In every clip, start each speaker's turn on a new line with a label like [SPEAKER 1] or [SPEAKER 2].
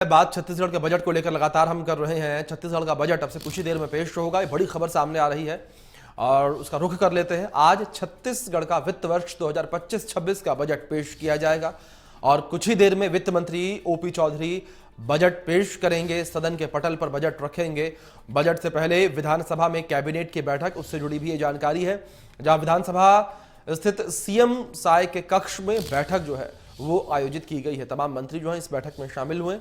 [SPEAKER 1] बात छत्तीसगढ़ के बजट को लेकर लगातार हम कर रहे हैं। छत्तीसगढ़ का बजट अब से कुछ ही देर में पेश होगा। बड़ी खबर सामने आ रही है और उसका रुख कर लेते हैं। आज छत्तीसगढ़ का वित्त वर्ष 2025-26 का बजट पेश किया जाएगा और कुछ ही देर में वित्त मंत्री ओपी चौधरी बजट पेश करेंगे, सदन के पटल पर बजट रखेंगे। बजट से पहले विधानसभा में कैबिनेट की बैठक, उससे जुड़ी भी ये जानकारी है, जहां विधानसभा स्थित सीएम साय के कक्ष में बैठक जो है वो आयोजित की गई है। तमाम मंत्री जो हैं इस बैठक में शामिल हुए।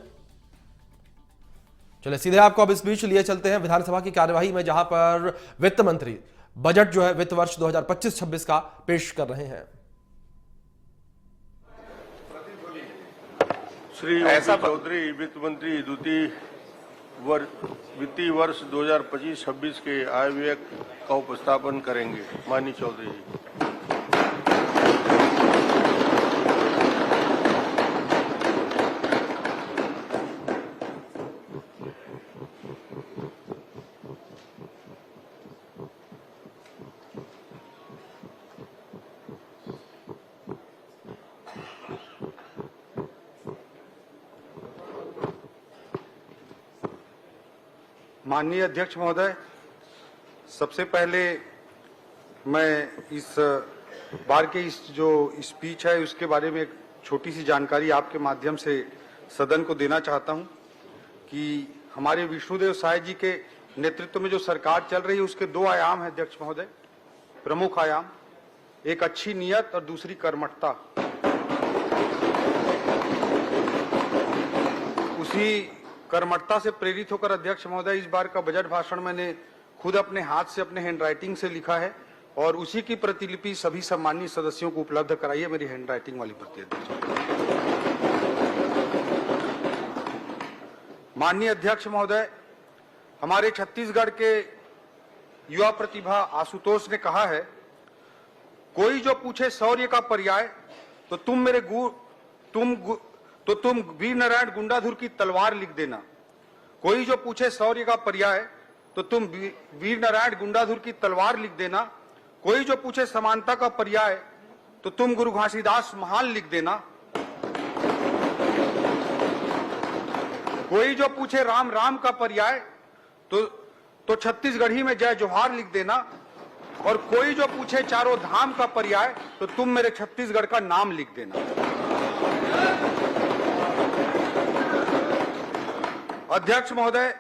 [SPEAKER 1] चलिए सीधे आपको अब इस बीच लिए चलते हैं विधानसभा की कार्यवाही में, जहां पर वित्त मंत्री बजट जो है वित्त वर्ष 2025-26 का पेश कर रहे हैं।
[SPEAKER 2] श्री ओपी चौधरी वित्त मंत्री वित्तीय वर्ष 2025-26 के आय व्यय का उपस्थापन करेंगे। माननीय चौधरी जी।
[SPEAKER 3] माननीय अध्यक्ष महोदय, सबसे पहले मैं इस बार के इस जो स्पीच है उसके बारे में एक छोटी सी जानकारी आपके माध्यम से सदन को देना चाहता हूं कि हमारे विष्णुदेव साय जी के नेतृत्व में जो सरकार चल रही है उसके दो आयाम हैं अध्यक्ष महोदय, प्रमुख आयाम। एक अच्छी नीयत और दूसरी कर्मठता। उसी कर्मठता से प्रेरित होकर अध्यक्ष महोदय इस बार का बजट भाषण मैंने खुद अपने हाथ से, अपने हैंडराइटिंग से लिखा है और उसी की प्रतिलिपि सभी सम्मानीय सदस्यों को उपलब्ध कराई है, मेरी हैंडराइटिंग वाली प्रति। माननीय अध्यक्ष महोदय, हमारे छत्तीसगढ़ के युवा प्रतिभा आशुतोष ने कहा है, कोई जो पूछे शौर्य का पर्याय तो तुम वीर नारायण गुंडाधुर की तलवार लिख देना। कोई जो पूछे शौर्य का पर्याय तो तुम वीर नारायण गुंडाधुर की तलवार लिख देना। कोई जो पूछे समानता का पर्याय तो तुम गुरु घासीदास महान लिख देना। कोई जो पूछे राम राम का पर्याय तो छत्तीसगढ़ी में जय जोहार लिख देना। और कोई जो पूछे चारों धाम का पर्याय तो तुम मेरे छत्तीसगढ़ का नाम लिख देना। अध्यक्ष महोदय,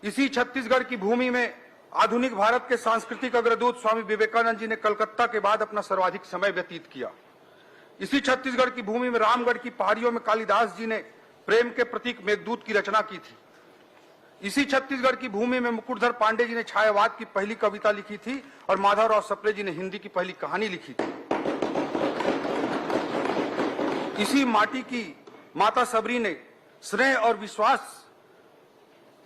[SPEAKER 3] इसी छत्तीसगढ़ की भूमि में आधुनिक भारत के सांस्कृतिक अग्रदूत स्वामी विवेकानंद जी ने कलकत्ता के बाद अपना सर्वाधिक समय व्यतीत किया। इसी छत्तीसगढ़ की भूमि में रामगढ़ की पहाड़ियों में कालिदास जी ने प्रेम के प्रतीक मेघदूत की रचना की थी। इसी छत्तीसगढ़ की भूमि में मुकुटधर पांडे जी ने छायावाद की पहली कविता लिखी थी और माधवराव सप्रे जी ने हिंदी की पहली कहानी लिखी थी। इसी माटी की माता सबरी ने स्नेह और विश्वास,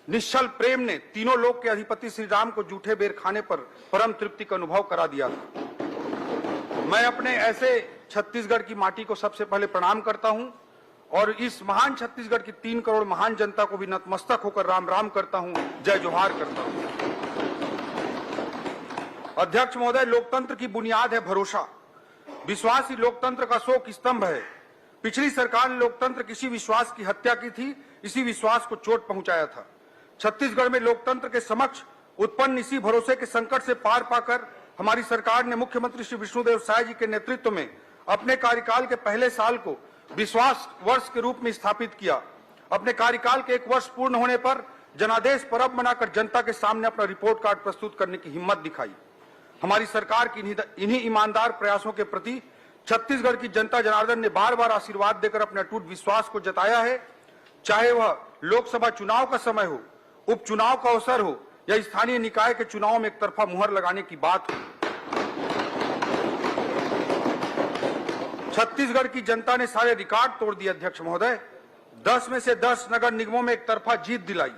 [SPEAKER 3] निश्चल प्रेम ने तीनों लोक के अधिपति श्री राम को जूठे बेर खाने पर परम तृप्ति का अनुभव करा दिया था। मैं अपने ऐसे छत्तीसगढ़ की माटी को सबसे पहले प्रणाम करता हूं और इस महान छत्तीसगढ़ की 3 करोड़ महान जनता को भी नतमस्तक होकर राम राम करता हूं, जय जोहार करता हूं। अध्यक्ष महोदय, लोकतंत्र की बुनियाद है भरोसा। विश्वास ही लोकतंत्र का शोक स्तंभ है। पिछली सरकार ने लोकतंत्र के इसी विश्वास की हत्या की थी, इसी विश्वास को चोट पहुंचाया था। छत्तीसगढ़ में लोकतंत्र के समक्ष उत्पन्न इसी भरोसे के संकट से पार पाकर हमारी सरकार ने मुख्यमंत्री श्री विष्णुदेव साय जी के नेतृत्व में अपने कार्यकाल के पहले साल को विश्वास वर्ष के रूप में स्थापित किया। अपने कार्यकाल के 1 वर्ष पूर्ण होने पर जनादेश पर्व मनाकर जनता के सामने अपना रिपोर्ट कार्ड प्रस्तुत करने की हिम्मत दिखाई। हमारी सरकार की इन्हीं ईमानदार प्रयासों के प्रति छत्तीसगढ़ की जनता जनार्दन ने बार बार आशीर्वाद देकर अपने अटूट विश्वास को जताया है। चाहे वह लोकसभा चुनाव का समय हो, उपचुनाव का अवसर हो या स्थानीय निकाय के चुनाव में एक तरफा मुहर लगाने की बात हो, छत्तीसगढ़ की जनता ने सारे रिकॉर्ड तोड़ दिए। अध्यक्ष महोदय, 10 में से 10 नगर निगमों में एक तरफा जीत दिलाई।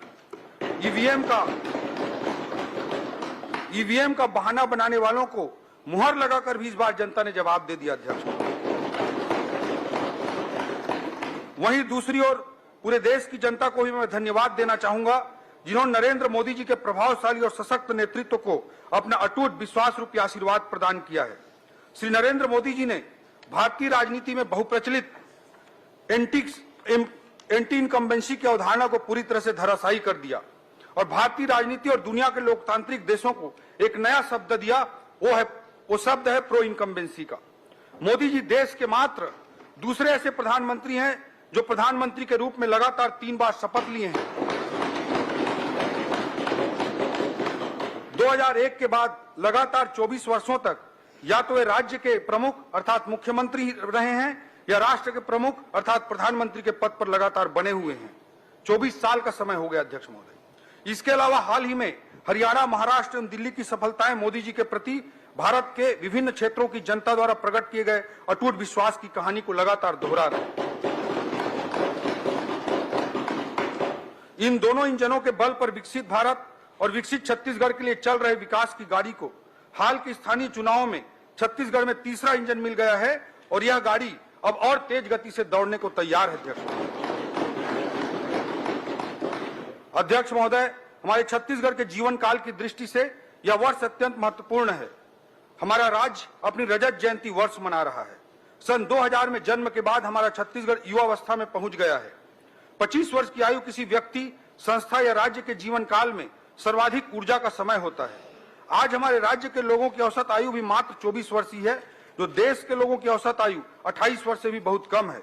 [SPEAKER 3] ईवीएम का बहाना बनाने वालों को मुहर लगाकर भी इस बार जनता ने जवाब दे दिया। अध्यक्ष, वहीं दूसरी ओर पूरे देश की जनता को भी मैं धन्यवाद देना चाहूंगा, जिन्होंने नरेंद्र मोदी जी के प्रभावशाली और सशक्त नेतृत्व को अपना अटूट विश्वास रूपी आशीर्वाद प्रदान किया है। श्री नरेंद्र मोदी जी ने भारतीय राजनीति में बहुप्रचलित एंटी इनकम्बेंसी की अवधारणा को पूरी तरह से धराशायी कर दिया और भारतीय राजनीति और दुनिया के लोकतांत्रिक देशों को एक नया शब्द दिया, वो शब्द है प्रो इनकम्बेंसी का। मोदी जी देश के मात्र दूसरे ऐसे प्रधानमंत्री हैं जो प्रधानमंत्री के रूप में लगातार 3 बार शपथ लिए हैं। 2001 के बाद लगातार 24 वर्षों तक या तो वे राज्य के प्रमुख अर्थात मुख्यमंत्री रहे हैं या राष्ट्र के प्रमुख अर्थात प्रधानमंत्री के पद पर लगातार बने हुए हैं। 24 साल का समय हो गया अध्यक्ष महोदय। इसके अलावा हाल ही में हरियाणा, महाराष्ट्र एवं दिल्ली की सफलताएं मोदी जी के प्रति भारत के विभिन्न क्षेत्रों की जनता द्वारा प्रकट किए गए अटूट विश्वास की कहानी को लगातार दोहरा रहे हैं। इन दोनों इंजनों के बल पर विकसित भारत और विकसित छत्तीसगढ़ के लिए चल रहे विकास की गाड़ी को हाल के स्थानीय चुनावों में छत्तीसगढ़ में तीसरा इंजन मिल गया है और यह गाड़ी अब और तेज गति से दौड़ने को तैयार है। अध्यक्ष महोदय, हमारे छत्तीसगढ़ के जीवन काल की दृष्टि से यह वर्ष अत्यंत महत्वपूर्ण है। हमारा राज्य अपनी रजत जयंती वर्ष मना रहा है। सन 2000 में जन्म के बाद हमारा छत्तीसगढ़ युवावस्था में पहुंच गया है। 25 वर्ष की आयु किसी व्यक्ति, संस्था या राज्य के जीवन काल में सर्वाधिक ऊर्जा का समय होता है। आज हमारे राज्य के लोगों की औसत आयु भी मात्र 24 वर्ष ही है, जो देश के लोगों की औसत आयु 28 वर्ष से भी बहुत कम है।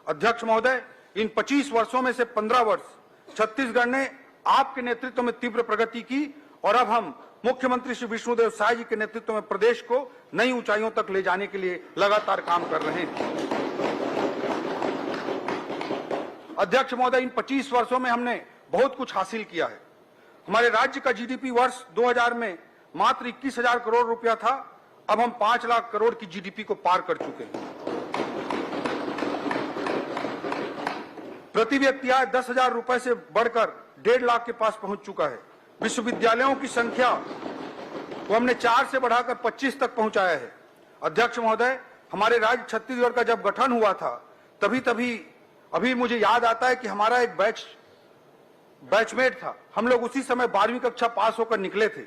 [SPEAKER 3] अध्यक्ष महोदय, इन 25 वर्षों में से 15 वर्ष छत्तीसगढ़ ने आपके नेतृत्व में तीव्र प्रगति की और अब हम मुख्यमंत्री श्री विष्णुदेव साय जी के नेतृत्व में प्रदेश को नई ऊंचाइयों तक ले जाने के लिए लगातार काम कर रहे हैं। अध्यक्ष महोदय, इन 25 वर्षों में हमने बहुत कुछ हासिल किया है। हमारे राज्य का जीडीपी वर्ष 2000 में मात्र 21,000 करोड़ रुपया था, अब हम 5 लाख करोड़ की जीडीपी को पार कर चुके हैं। प्रति व्यक्ति आय 10,000 रुपए से बढ़कर 1.5 लाख के पास पहुंच चुका है। विश्वविद्यालयों की संख्या को हमने 4 से बढ़ाकर 25 तक पहुंचाया है। अध्यक्ष महोदय, हमारे राज्य छत्तीसगढ़ का जब गठन हुआ था अभी मुझे याद आता है कि हमारा एक बैचमेट था। हम लोग उसी समय 12वीं कक्षा पास होकर निकले थे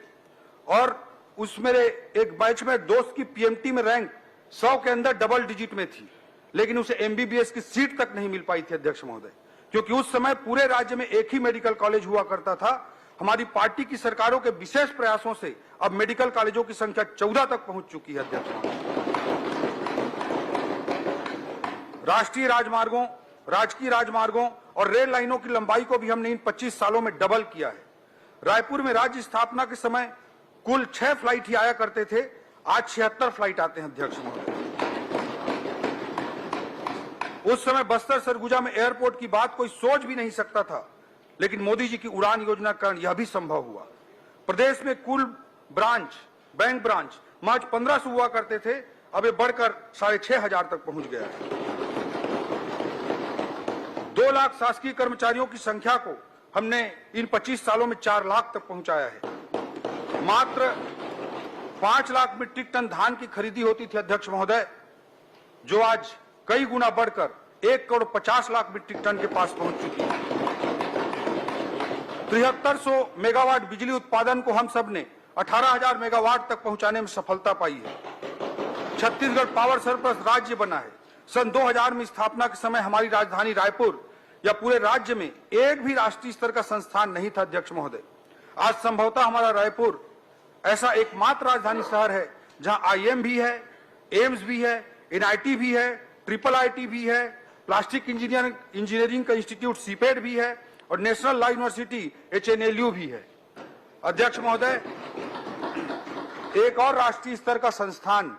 [SPEAKER 3] और उस मेरे एक बैचमेट दोस्त की पीएमटी में रैंक 100 के अंदर डबल डिजिट में थी, लेकिन उसे एमबीबीएस की सीट तक नहीं मिल पाई थी अध्यक्ष महोदय, क्योंकि उस समय पूरे राज्य में एक ही मेडिकल कॉलेज हुआ करता था। हमारी पार्टी की सरकारों के विशेष प्रयासों से अब मेडिकल कॉलेजों की संख्या 14 तक पहुंच चुकी है। अध्यक्ष राजकीय राजमार्गों और रेल लाइनों की लंबाई को भी हमने इन 25 सालों में डबल किया है। रायपुर में राज्य स्थापना के समय कुल 6 फ्लाइट ही आया करते थे, आज 76 फ्लाइट आते हैं। अध्यक्ष महोदय, उस समय बस्तर सरगुजा में एयरपोर्ट की बात कोई सोच भी नहीं सकता था, लेकिन मोदी जी की उड़ान योजना के कारण यह भी संभव हुआ। प्रदेश में कुल बैंक ब्रांच महज 1500 हुआ करते थे, अब ये बढ़कर 6,500 तक पहुंच गया है। 2 लाख शासकीय कर्मचारियों की संख्या को हमने इन 25 सालों में 4 लाख तक पहुंचाया है। मात्र 5 लाख मीट्रिक टन धान की खरीदी होती थी अध्यक्ष महोदय, जो आज कई गुना बढ़कर 1,50,00,000 मीट्रिक टन के पास पहुंच चुकी है। 7300 मेगावाट बिजली उत्पादन को हम सब ने 18,000 मेगावाट तक पहुंचाने में सफलता पाई है। छत्तीसगढ़ पावर सरप्लस राज्य बना है। सन 2000 में स्थापना के समय हमारी राजधानी रायपुर या पूरे राज्य में एक भी राष्ट्रीय स्तर का संस्थान नहीं था। अध्यक्ष महोदय, आज संभवतः हमारा रायपुर ऐसा एकमात्र राजधानी शहर है जहां आईएम भी है, एम्स भी है, एनआईटी भी है, ट्रिपल आईटी भी है, प्लास्टिक इंजीनियरिंग का इंस्टीट्यूट सीपेड भी है और नेशनल लॉ यूनिवर्सिटी एचएनएलयू भी है। अध्यक्ष महोदय, एक और राष्ट्रीय स्तर का संस्थान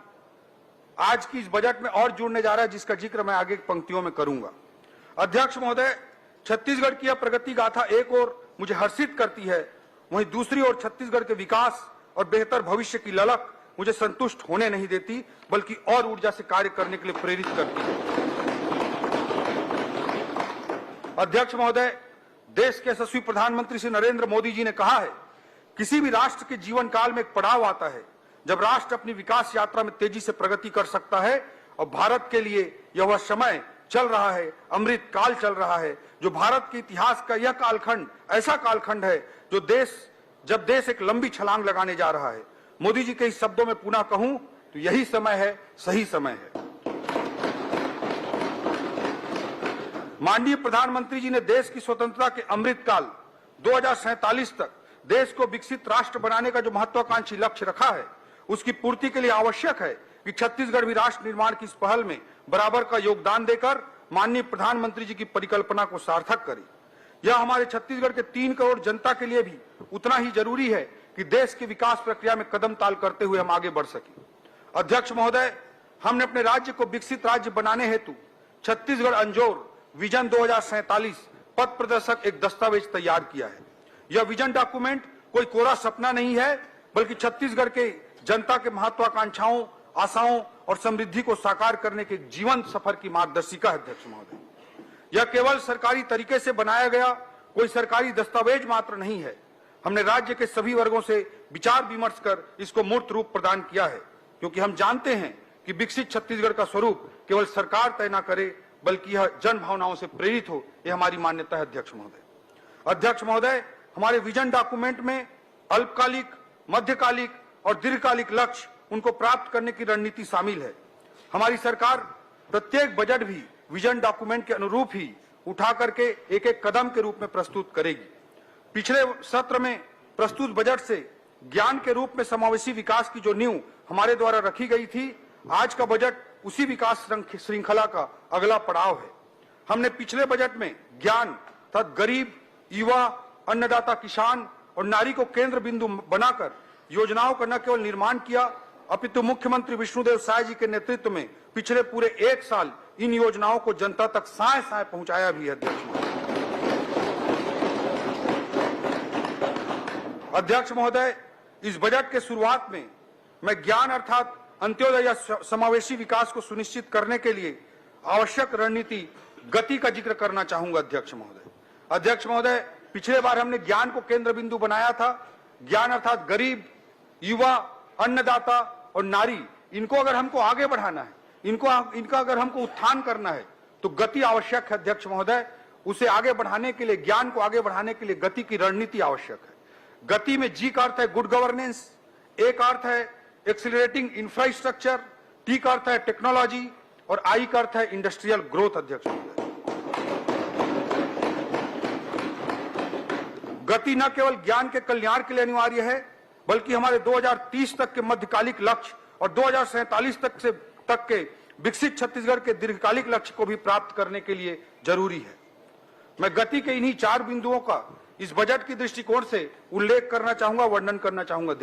[SPEAKER 3] आज की इस बजट में और जुड़ने जा रहा है, जिसका जिक्र मैं आगे पंक्तियों में करूंगा। अध्यक्ष महोदय, छत्तीसगढ़ की यह प्रगति गाथा एक ओर मुझे हर्षित करती है, वहीं दूसरी ओर छत्तीसगढ़ के विकास और बेहतर भविष्य की ललक मुझे संतुष्ट होने नहीं देती, बल्कि और ऊर्जा से कार्य करने के लिए प्रेरित करती है। अध्यक्ष महोदय, देश के यशस्वी प्रधानमंत्री श्री नरेंद्र मोदी जी ने कहा है, किसी भी राष्ट्र के जीवन काल में एक पड़ाव आता है जब राष्ट्र अपनी विकास यात्रा में तेजी से प्रगति कर सकता है, और भारत के लिए यह वह समय चल रहा है, अमृत काल चल रहा है, जो भारत के इतिहास का यह कालखंड ऐसा कालखंड है जब देश एक लंबी छलांग लगाने जा रहा है। मोदी जी के इस शब्दों में पुनः कहूं तो यही समय है, सही समय है। माननीय प्रधानमंत्री जी ने देश की स्वतंत्रता के अमृत काल 2047 तक देश को विकसित राष्ट्र बनाने का जो महत्वाकांक्षी लक्ष्य रखा है, उसकी पूर्ति के लिए आवश्यक है कि छत्तीसगढ़ भी राष्ट्र निर्माण की इस पहल में बराबर का योगदान देकर माननीय प्रधानमंत्री जी की परिकल्पना को सार्थक करे। यह हमारे छत्तीसगढ़ के 3 करोड़ जनता के लिए भी उतना ही जरूरी है कि देश की विकास प्रक्रिया में कदम ताल करते हुए हम आगे बढ़ सकें। अध्यक्ष महोदय, हमने अपने राज्य को विकसित राज्य बनाने हेतु छत्तीसगढ़ अंजोर विजन 2047 पथ प्रदर्शक एक दस्तावेज तैयार किया है। यह विजन डॉक्यूमेंट कोई कोरा सपना नहीं है, बल्कि छत्तीसगढ़ के जनता के महत्वाकांक्षाओं, आशाओं और समृद्धि को साकार करने के जीवंत सफर की मार्गदर्शिका है। अध्यक्ष महोदय, यह केवल सरकारी तरीके से बनाया गया कोई सरकारी दस्तावेज मात्र नहीं है। हमने राज्य के सभी वर्गों से विचार विमर्श कर इसको मूर्त रूप प्रदान किया है, क्योंकि हम जानते हैं कि विकसित छत्तीसगढ़ का स्वरूप केवल सरकार तय न करे, बल्कि यह जन भावनाओं से प्रेरित हो, यह हमारी मान्यता है। अध्यक्ष महोदय, हमारे विजन डॉक्यूमेंट में अल्पकालिक, मध्यकालिक और दीर्घकालिक लक्ष्य उनको प्राप्त करने की रणनीति शामिल है। हमारी सरकार प्रत्येक बजट भी विजन डॉक्यूमेंट के अनुरूप ही उठा करके एक एक कदम के रूप में प्रस्तुत करेगी। पिछले सत्र में प्रस्तुत बजट से ज्ञान के रूप में समावेशी विकास की जो नींव हमारे द्वारा रखी गई थी, आज का बजट उसी विकास श्रृंखला का अगला पड़ाव है। हमने पिछले बजट में ज्ञान तथा गरीब, युवा, अन्नदाता, किसान और नारी को केंद्र बिंदु बनाकर योजनाओं का न केवल निर्माण किया, अपितु मुख्यमंत्री विष्णुदेव साय जी के नेतृत्व में पिछले पूरे 1 साल इन योजनाओं को जनता तक साय साय पहुंचाया भी है। अध्यक्ष महोदय, इस बजट के शुरुआत में मैं ज्ञान अर्थात अंत्योदय या समावेशी विकास को सुनिश्चित करने के लिए आवश्यक रणनीति गति का जिक्र करना चाहूंगा। अध्यक्ष महोदय, पिछले बार हमने ज्ञान को केंद्र बिंदु बनाया था। ज्ञान अर्थात गरीब, युवा, अन्नदाता और नारी, इनको अगर हमको आगे बढ़ाना है, इनका अगर हमको उत्थान करना है, तो गति आवश्यक है। अध्यक्ष महोदय, उसे आगे बढ़ाने के लिए, ज्ञान को आगे बढ़ाने के लिए गति की रणनीति आवश्यक है। गति में जी का अर्थ है गुड गवर्नेंस, ए का अर्थ है एक्सीलरेटिंग इंफ्रास्ट्रक्चर, टी का अर्थ है टेक्नोलॉजी और आई का अर्थ है इंडस्ट्रियल ग्रोथ। अध्यक्ष महोदय, गति न केवल ज्ञान के कल्याण के लिए अनिवार्य है, बल्कि हमारे 2030 तक के मध्यकालिक लक्ष्य और 2047 तक के विकसित छत्तीसगढ़ के दीर्घकालिक लक्ष्य को भी प्राप्त करने के लिए जरूरी है। मैं गति के इन्हीं 4 बिंदुओं का इस बजट की दृष्टिकोण से उल्लेख करना चाहूंगा, वर्णन करना चाहूंगा।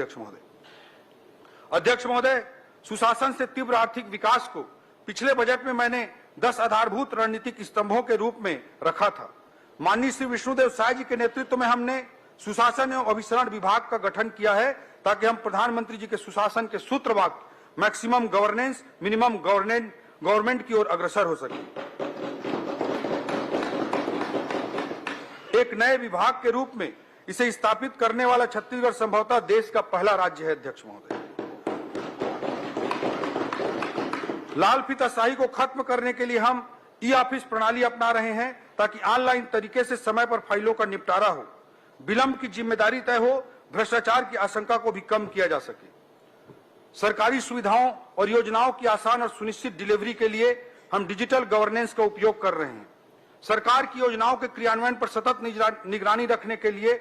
[SPEAKER 3] अध्यक्ष महोदय, सुशासन से तीव्र आर्थिक विकास को पिछले बजट में मैंने 10 आधारभूत रणनीतिक स्तंभों के रूप में रखा था। माननीय श्री विष्णुदेव साय जी के नेतृत्व में हमने सुशासन एवं अभिसरण विभाग का गठन किया है, ताकि हम प्रधानमंत्री जी के सुशासन के सूत्र वाक्य मैक्सिमम गवर्नेंस, मिनिमम गवर्नमेंट की ओर अग्रसर हो सके। एक नए विभाग के रूप में इसे स्थापित करने वाला छत्तीसगढ़ संभवतः देश का पहला राज्य है। अध्यक्ष महोदय, लाल फीताशाही को खत्म करने के लिए हम ई ऑफिस प्रणाली अपना रहे हैं, ताकि ऑनलाइन तरीके से समय पर फाइलों का निपटारा हो, विलंब की जिम्मेदारी तय हो, भ्रष्टाचार की आशंका को भी कम किया जा सके। सरकारी सुविधाओं और योजनाओं की आसान और सुनिश्चित डिलीवरी के लिए हम डिजिटल गवर्नेंस का उपयोग कर रहे हैं। सरकार की योजनाओं के क्रियान्वयन पर सतत निगरानी रखने के लिए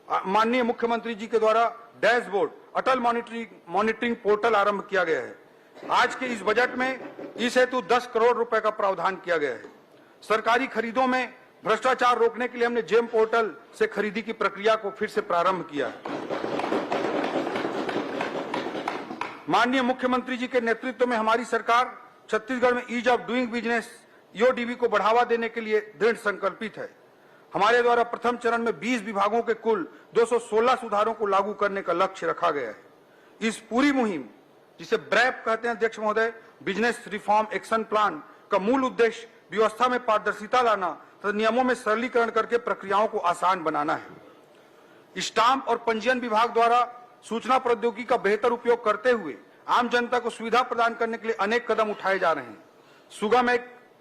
[SPEAKER 3] माननीय मुख्यमंत्री जी के द्वारा डैशबोर्ड अटल मॉनिटरिंग पोर्टल आरंभ किया गया है। आज के इस बजट में इस हेतु 10 करोड़ रुपए का प्रावधान किया गया है। सरकारी खरीदों में भ्रष्टाचार रोकने के लिए हमने जेम पोर्टल से खरीदी की प्रक्रिया को फिर से प्रारंभ किया है। माननीय मुख्यमंत्री जी के नेतृत्व में हमारी सरकार छत्तीसगढ़ में ease of doing business EODB को बढ़ावा देने के लिए दृढ़ संकल्पित है। हमारे द्वारा प्रथम चरण में 20 विभागों के कुल 216 सुधारों को लागू करने का लक्ष्य रखा गया है। इस पूरी मुहिम, जिसे ब्रैप कहते हैं अध्यक्ष महोदय, बिजनेस रिफॉर्म एक्शन प्लान, का मूल उद्देश्य व्यवस्था में पारदर्शिता लाना तथा नियमों में सरलीकरण करके प्रक्रियाओं को आसान बनाना है। स्टाम्प और पंजीयन विभाग द्वारा सूचना प्रौद्योगिकी का बेहतर उपयोग करते हुए आम जनता को सुविधा प्रदान करने के लिए अनेक कदम उठाए जा रहे हैं।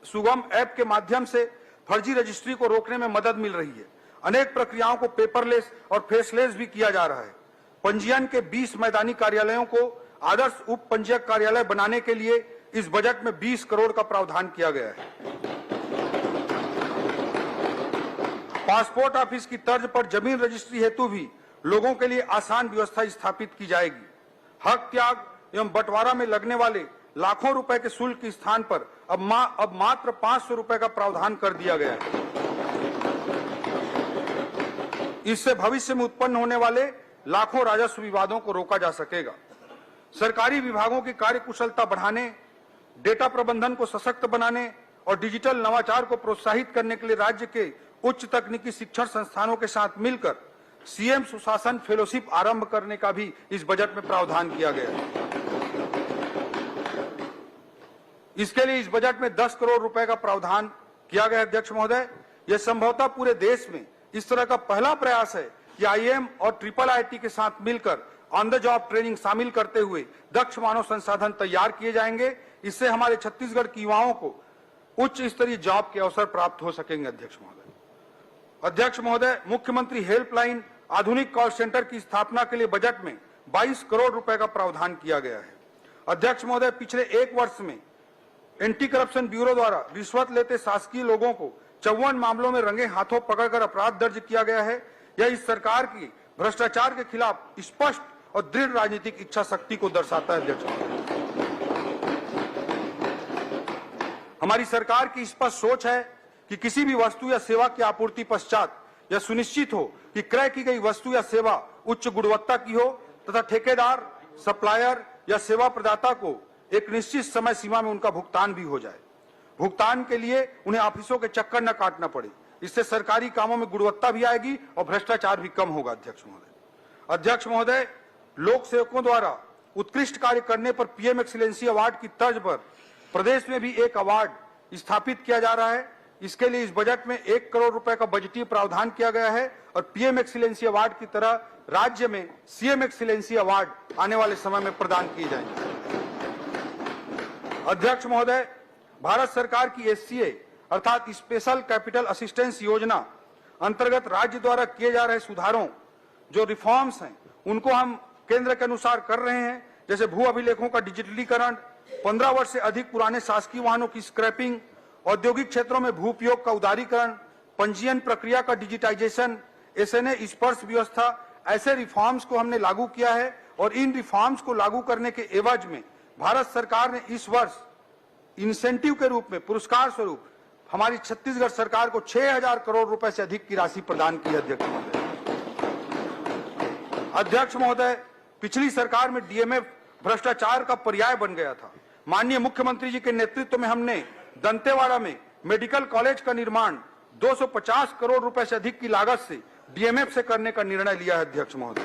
[SPEAKER 3] सुगम ऐप के माध्यम से फर्जी रजिस्ट्री को रोकने में मदद मिल रही है। अनेक प्रक्रियाओं को पेपरलेस और फेसलेस भी किया जा रहा है। पंजीयन के 20 मैदानी कार्यालयों को आदर्श उप पंजीयक कार्यालय बनाने के लिए इस बजट में 20 करोड़ का प्रावधान किया गया है। पासपोर्ट ऑफिस की तर्ज पर जमीन रजिस्ट्री हेतु भी लोगों के लिए आसान व्यवस्था स्थापित की जाएगी। हक त्याग एवं बंटवारा में लगने वाले लाखों रुपए के शुल्क के स्थान पर अब मात्र 500 रुपए का प्रावधान कर दिया गया है। इससे भविष्य में उत्पन्न होने वाले लाखों राजस्व विवादों को रोका जा सकेगा। सरकारी विभागों की कार्यकुशलता बढ़ाने, डेटा प्रबंधन को सशक्त बनाने और डिजिटल नवाचार को प्रोत्साहित करने के लिए राज्य के उच्च तकनीकी शिक्षण संस्थानों के साथ मिलकर सीएम सुशासन फेलोशिप आरंभ करने का भी इस बजट में प्रावधान किया गया है। इसके लिए इस बजट में 10 करोड़ रुपए का प्रावधान किया गया। अध्यक्ष महोदय, यह संभवतः पूरे देश में इस तरह का पहला प्रयास है कि आईएम और IIIT के साथ मिलकर ऑन द जॉब ट्रेनिंग शामिल करते हुए दक्ष मानव संसाधन तैयार किए जाएंगे। इससे हमारे छत्तीसगढ़ के युवाओं को उच्च स्तरीय जॉब के अवसर प्राप्त हो सकेंगे। अध्यक्ष महोदय, मुख्यमंत्री हेल्पलाइन आधुनिक कॉल सेंटर की स्थापना के लिए बजट में 22 करोड़ रुपए का प्रावधान किया गया है। अध्यक्ष महोदय, पिछले एक वर्ष में एंटी करप्शन ब्यूरो द्वारा रिश्वत लेते शासकीय लोगों को 54 मामलों में रंगे हाथों पकड़कर अपराध दर्ज किया गया है। यह इस सरकार की भ्रष्टाचार के खिलाफ स्पष्ट और दृढ़ राजनीतिक इच्छा शक्ति को दर्शाता है। अध्यक्ष महोदय, हमारी सरकार की स्पष्ट सोच है कि किसी भी वस्तु या सेवा की आपूर्ति पश्चात यह सुनिश्चित हो कि क्रय की गई वस्तु या सेवा उच्च गुणवत्ता की हो तथा ठेकेदार, सप्लायर या सेवा प्रदाता को एक निश्चित समय सीमा में उनका भुगतान भी हो जाए। भुगतान के लिए उन्हें ऑफिसों के चक्कर न काटना पड़े। इससे सरकारी कामों में गुणवत्ता भी आएगी और भ्रष्टाचार भी कम होगा। अध्यक्ष महोदय, लोक सेवकों द्वारा उत्कृष्ट कार्य करने पर पीएम एक्सीलेंसी अवार्ड की तर्ज पर प्रदेश में भी एक अवार्ड स्थापित किया जा रहा है। इसके लिए इस बजट में 1 करोड़ रुपए का बजटीय प्रावधान किया गया है और पीएम एक्सीलेंसी अवार्ड की तरह राज्य में सीएम एक्सीलेंसी अवार्ड आने वाले समय में प्रदान किए जाएंगे। अध्यक्ष महोदय, भारत सरकार की SCA अर्थात स्पेशल कैपिटल असिस्टेंस योजना अंतर्गत राज्य द्वारा किए जा रहे सुधारों, जो रिफॉर्म्स हैं, उनको हम केंद्र के अनुसार कर रहे हैं। जैसे भू अभिलेखों का डिजिटलीकरण, 15 वर्ष से अधिक पुराने शासकीय वाहनों की स्क्रैपिंग, औद्योगिक क्षेत्रों में भू उपयोग का उदारीकरण, पंजीयन प्रक्रिया का डिजिटाइजेशन, SNA स्पर्श व्यवस्था, ऐसे रिफॉर्म्स को हमने लागू किया है। और इन रिफॉर्म्स को लागू करने के एवज में भारत सरकार ने इस वर्ष इंसेंटिव के रूप में, पुरस्कार स्वरूप हमारी छत्तीसगढ़ सरकार को 6000 करोड़ रुपए से अधिक की राशि प्रदान की है। अध्यक्ष महोदय, पिछली सरकार में DMF भ्रष्टाचार का पर्याय बन गया था। माननीय मुख्यमंत्री जी के नेतृत्व में हमने दंतेवाड़ा में मेडिकल कॉलेज का निर्माण 250 करोड़ रुपए से अधिक की लागत से DMF से करने का निर्णय लिया है। अध्यक्ष महोदय,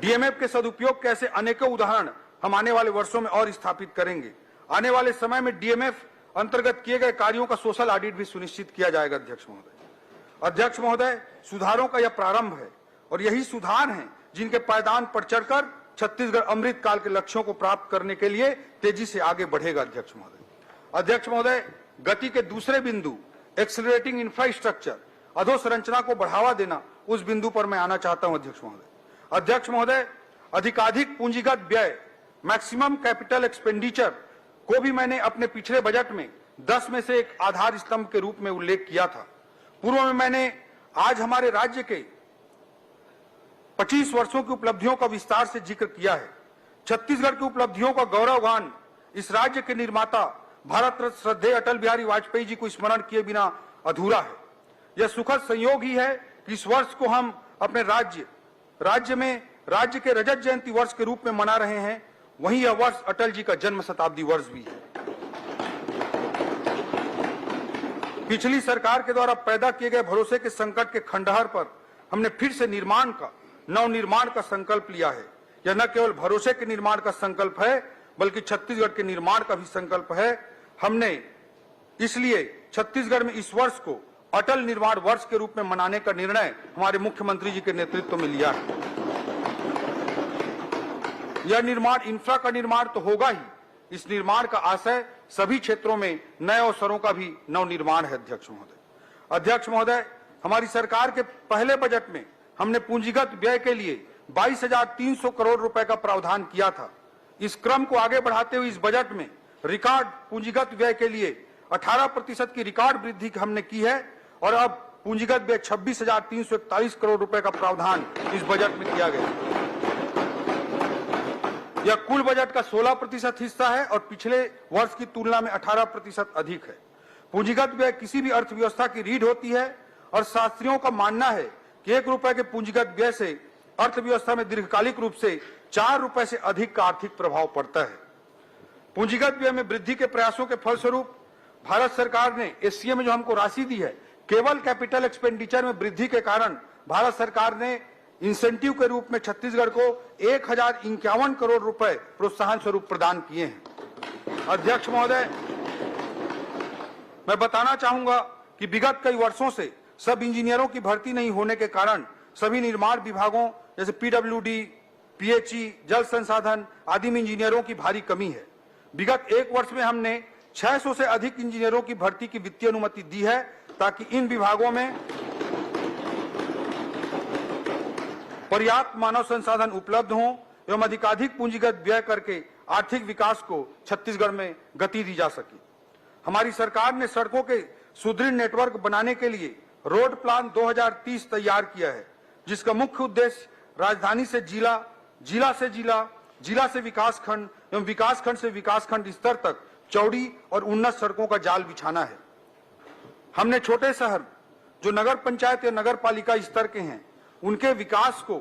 [SPEAKER 3] DMF के सदुपयोग के ऐसे अनेकों उदाहरण हम आने वाले वर्षों में और स्थापित करेंगे। आने वाले समय में DMF अंतर्गत किए गए कार्यों का सोशल ऑडिट भी सुनिश्चित किया जाएगा। अध्यक्ष महोदय, सुधारों का यह प्रारंभ है और यही सुधार हैं जिनके पायदान पर चढ़कर छत्तीसगढ़ अमृत काल के लक्ष्यों को प्राप्त करने के लिए तेजी से आगे बढ़ेगा। अध्यक्ष महोदय, गति के दूसरे बिंदु एक्सेलरेटिंग इंफ्रास्ट्रक्चर, अधोसंरचना को बढ़ावा देना, उस बिंदु पर मैं आना चाहता हूं। अध्यक्ष महोदय, अधिकाधिक पूंजीगत व्यय, मैक्सिमम कैपिटल एक्सपेंडिचर को भी मैंने अपने पिछले बजट में 10 में से एक आधार स्तंभ के रूप में उल्लेख किया था। पूर्व में मैंने आज हमारे राज्य के 25 वर्षों की उपलब्धियों का विस्तार से जिक्र किया है। छत्तीसगढ़ की उपलब्धियों का गौरवगान इस राज्य के निर्माता भारत रत्न श्रद्धेय अटल बिहारी वाजपेयी जी को स्मरण किए बिना अधूरा है। यह सुखद संयोग ही है कि इस वर्ष को हम अपने राज्य में राज्य के रजत जयंती वर्ष के रूप में मना रहे हैं। वहीं यह वर्ष अटल जी का जन्म शताब्दी वर्ष भी है। पिछली सरकार के द्वारा पैदा किए गए भरोसे के संकट के खंडहर पर हमने फिर से नवनिर्माण का संकल्प लिया है। यह न केवल भरोसे के निर्माण का संकल्प है, बल्कि छत्तीसगढ़ के निर्माण का भी संकल्प है। हमने इसलिए छत्तीसगढ़ में इस वर्ष को अटल निर्माण वर्ष के रूप में मनाने का निर्णय हमारे मुख्यमंत्री जी के नेतृत्व में लिया है। यह निर्माण इंफ्रा का निर्माण तो होगा ही, इस निर्माण का आशय सभी क्षेत्रों में नए अवसरों का भी नवनिर्माण है। अध्यक्ष महोदय, हमारी सरकार के पहले बजट में हमने पूंजीगत व्यय के लिए 22,300 करोड़ रुपए का प्रावधान किया था। इस क्रम को आगे बढ़ाते हुए इस बजट में रिकॉर्ड पूंजीगत व्यय के लिए 18% की रिकॉर्ड वृद्धि हमने की है और अब पूंजीगत व्यय 26,341 करोड़ रुपए का प्रावधान इस बजट में किया गया। यह कुल बजट का 16% हिस्सा है और पिछले वर्ष की तुलना में 18% अधिक है। पूंजीगत व्यय किसी भी अर्थव्यवस्था की रीढ़ होती है और शास्त्रियों का मानना है कि 1 रुपए के पूंजीगत व्यय से अर्थव्यवस्था में दीर्घकालिक रूप से 4 रुपए से अधिक का आर्थिक प्रभाव पड़ता है। पूंजीगत व्यय में वृद्धि के प्रयासों के फलस्वरूप भारत सरकार ने एससीए में जो हमको राशि दी है, केवल कैपिटल एक्सपेंडिचर में वृद्धि के कारण भारत सरकार ने इंसेंटिव के रूप में छत्तीसगढ़ को 1051 करोड़ रुपए प्रोत्साहन स्वरूप प्रदान किए हैं। अध्यक्ष महोदय, मैं बताना चाहूंगा कि विगत कई वर्षों से सब इंजीनियरों की भर्ती नहीं होने के कारण सभी निर्माण विभागों जैसे पीडब्ल्यूडी, पीएचई, जल संसाधन आदि में इंजीनियरों की भारी कमी है। विगत एक वर्ष में हमने 600 से अधिक इंजीनियरों की भर्ती की वित्तीय अनुमति दी है ताकि इन विभागों में पर्याप्त मानव संसाधन उपलब्ध हों एवं अधिकाधिक पूंजीगत व्यय करके आर्थिक विकास को छत्तीसगढ़ में गति दी जा सके। हमारी सरकार ने सड़कों के सुदृढ़ नेटवर्क बनाने के लिए रोड प्लान 2030 तैयार किया है, जिसका मुख्य उद्देश्य राजधानी से जिला, जिला से जिला, जिला से विकासखंड एवं विकासखंड से विकासखंड स्तर तक चौड़ी और उन्नत सड़कों का जाल बिछाना है। हमने छोटे शहर जो नगर पंचायत या नगर पालिका स्तर के हैं, उनके विकास को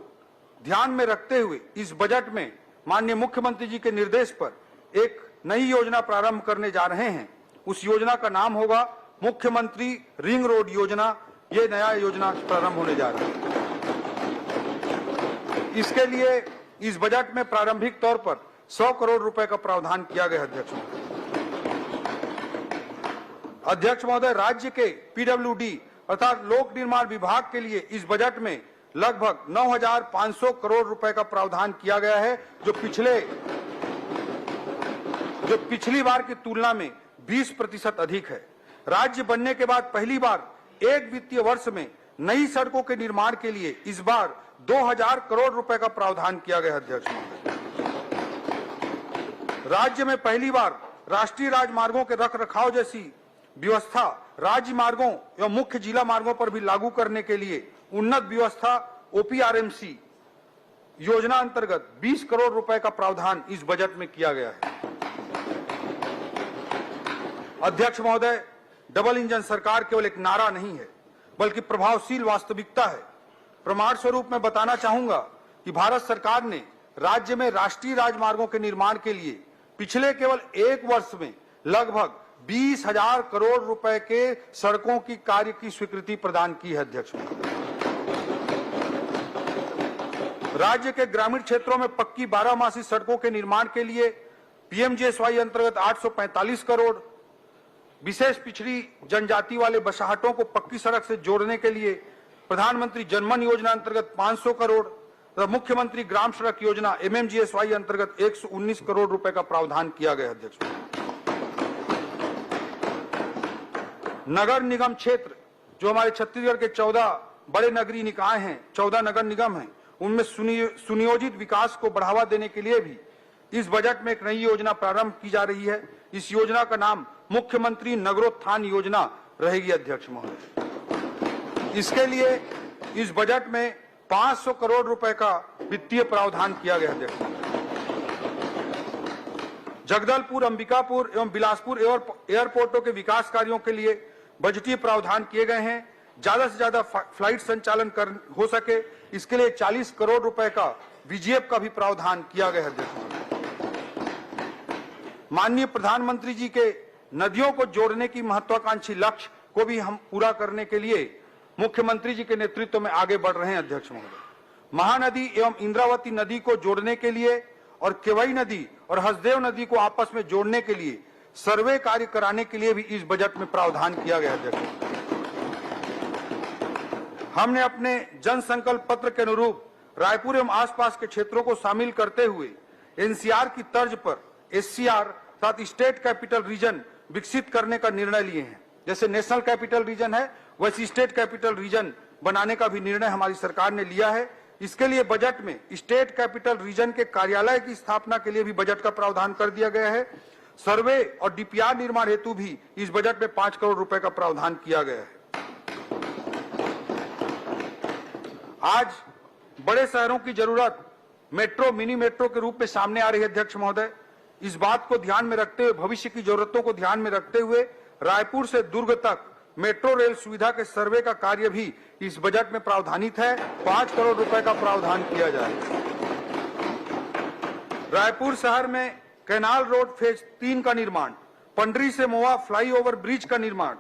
[SPEAKER 3] ध्यान में रखते हुए इस बजट में माननीय मुख्यमंत्री जी के निर्देश पर एक नई योजना प्रारंभ करने जा रहे हैं। उस योजना का नाम होगा मुख्यमंत्री रिंग रोड योजना। ये नया योजना प्रारंभ होने जा रहा है। इसके लिए इस बजट में प्रारंभिक तौर पर 100 करोड़ रुपए का प्रावधान किया गया। अध्यक्ष महोदय, राज्य के पीडब्ल्यूडी अर्थात लोक निर्माण विभाग के लिए इस बजट में लगभग 9,500 करोड़ रुपए का प्रावधान किया गया है, जो पिछली बार की तुलना में 20% अधिक है। राज्य बनने के बाद पहली बार एक वित्तीय वर्ष में नई सड़कों के निर्माण के लिए इस बार 2,000 करोड़ रुपए का प्रावधान किया गया। अध्यक्ष महोदय, राज्य में पहली बार राष्ट्रीय राजमार्गों के रखरखाव जैसी व्यवस्था राज्य मार्गों एवं मुख्य जिला मार्गों पर भी लागू करने के लिए उन्नत व्यवस्था ओपीआरएमसी योजना अंतर्गत 20 करोड़ रुपए का प्रावधान इस बजट में किया गया है। अध्यक्ष महोदय, डबल इंजन सरकार केवल एक नारा नहीं है, बल्कि प्रभावशील वास्तविकता है। प्रमाण स्वरूप मैं बताना चाहूंगा कि भारत सरकार ने राज्य में राष्ट्रीय राजमार्गों के निर्माण के लिए पिछले केवल एक वर्ष में लगभग 20,000 करोड़ रुपए के सड़कों की कार्य की स्वीकृति प्रदान की है। अध्यक्ष, राज्य के ग्रामीण क्षेत्रों में पक्की 12 सड़कों के निर्माण के लिए पीएमजीएसवाई अंतर्गत 845 करोड़, विशेष पिछड़ी जनजाति वाले बसाहटों को पक्की सड़क से जोड़ने के लिए प्रधानमंत्री जनमन योजना अंतर्गत 500 करोड़ तथा मुख्यमंत्री ग्राम सड़क योजना एमएमजीएसवाई अंतर्गत 119 करोड़ रुपए का प्रावधान किया गया। अध्यक्ष, नगर निगम क्षेत्र जो हमारे छत्तीसगढ़ के 14 बड़े नगरीय निकाय हैं, 14 नगर निगम हैं, उनमें सुनियोजित विकास को बढ़ावा देने के लिए भी इस बजट में एक नई योजना प्रारंभ की जा रही है। इस योजना का नाम मुख्यमंत्री नगरोत्थान योजना रहेगी। अध्यक्ष महोदय, इसके लिए इस बजट में 500 करोड़ रुपए का वित्तीय प्रावधान किया गया। अध्यक्ष, जगदलपुर, अंबिकापुर एवं बिलासपुर एयरपोर्टों के विकास कार्यों के लिए बजटीय प्रावधान किए गए हैं। ज्यादा से ज्यादा फ्लाइट संचालन हो सके, इसके लिए 40 करोड़ रुपए का वीजीएफ का भी प्रावधान किया गया है। माननीय प्रधानमंत्री जी के नदियों को जोड़ने की महत्वाकांक्षी लक्ष्य को भी हम पूरा करने के लिए मुख्यमंत्री जी के नेतृत्व में आगे बढ़ रहे हैं। अध्यक्ष महोदय, महानदी एवं इंद्रावती नदी को जोड़ने के लिए और केवई नदी और हसदेव नदी को आपस में जोड़ने के लिए सर्वे कार्य कराने के लिए भी इस बजट में प्रावधान किया गया है। हमने अपने जन संकल्प पत्र के अनुरूप रायपुर एवं आसपास के क्षेत्रों को शामिल करते हुए एनसीआर की तर्ज पर एससीआर अर्थात स्टेट कैपिटल रीजन विकसित करने का निर्णय लिए हैं। जैसे नेशनल कैपिटल रीजन है, वैसे स्टेट कैपिटल रीजन बनाने का भी निर्णय हमारी सरकार ने लिया है। इसके लिए बजट में स्टेट कैपिटल रीजन के कार्यालय की स्थापना के लिए भी बजट का प्रावधान कर दिया गया है। सर्वे और डीपीआर निर्माण हेतु भी इस बजट में 5 करोड़ रुपए का प्रावधान किया गया है। आज बड़े शहरों की जरूरत मेट्रो, मिनी मेट्रो के रूप में सामने आ रही है अध्यक्ष महोदय। इस बात को ध्यान में रखते हुए, भविष्य की जरूरतों को ध्यान में रखते हुए रायपुर से दुर्ग तक मेट्रो रेल सुविधा के सर्वे का कार्य भी इस बजट में प्रावधानित है। 5 करोड़ रुपए का प्रावधान किया जाए। रायपुर शहर में कैनाल रोड फेज 3 का निर्माण, पंडरी से मोआ फ्लाईओवर ब्रिज का निर्माण,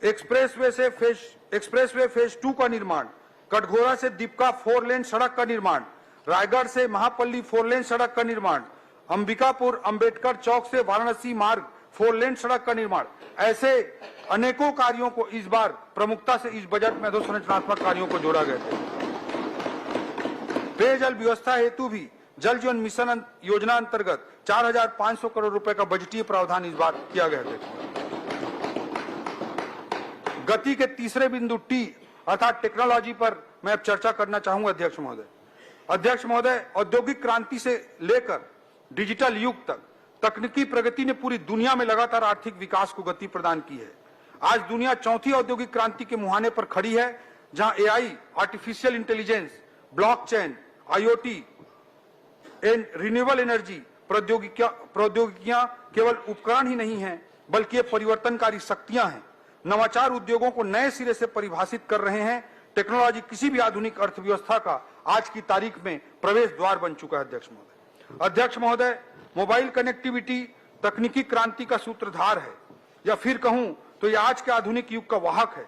[SPEAKER 3] एक्सप्रेसवे फेज 2 का निर्माण, कटघोरा से दीपका 4 लेन सड़क का निर्माण, रायगढ़ से महापल्ली 4 लेन सड़क का निर्माण, अंबिकापुर अंबेडकर चौक से वाराणसी मार्ग 4 लेन सड़क का निर्माण, ऐसे अनेकों कार्यों को इस बार प्रमुखता से इस बजट में अधोसंरचनात्मक कार्यों को जोड़ा गया है। पेयजल व्यवस्था हेतु भी जल जीवन मिशन योजना अंतर्गत 4,500 करोड़ रुपए का बजटीय प्रावधान इस बार किया गया है। गति के तीसरे बिंदु टी अर्थात टेक्नोलॉजी पर मैं अब चर्चा करना चाहूंगा अध्यक्ष महोदय। अध्यक्ष महोदय, औद्योगिक क्रांति से लेकर डिजिटल युग तक तकनीकी प्रगति ने पूरी दुनिया में लगातार आर्थिक विकास को गति प्रदान की है। आज दुनिया चौथी औद्योगिक क्रांति के मुहाने पर खड़ी है, जहां AI, artificial intelligence, blockchain, IoT and renewable energy प्रौद्योगिकियां केवल उपकरण ही नहीं हैं, बल्कि ये परिवर्तनकारी शक्तियां हैं। नवाचार उद्योगों को नए सिरे से परिभाषित कर रहे हैं। टेक्नोलॉजी किसी भी आधुनिक अर्थव्यवस्था का आज की तारीख में प्रवेश द्वार बन चुका है अध्यक्ष महोदय। अध्यक्ष महोदय, मोबाइल कनेक्टिविटी तकनीकी क्रांति का सूत्रधार है, या फिर कहूं तो यह आज के आधुनिक युग का वाहक है।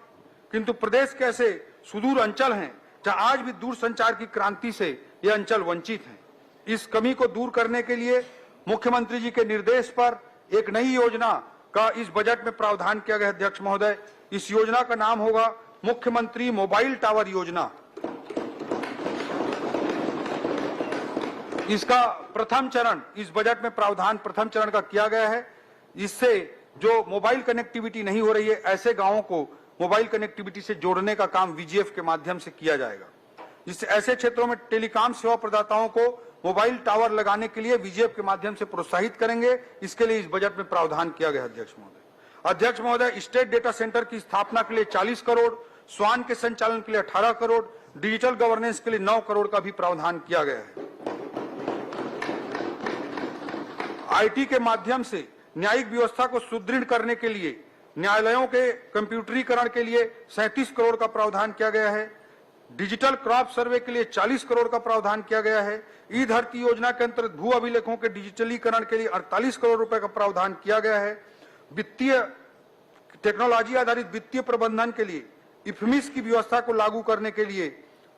[SPEAKER 3] किंतु प्रदेश के ऐसे सुदूर अंचल हैं जहां आज भी दूरसंचार की क्रांति से ये अंचल वंचित हैं। इस कमी को दूर करने के लिए मुख्यमंत्री जी के निर्देश पर एक नई योजना का इस बजट में प्रावधान किया गया अध्यक्ष महोदय। इस योजना का नाम होगा मुख्यमंत्री मोबाइल टावर योजना। इसका प्रथम चरण इस बजट में प्रावधान प्रथम चरण का किया गया है। इससे जो मोबाइल कनेक्टिविटी नहीं हो रही है, ऐसे गांवों को मोबाइल कनेक्टिविटी से जोड़ने का काम वीजीएफ के माध्यम से किया जाएगा। जिससे ऐसे क्षेत्रों में टेलीकॉम सेवा प्रदाताओं को मोबाइल टावर लगाने के लिए वीजीएफ के माध्यम से प्रोत्साहित करेंगे। इसके लिए इस बजट में प्रावधान किया गया अध्यक्ष महोदय। अध्यक्ष महोदय, स्टेट डेटा सेंटर की स्थापना के लिए 40 करोड़, स्वान के संचालन के लिए 18 करोड़, डिजिटल गवर्नेंस के लिए 9 करोड़ का भी प्रावधान किया गया है। आईटी के माध्यम से न्यायिक व्यवस्था को सुदृढ़ करने के लिए न्यायालयों के कंप्यूटरीकरण के लिए 37 करोड़ का प्रावधान किया गया है। डिजिटल क्रॉप सर्वे के लिए 40 करोड़ का प्रावधान किया गया है। ई धरती योजना के अंतर्गत भू अभिलेखों के डिजिटलीकरण के लिए 48 करोड़ रुपए का प्रावधान किया गया है। वित्तीय टेक्नोलॉजी आधारित वित्तीय प्रबंधन के लिए इफमिस की व्यवस्था को लागू करने के लिए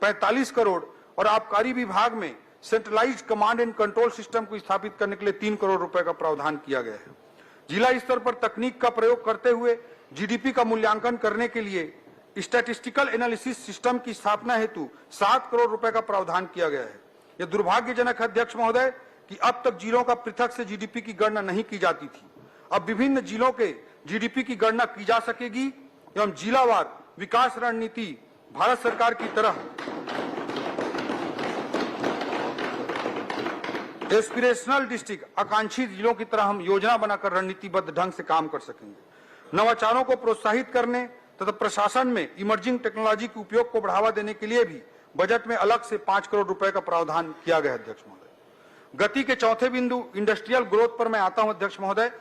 [SPEAKER 3] 45 करोड़ और आबकारी विभाग में centralised command and control system को स्थापित करने के लिए 3 करोड़ रुपए का प्रावधान किया गया है। जिला स्तर पर तकनीक का प्रयोग करते हुए जीडीपी का मूल्यांकन करने के लिए स्टैटिस्टिकल एनालिसिस सिस्टम की स्थापना हेतु 7 करोड़ रुपए का प्रावधान किया गया है। यह दुर्भाग्यजनक है अध्यक्ष महोदय कि अब तक जिलों का पृथक से जीडीपी की गणना नहीं की जाती थी। अब विभिन्न जिलों के जीडीपी की गणना की जा सकेगी एवं जिलावार विकास रणनीति भारत सरकार की तरह एस्पिरेशनल डिस्ट्रिक्ट, आकांक्षी जिलों की तरह हम योजना बनाकर रणनीतिबद्ध ढंग से काम कर सकेंगे। नवाचारों को प्रोत्साहित करने तथा प्रशासन में इमर्जिंग टेक्नोलॉजी के उपयोग को बढ़ावा देने के लिए भी बजट में अलग से 5 करोड़ रुपए का प्रावधान किया गया अध्यक्ष महोदय। गति के चौथे बिंदु इंडस्ट्रियल ग्रोथ पर मैं आता हूं अध्यक्ष महोदय।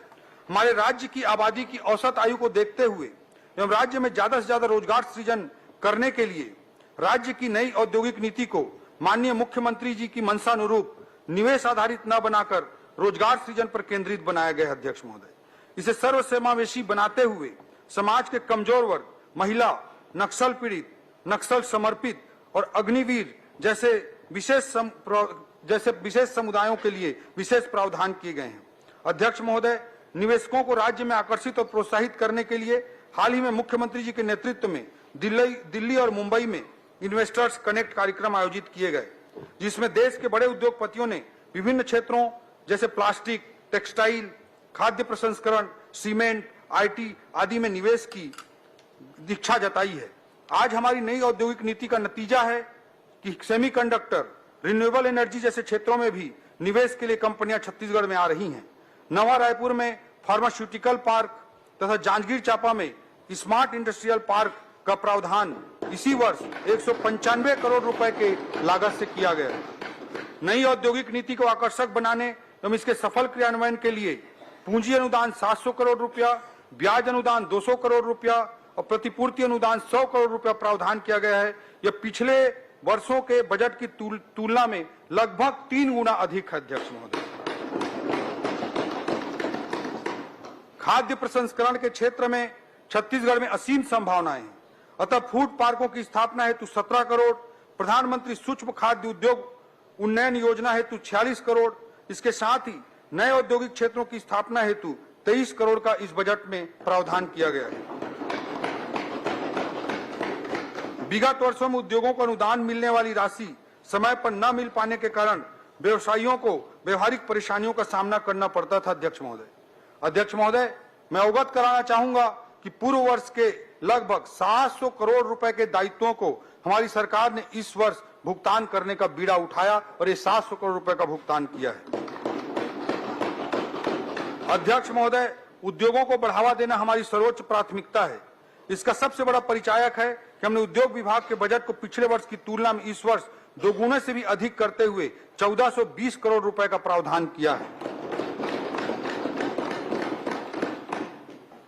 [SPEAKER 3] हमारे राज्य की आबादी की औसत आयु को देखते हुए एवं राज्य में ज्यादा से ज्यादा रोजगार सृजन करने के लिए राज्य की नई औद्योगिक नीति को माननीय मुख्यमंत्री जी की मंशानुरूप निवेश आधारित न बनाकर रोजगार सृजन पर केंद्रित बनाया गया अध्यक्ष महोदय। इसे सर्वसमावेशी बनाते हुए समाज के कमजोर वर्ग, महिला, नक्सल पीड़ित, नक्सल समर्पित और अग्निवीर जैसे विशेष समुदायों के लिए विशेष प्रावधान किए गए हैं। अध्यक्ष महोदय, निवेशकों को राज्य में आकर्षित और प्रोत्साहित करने के लिए हाल ही में मुख्यमंत्री जी के नेतृत्व में दिल्ली और मुंबई में इन्वेस्टर्स कनेक्ट कार्यक्रम आयोजित किए गए, जिसमें देश के बड़े उद्योगपतियों ने विभिन्न क्षेत्रों जैसे प्लास्टिक, टेक्सटाइल, खाद्य प्रसंस्करण, सीमेंट, आईटी आदि में निवेश की इच्छा जताई है। आज हमारी नई औद्योगिक नीति का नतीजा है कि सेमीकंडक्टर, रिन्यूएबल एनर्जी जैसे क्षेत्रों में भी निवेश के लिए कंपनियां छत्तीसगढ़ में आ रही हैं। नवा रायपुर में फार्मास्यूटिकल पार्क तथा जांजगीर चांपा में स्मार्ट इंडस्ट्रियल पार्क का प्रावधान इसी वर्ष 195 करोड़ रुपए के लागत से किया गया है। नई औद्योगिक नीति को आकर्षक बनाने एवं इसके सफल क्रियान्वयन के लिए पूंजी अनुदान 700 करोड़ रुपया, ब्याज अनुदान 200 करोड़ रुपया और प्रतिपूर्ति अनुदान 100 करोड़ रुपया प्रावधान किया गया है। यह पिछले वर्षों के बजट की तुलना में लगभग 3 गुना अधिक है। अध्यक्ष महोदय, खाद्य प्रसंस्करण के क्षेत्र में छत्तीसगढ़ में असीम संभावनाएं हैं। अतः फूड पार्कों की स्थापना हेतु 17 करोड़, प्रधानमंत्री सूक्ष्म खाद्य उद्योग उन्नयन योजना हेतु 46 करोड़, इसके साथ ही नए औद्योगिक क्षेत्रों की स्थापना हेतु 23 करोड़ का इस बजट में प्रावधान किया गया है। विगत वर्षों में उद्योगों को अनुदान मिलने वाली राशि समय पर न मिल पाने के कारण व्यवसायियों को व्यवहारिक परेशानियों का सामना करना पड़ता था। अध्यक्ष महोदय, मैं अवगत कराना चाहूंगा कि पूर्व वर्ष के लगभग 700 करोड़ रुपए के दायित्वों को हमारी सरकार ने इस वर्ष भुगतान करने का बीड़ा उठाया और ये 700 करोड़ रुपए का भुगतान किया है। अध्यक्ष महोदय, उद्योगों को बढ़ावा देना हमारी सर्वोच्च प्राथमिकता है। इसका सबसे बड़ा परिचायक है कि हमने उद्योग विभाग के बजट को पिछले वर्ष की तुलना में इस वर्ष दोगुने से भी अधिक करते हुए 1420 करोड़ रुपए का प्रावधान किया है।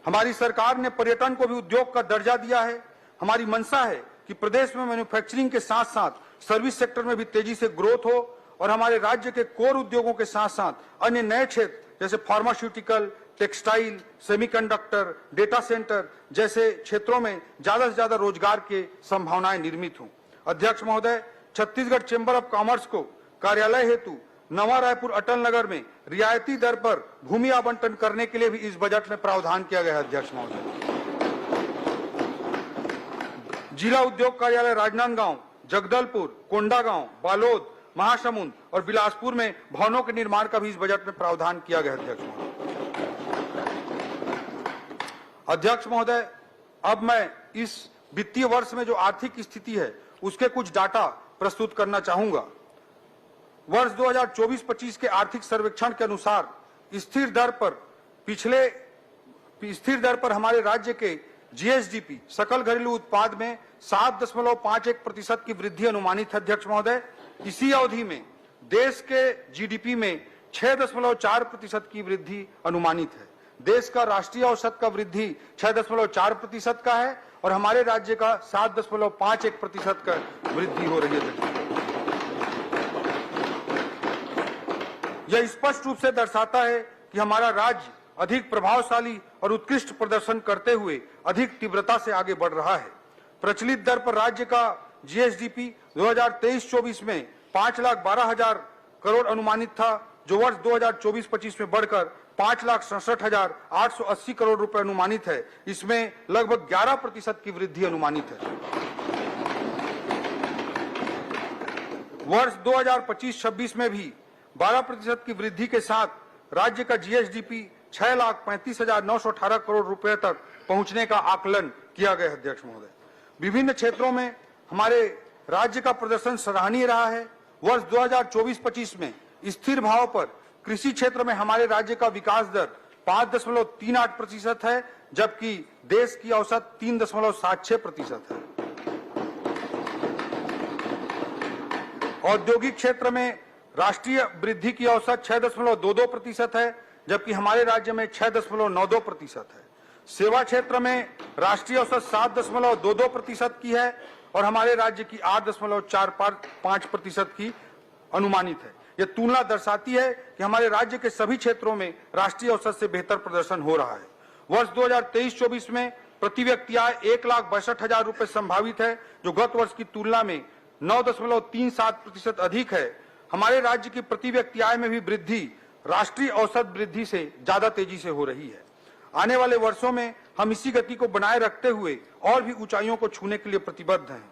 [SPEAKER 3] हमारी सरकार ने पर्यटन को भी उद्योग का दर्जा दिया है। हमारी मंशा है कि प्रदेश में मैन्युफैक्चरिंग के साथ साथ सर्विस सेक्टर में भी तेजी से ग्रोथ हो और हमारे राज्य के कोर उद्योगों के साथ साथ अन्य नए क्षेत्र जैसे pharmaceutical, textile, semiconductor, data centre जैसे क्षेत्रों में ज्यादा से ज्यादा रोजगार के संभावनाएं निर्मित हों। अध्यक्ष महोदय, छत्तीसगढ़ चेंबर ऑफ कॉमर्स को कार्यालय हेतु नवा रायपुर अटल नगर में रियायती दर पर भूमि आवंटन करने के लिए भी इस बजट में प्रावधान किया गया है। अध्यक्ष महोदय, जिला उद्योग कार्यालय राजनांदगांव, जगदलपुर, कोंडागांव, बालोद, महासमुंद और बिलासपुर में भवनों के निर्माण का भी इस बजट में प्रावधान किया गया है। अध्यक्ष महोदय, अब मैं इस वित्तीय वर्ष में जो आर्थिक स्थिति है उसके कुछ डाटा प्रस्तुत करना चाहूंगा। वर्ष 2024-25 के आर्थिक सर्वेक्षण के अनुसार स्थिर दर पर हमारे राज्य के जीएसडीपी सकल घरेलू उत्पाद में 7.51% की वृद्धि अनुमानित है। अध्यक्ष महोदय, इसी अवधि में देश के जीडीपी में 6.4% की वृद्धि अनुमानित है। देश का राष्ट्रीय औसत का वृद्धि 6.4% का है और हमारे राज्य का 7.51% का वृद्धि हो रही है। यह स्पष्ट रूप से दर्शाता है कि हमारा राज्य अधिक प्रभावशाली और उत्कृष्ट प्रदर्शन करते हुए अधिक तीव्रता से आगे बढ़ रहा है। प्रचलित दर पर राज्य का जीएसडीपी 2023-24 में 5,12,000 करोड़ अनुमानित था, जो वर्ष 2024-25 में बढ़कर 5,67,880 करोड़ रुपए अनुमानित है। इसमें लगभग 11% की वृद्धि अनुमानित है। वर्ष 2025-26 में भी 12% की वृद्धि के साथ राज्य का जीएसडीपी 6,35,918 करोड़ रुपए तक पहुंचने का आकलन किया गया है। अध्यक्ष महोदय, विभिन्न क्षेत्रों में हमारे राज्य का प्रदर्शन सराहनीय रहा है। वर्ष 2024-25 में स्थिर भाव पर कृषि क्षेत्र में हमारे राज्य का विकास दर 5.38% है, जबकि देश की औसत 3.76% है। औद्योगिक क्षेत्र में राष्ट्रीय वृद्धि की औसत 6.22% है, जबकि हमारे राज्य में 6.92% है। सेवा क्षेत्र में राष्ट्रीय औसत 7.22% की है और हमारे राज्य की 8.45% की अनुमानित है। यह तुलना दर्शाती है कि हमारे राज्य के सभी क्षेत्रों में राष्ट्रीय औसत से बेहतर प्रदर्शन हो रहा है। वर्ष 2023-24 में प्रति व्यक्ति आय 1,62,000 रुपए संभावित है, जो गत वर्ष की तुलना में 9.37% अधिक है। हमारे राज्य की प्रति व्यक्ति आय में भी वृद्धि राष्ट्रीय औसत वृद्धि से ज्यादा तेजी से हो रही है। आने वाले वर्षों में हम इसी गति को बनाए रखते हुए और भी ऊंचाइयों को छूने के लिए प्रतिबद्ध हैं।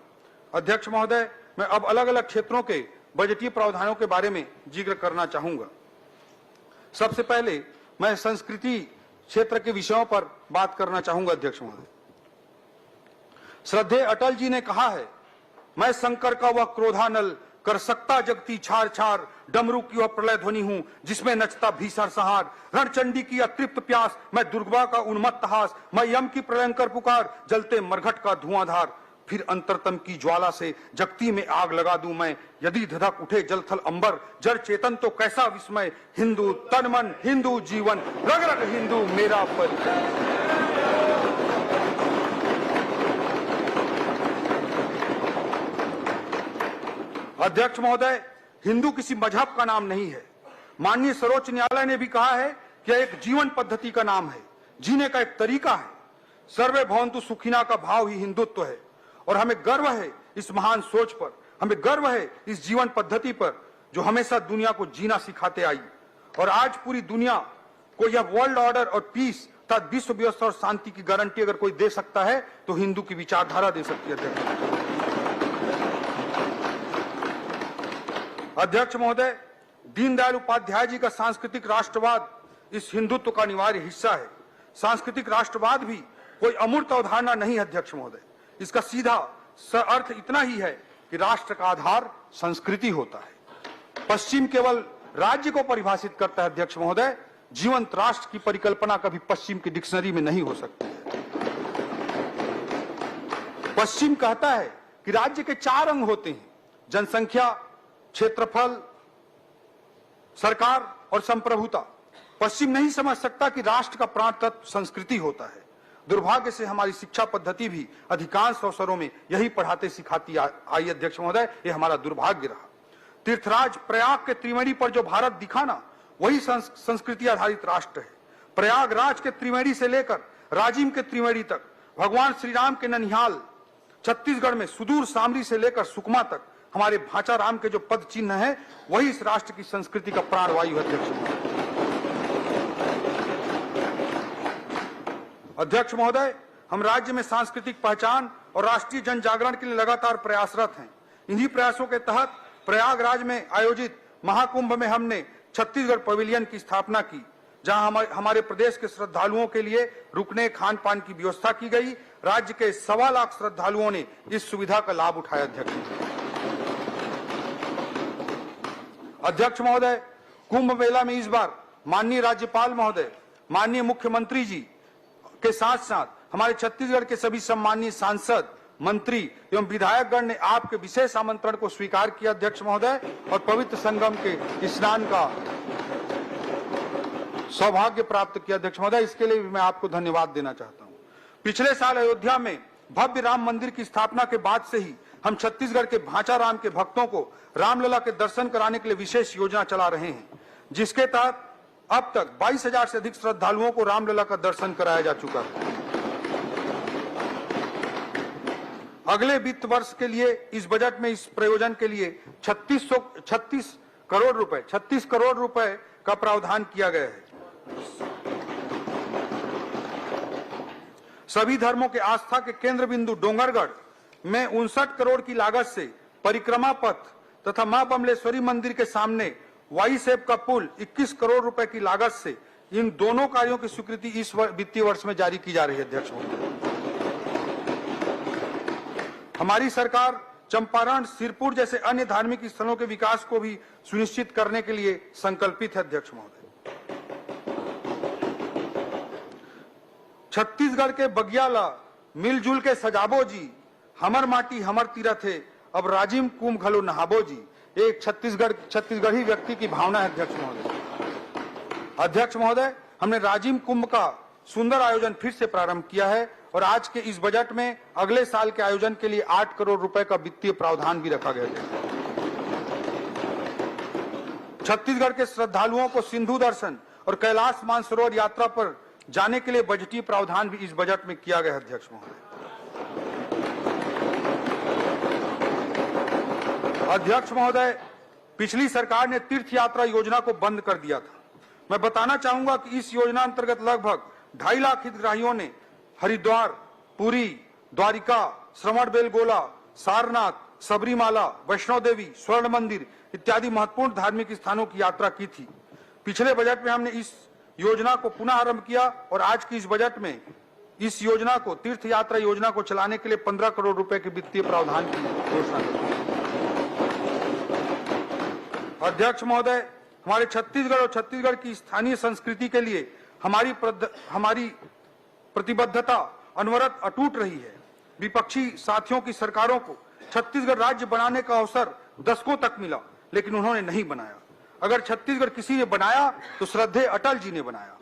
[SPEAKER 3] अध्यक्ष महोदय, मैं अब अलग अलग क्षेत्रों के बजटीय प्रावधानों के बारे में जिक्र करना चाहूंगा। सबसे पहले मैं संस्कृति क्षेत्र के विषयों पर बात करना चाहूंगा। अध्यक्ष महोदय, श्रद्धेय अटल जी ने कहा है, मैं शंकर का वह क्रोधानल कर सकता जगती छार छार, डमरू की वह प्रलय ध्वनि हूं जिसमें नचता भीषण सहार, रणचंडी की अतृप्त प्यास, मैं दुर्गा का उन्मत्त हास, मैं यम की प्रलयंकर पुकार, जलते मरघट का धुआंधार। फिर अंतरतम की ज्वाला से जगती में आग लगा दूं मैं, यदि धधक उठे जल थल अंबर, जड़ चेतन तो कैसा विस्मय, हिंदू तन मन हिंदू जीवन, रग रग हिंदू मेरा परिचय। अध्यक्ष महोदय, हिंदू किसी मजहब का नाम नहीं है। माननीय सर्वोच्च न्यायालय ने भी कहा है कि एक जीवन पद्धति का नाम है, जीने का एक तरीका है। सर्वे भवन्तु सुखिना का भाव ही हिंदुत्व है और हमें गर्व है इस महान सोच पर, हमें गर्व है इस जीवन पद्धति पर जो हमेशा दुनिया को जीना सिखाते आई। और आज पूरी दुनिया को यह वर्ल्ड ऑर्डर और पीस तथा विश्व व्यवस्था और शांति की गारंटी अगर कोई दे सकता है तो हिंदू की विचारधारा दे सकती है। अध्यक्ष महोदय, दीनदयाल उपाध्याय जी का सांस्कृतिक राष्ट्रवाद इस हिंदुत्व का अनिवार्य हिस्सा है। सांस्कृतिक राष्ट्रवाद भी कोई अमूर्त अवधारणा नहीं है अध्यक्ष महोदय, इसका सीधा अर्थ इतना ही है कि राष्ट्र का आधार संस्कृति होता है। पश्चिम केवल राज्य को परिभाषित करता है अध्यक्ष महोदय, जीवंत राष्ट्र की परिकल्पना कभी पश्चिम की डिक्शनरी में नहीं हो सकती है। पश्चिम कहता है कि राज्य के 4 अंग होते हैं, जनसंख्या, क्षेत्रफल, सरकार और संप्रभुता। पश्चिम नहीं समझ सकता कि राष्ट्र का प्राण तत्व संस्कृति होता है। दुर्भाग्य से हमारी शिक्षा पद्धति भी अधिकांश अवसरों में यही पढ़ाते सिखाती आई अध्यक्ष महोदय, ये हमारा दुर्भाग्य रहा। तीर्थराज प्रयाग के त्रिवेणी पर जो भारत दिखा ना, वही संस्कृति आधारित राष्ट्र है। प्रयागराज के त्रिवेणी से लेकर राजिम के त्रिवेणी तक, भगवान श्री राम के ननिहाल छत्तीसगढ़ में सुदूर सामरी से लेकर सुकमा तक हमारे भाचा राम के जो पद चिन्ह है, वही इस राष्ट्र की संस्कृति का प्राणवायु है अध्यक्ष महोदय। हम राज्य में सांस्कृतिक पहचान और राष्ट्रीय जन जागरण के लिए लगातार प्रयासरत हैं। इन्हीं प्रयासों के तहत प्रयागराज में आयोजित महाकुंभ में हमने छत्तीसगढ़ पवेलियन की स्थापना की, जहां हमारे प्रदेश के श्रद्धालुओं के लिए रुकने खान पान की व्यवस्था की गई। राज्य के 1.25 लाख श्रद्धालुओं ने इस सुविधा का लाभ उठाया अध्यक्ष महोदय। कुंभ मेला में इस बार माननीय राज्यपाल महोदय, माननीय मुख्यमंत्री जी के साथ साथ हमारे छत्तीसगढ़ के सभी सम्मानीय सांसद, मंत्री एवं विधायकगण ने आपके विशेष आमंत्रण को स्वीकार किया अध्यक्ष महोदय, और पवित्र संगम के स्नान का सौभाग्य प्राप्त किया अध्यक्ष महोदय। इसके लिए भी मैं आपको धन्यवाद देना चाहता हूं। पिछले साल अयोध्या में भव्य राम मंदिर की स्थापना के बाद से ही हम छत्तीसगढ़ के भाचा राम के भक्तों को रामलला के दर्शन कराने के लिए विशेष योजना चला रहे हैं, जिसके तहत अब तक 22,000 से अधिक श्रद्धालुओं को रामलला का दर्शन कराया जा चुका है। अगले वित्त वर्ष के लिए इस बजट में इस प्रयोजन के लिए 36 करोड़ रुपए का प्रावधान किया गया है। सभी धर्मों के आस्था के केंद्र बिंदु डोंगरगढ़ में 59 करोड़ की लागत से परिक्रमा पथ तथा मां बमलेश्वरी मंदिर के सामने वाई सेप का पुल 21 करोड़ रुपए की लागत से, इन दोनों कार्यों की स्वीकृति इस वित्तीय वर्ष में जारी की जा रही है अध्यक्ष महोदय। हमारी सरकार चंपारण, सिरपुर जैसे अन्य धार्मिक स्थलों के विकास को भी सुनिश्चित करने के लिए संकल्पित है अध्यक्ष महोदय। छत्तीसगढ़ के बगियाला मिलजुल के सजाबो जी, हमर माटी हमर तीरथ है, अब राजिम कुंभ घलो नहाबो जी, एक छत्तीसगढ़ी व्यक्ति की भावना है अध्यक्ष महोदय। अध्यक्ष महोदय, हमने राजिम कुंभ का सुंदर आयोजन फिर से प्रारंभ किया है और आज के इस बजट में अगले साल के आयोजन के लिए 8 करोड़ रुपए का वित्तीय प्रावधान भी रखा गया है। छत्तीसगढ़ के श्रद्धालुओं को सिंधु दर्शन और कैलाश मानसरोवर यात्रा पर जाने के लिए बजटीय प्रावधान भी इस बजट में किया गया है अध्यक्ष महोदय। अध्यक्ष महोदय, पिछली सरकार ने तीर्थ यात्रा योजना को बंद कर दिया था। मैं बताना चाहूंगा कि इस योजना अंतर्गत लगभग 2.5 लाख हितग्राहियों ने हरिद्वार, पुरी, द्वारिका, श्रवणबेलगोला, सारनाथ, सबरीमाला, वैष्णो देवी, स्वर्ण मंदिर इत्यादि महत्वपूर्ण धार्मिक स्थानों की यात्रा की थी। पिछले बजट में हमने इस योजना को पुनः आरंभ किया और आज की इस बजट में इस योजना को, तीर्थ यात्रा योजना को चलाने के लिए 15 करोड़ रुपए के वित्तीय प्रावधान की घोषणा की। अध्यक्ष महोदय, हमारे छत्तीसगढ़ और छत्तीसगढ़ की स्थानीय संस्कृति के लिए हमारी प्रतिबद्धता अनवरत अटूट रही है। विपक्षी साथियों की सरकारों को छत्तीसगढ़ राज्य बनाने का अवसर दशकों तक मिला, लेकिन उन्होंने नहीं बनाया। अगर छत्तीसगढ़ किसी ने बनाया तो श्रद्धेय अटल जी ने बनाया।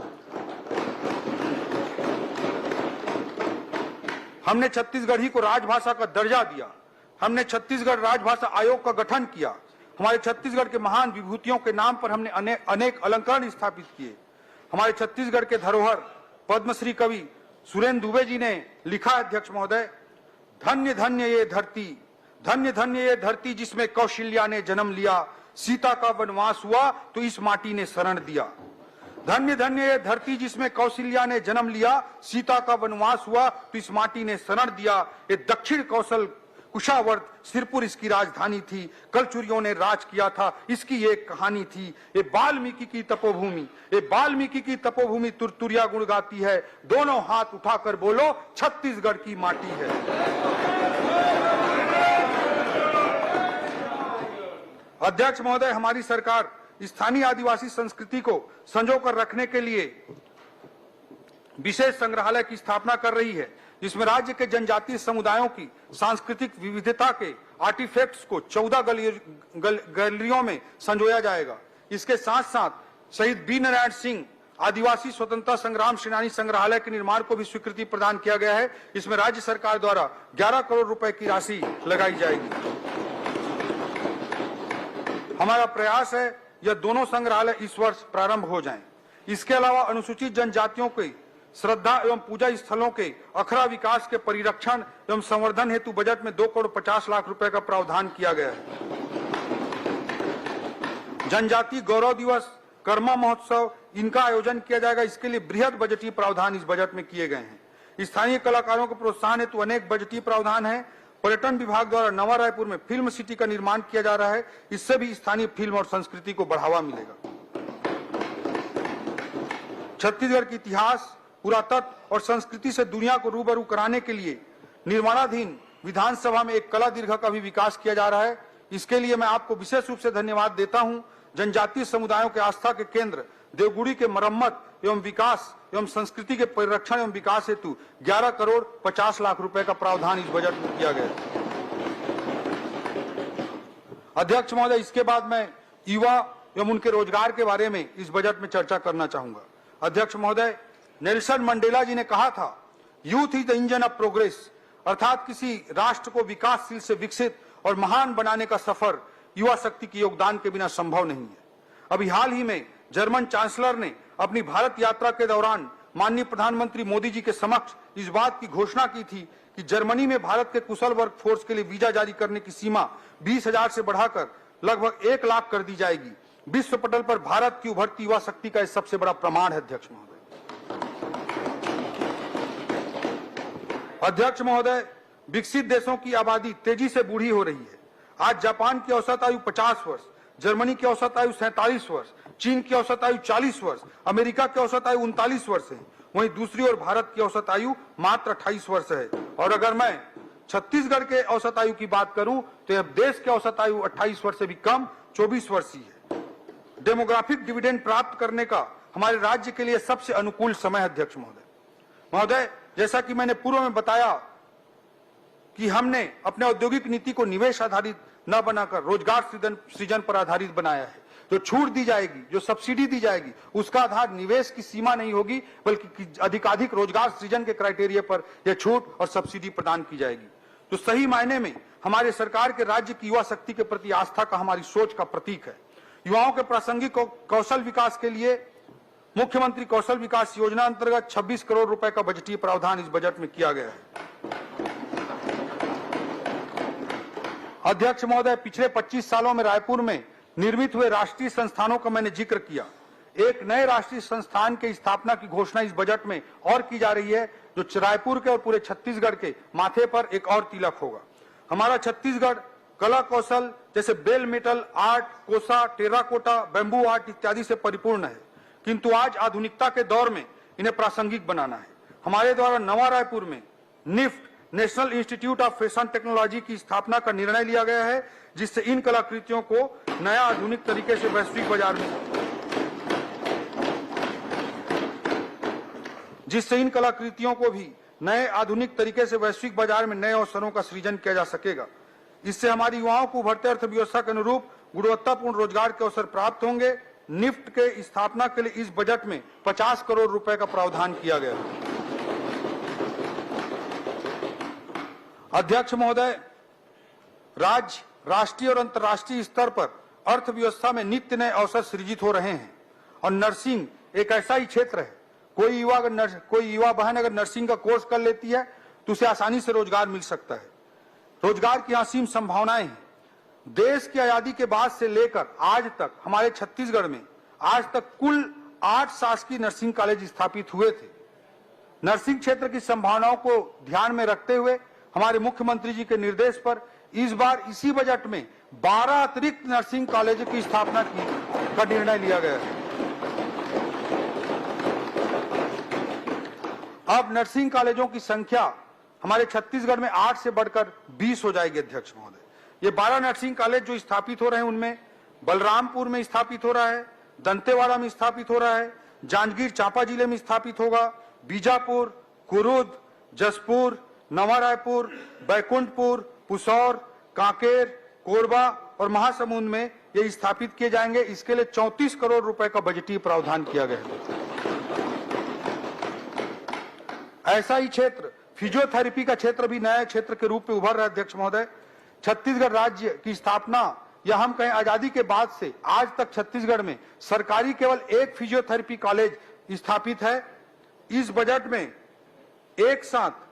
[SPEAKER 3] हमने छत्तीसगढ़ी को राजभाषा का दर्जा दिया। हमने छत्तीसगढ़ राजभाषा आयोग का गठन किया। हमारे छत्तीसगढ़ के महान विभूतियों के नाम पर हमने अनेक अलंकरण स्थापित किए। हमारे छत्तीसगढ़ के धरोहर पद्मश्री कवि सुरेंद्र दुबे जी ने लिखा, अध्यक्ष महोदय, धन्य धन्य ये धरती, धन्य धन्य ये धरती जिसमें कौशल्या ने जन्म लिया, सीता का वनवास हुआ तो इस माटी ने शरण दिया। धन्य धन्य ये धरती जिसमें कौशल्या ने जन्म लिया, सीता का वनवास हुआ तो इस माटी ने शरण दिया। ये दक्षिण कौशल कुशावर्त सिरपुर इसकी राजधानी थी, कलचुरियों ने राज किया था, इसकी एक कहानी थी। ये वाल्मीकि की तपोभूमि, ये वाल्मीकि की तपोभूमि तुरतुरिया गुण गाती है, दोनों हाथ उठाकर बोलो छत्तीसगढ़ की माटी है। अध्यक्ष महोदय, हमारी सरकार स्थानीय आदिवासी संस्कृति को संजोकर रखने के लिए विशेष संग्रहालय की स्थापना कर रही है, जिसमें राज्य के जनजातीय समुदायों की सांस्कृतिक विविधता के आर्टिफैक्ट्स को 14 गैलरियों में संजोया जाएगा। इसके साथ साथ शहीद बी नारायण सिंह आदिवासी स्वतंत्रता संग्राम सेनानी संग्रहालय के निर्माण को भी स्वीकृति प्रदान किया गया है। इसमें राज्य सरकार द्वारा 11 करोड़ रुपए की राशि लगाई जाएगी। हमारा प्रयास है यह दोनों संग्रहालय इस वर्ष प्रारंभ हो जाएं। इसके अलावा अनुसूचित जनजातियों के श्रद्धा एवं पूजा स्थलों के अखड़ा विकास के परिरक्षण एवं संवर्धन हेतु बजट में 2 करोड़ 50 लाख रुपए का प्रावधान किया गया है। जनजाति गौरव दिवस, कर्मा महोत्सव, इनका आयोजन किया जाएगा। इसके लिए बृहद बजटीय प्रावधान इस बजट में किए गए हैं। स्थानीय कलाकारों को प्रोत्साहन हेतु अनेक बजटीय प्रावधान है। पर्यटन विभाग द्वारा नवा रायपुर में फिल्म सिटी का निर्माण किया जा रहा है। इससे भी स्थानीय फिल्म और संस्कृति को बढ़ावा मिलेगा। छत्तीसगढ़ के इतिहास, पुरातत्व और संस्कृति से दुनिया को रूबरू कराने के लिए निर्माणाधीन विधानसभा में एक कला दीर्घा का भी विकास किया जा रहा है। इसके लिए मैं आपको विशेष रूप से धन्यवाद देता हूं। जनजातीय समुदायों के आस्था के केंद्र देवगुड़ी के मरम्मत एवं विकास एवं संस्कृति के परिरक्षण एवं विकास हेतु 11 करोड़ 50 लाख रुपए का प्रावधान इस बजट में किया गया है। अध्यक्ष महोदय, इसके बाद मैं युवा एवं उनके रोजगार के बारे में इस बजट में चर्चा करना चाहूंगा। अध्यक्ष महोदय, नेल्सन मंडेला जी ने कहा था, youth is the engine of progress, अर्थात किसी राष्ट्र को विकासशील से विकसित और महान बनाने का सफर युवा शक्ति के योगदान के बिना संभव नहीं है। अभी हाल ही में जर्मन चांसलर ने अपनी भारत यात्रा के दौरान माननीय प्रधानमंत्री मोदी जी के समक्ष इस बात की घोषणा की थी कि जर्मनी में भारत के कुशल वर्क फोर्स के लिए वीजा जारी करने की सीमा 20,000 से बढ़ाकर लगभग 1 लाख कर दी जाएगी। विश्व पटल पर भारत की उभरती युवा शक्ति का सबसे बड़ा प्रमाण है। अध्यक्ष महोदय, विकसित देशों की आबादी तेजी से बूढ़ी हो रही है। आज जापान की औसत आयु 50 वर्ष, जर्मनी की औसत आयु 47 वर्ष, चीन की औसत आयु 40 वर्ष, अमेरिका की औसत आयु 39 वर्ष है। वहीं दूसरी ओर भारत की औसत आयु मात्र 28 वर्ष है। और अगर मैं छत्तीसगढ़ के औसत आयु की बात करूं तो अब देश की औसत आयु 28 वर्ष से भी कम 24 वर्ष ही है। डेमोग्राफिक डिविडेंड प्राप्त करने का हमारे राज्य के लिए सबसे अनुकूल समय है। अध्यक्ष महोदय, जैसा कि मैंने पूर्व में बताया कि हमने अपने औद्योगिक नीति को निवेश आधारित न बनाकर रोजगार सृजन पर आधारित बनाया है। जो छूट दी जाएगी, जो सब्सिडी दी जाएगी, उसका आधार निवेश की सीमा नहीं होगी, बल्कि अधिकाधिक रोजगार सृजन के क्राइटेरिया पर यह छूट और सब्सिडी प्रदान की जाएगी। तो सही मायने में हमारे सरकार के राज्य की युवा शक्ति के प्रति आस्था का, हमारी सोच का प्रतीक है। युवाओं के प्रासंगिक कौशल विकास के लिए मुख्यमंत्री कौशल विकास योजना अंतर्गत 26 करोड़ रुपए का बजटीय प्रावधान इस बजट में किया गया है। अध्यक्ष महोदय, पिछले 25 सालों में रायपुर में निर्मित हुए राष्ट्रीय संस्थानों का मैंने जिक्र किया। एक नए राष्ट्रीय संस्थान की स्थापना की घोषणा इस बजट में और की जा रही है, जो रायपुर के और पूरे छत्तीसगढ़ के माथे पर एक और तिलक होगा। हमारा छत्तीसगढ़ कला कौशल जैसे बेल मेटल आर्ट, कोसा, टेराकोटा, बैम्बू आर्ट इत्यादि से परिपूर्ण है, किंतु आज आधुनिकता के दौर में इन्हें प्रासंगिक बनाना है। हमारे द्वारा नवा रायपुर में NIFT, national institute of fashion technology की स्थापना का निर्णय लिया गया है, जिससे इन कलाकृतियों को नया आधुनिक तरीके से वैश्विक बाजार में नए आधुनिक तरीके से वैश्विक बाजार में नए अवसरों का सृजन किया जा सकेगा। इससे हमारी युवाओं को उभरते अर्थव्यवस्था के अनुरूप गुणवत्तापूर्ण रोजगार के अवसर प्राप्त होंगे। निफ्ट के स्थापना के लिए इस बजट में 50 करोड़ रुपए का प्रावधान किया गया है। अध्यक्ष महोदय, राज्य, राष्ट्रीय और अंतर्राष्ट्रीय स्तर पर अर्थव्यवस्था में नित्य नए अवसर सृजित हो रहे हैं और नर्सिंग एक ऐसा ही क्षेत्र है। कोई युवा बहन अगर नर्सिंग का कोर्स कर लेती है तो उसे आसानी से रोजगार मिल सकता है। रोजगार की असीम संभावनाएं हैं। देश की आजादी के बाद से लेकर आज तक हमारे छत्तीसगढ़ में आज तक कुल 8 शासकीय नर्सिंग कॉलेज स्थापित हुए थे। नर्सिंग क्षेत्र की संभावनाओं को ध्यान में रखते हुए हमारे मुख्यमंत्री जी के निर्देश पर इस बार इसी बजट में 12 अतिरिक्त नर्सिंग कॉलेज की स्थापना का निर्णय लिया गया है। अब नर्सिंग कॉलेजों की संख्या हमारे छत्तीसगढ़ में 8 से बढ़कर 20 हो जाएगी। अध्यक्ष महोदय, ये 12 नर्सिंग कॉलेज जो स्थापित हो रहे हैं उनमें बलरामपुर में स्थापित हो रहा है, दंतेवाड़ा में स्थापित हो रहा है, जांजगीर चांपा जिले में स्थापित होगा, बीजापुर, कुरुद, जसपुर, नवा रायपुर, बैकुंठपुर, पुसौर, कांकेर, कोरबा और महासमुंद में ये स्थापित किए जाएंगे। इसके लिए 34 करोड़ रुपए का बजटीय प्रावधान किया गया है। ऐसा ही क्षेत्र फिजियोथेरेपी का क्षेत्र भी नया क्षेत्र के रूप में उभर रहा है। अध्यक्ष महोदय, छत्तीसगढ़ राज्य की स्थापना या हम कहें आजादी के बाद से आज तक छत्तीसगढ़ में सरकारी केवल एक फिजियोथेरेपी कॉलेज स्थापित है। इस बजट में एक साथ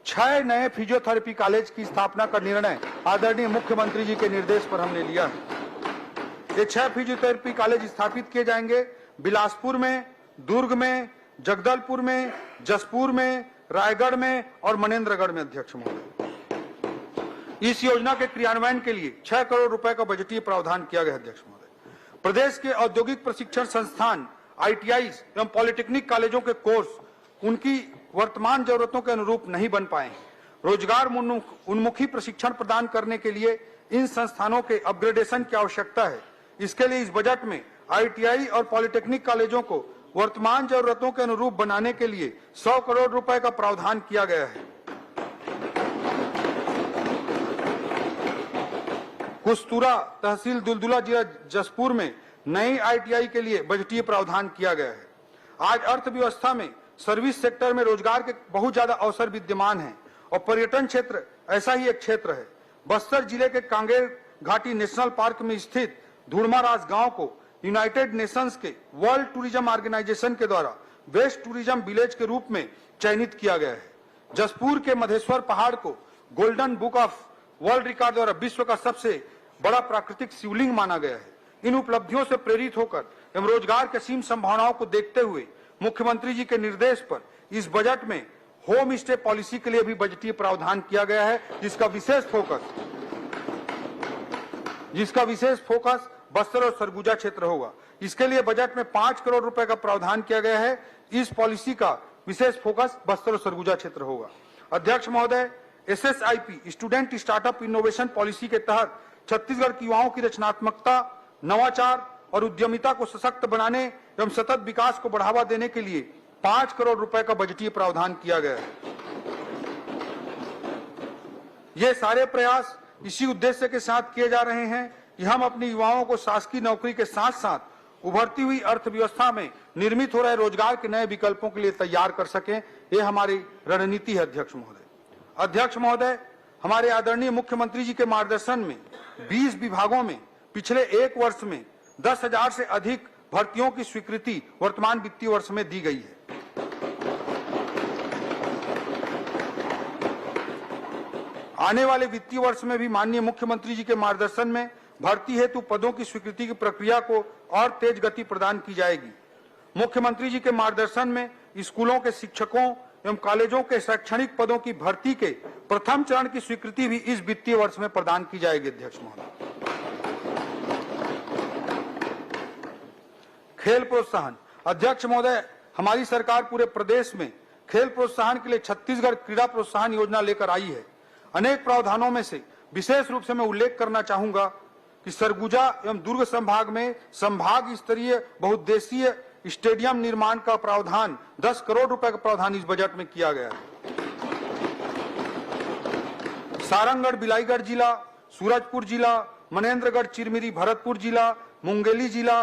[SPEAKER 3] 6 नए फिजियोथेरेपी कॉलेज की स्थापना का निर्णय आदरणीय मुख्यमंत्री जी के निर्देश पर हमने लिया है। ये 6 फिजियोथेरेपी कॉलेज स्थापित किए जाएंगे बिलासपुर में, दुर्ग में, जगदलपुर में, जसपुर में, रायगढ़ में और मनेन्द्रगढ़ में। अध्यक्ष महोदय, इस योजना के क्रियान्वयन के लिए 6 करोड़ रुपए का बजटीय प्रावधान किया गया। अध्यक्ष महोदय, प्रदेश के औद्योगिक प्रशिक्षण संस्थान, ITI एवं पॉलिटेक्निक कॉलेजों के कोर्स उनकी वर्तमान जरूरतों के अनुरूप नहीं बन पाए हैं। रोजगार उन्मुखी प्रशिक्षण प्रदान करने के लिए इन संस्थानों के अपग्रेडेशन की आवश्यकता है। इसके लिए इस बजट में ITI और पॉलिटेक्निक कॉलेजों को वर्तमान जरूरतों के अनुरूप बनाने के लिए 100 करोड़ रुपए का प्रावधान किया गया है। कुस्तुरा तहसील दुलदुला जिला जसपुर में नई ITI के लिए बजटीय प्रावधान किया गया है। आज अर्थव्यवस्था में सर्विस सेक्टर में रोजगार के बहुत ज्यादा अवसर विद्यमान हैं और पर्यटन क्षेत्र ऐसा ही एक क्षेत्र है। बस्तर जिले के कांगेर घाटी नेशनल पार्क में स्थित धुड़माराज गांव को यूनाइटेड नेशंस के वर्ल्ड टूरिज्म ऑर्गेनाइजेशन के द्वारा बेस्ट टूरिज्म विलेज के रूप में चयनित किया गया है। जसपुर के मधेश्वर पहाड़ को golden book of world record द्वारा विश्व का सबसे बड़ा प्राकृतिक शिवलिंग माना गया है। इन उपलब्धियों से प्रेरित होकर एवं रोजगार की असीम संभावनाओं को देखते हुए मुख्यमंत्री जी के निर्देश पर इस बजट में होम स्टे पॉलिसी के लिए भी बजटीय प्रावधान किया गया है, जिसका विशेष फोकस बस्तर और सरगुजा क्षेत्र होगा। इसके लिए बजट में 5 करोड़ रुपए का प्रावधान किया गया है। इस पॉलिसी का विशेष फोकस बस्तर और सरगुजा क्षेत्र होगा। अध्यक्ष महोदय, SSIP student startup innovation policy के तहत छत्तीसगढ़ की युवाओं की रचनात्मकता, नवाचार और उद्यमिता को सशक्त बनाने एवं सतत विकास को बढ़ावा देने के लिए 5 करोड़ रुपए का बजटीय प्रावधान किया गया है। ये सारे प्रयास इसी उद्देश्य के साथ किए जा रहे हैं कि हम अपने युवाओं को शासकीय नौकरी के साथ साथ उभरती हुई अर्थव्यवस्था में निर्मित हो रहे रोजगार के नए विकल्पों के लिए तैयार कर सकें। ये हमारी रणनीति है। अध्यक्ष महोदय, हमारे आदरणीय मुख्यमंत्री जी के मार्गदर्शन में 20 विभागों में पिछले 1 वर्ष में 10,000 से अधिक भर्तियों की स्वीकृति वर्तमान वित्तीय वर्ष में दी गई है। आने वाले वित्तीय वर्ष में भी माननीय मुख्यमंत्री जी के मार्गदर्शन में भर्ती हेतु पदों की स्वीकृति की प्रक्रिया को और तेज गति प्रदान की जाएगी। मुख्यमंत्री जी के मार्गदर्शन में स्कूलों के शिक्षकों एवं कॉलेजों के शैक्षणिक पदों की भर्ती के प्रथम चरण की स्वीकृति भी इस वित्तीय वर्ष में प्रदान की जाएगी। अध्यक्ष महोदय, खेल प्रोत्साहन। अध्यक्ष महोदय, हमारी सरकार पूरे प्रदेश में खेल प्रोत्साहन के लिए छत्तीसगढ़ क्रीड़ा प्रोत्साहन योजना लेकर आई है। अनेक प्रावधानों में से विशेष रूप से मैं उल्लेख करना चाहूंगा कि सरगुजा एवं दुर्ग संभाग में संभाग स्तरीय बहुउद्देशीय स्टेडियम निर्माण का प्रावधान 10 करोड़ रुपए का प्रावधान इस बजट में किया गया है। सारंगगढ़ बिलाईगढ़ जिला, सूरजपुर जिला, मनेन्द्रगढ़ चिरमिरी भरतपुर जिला, मुंगेली जिला,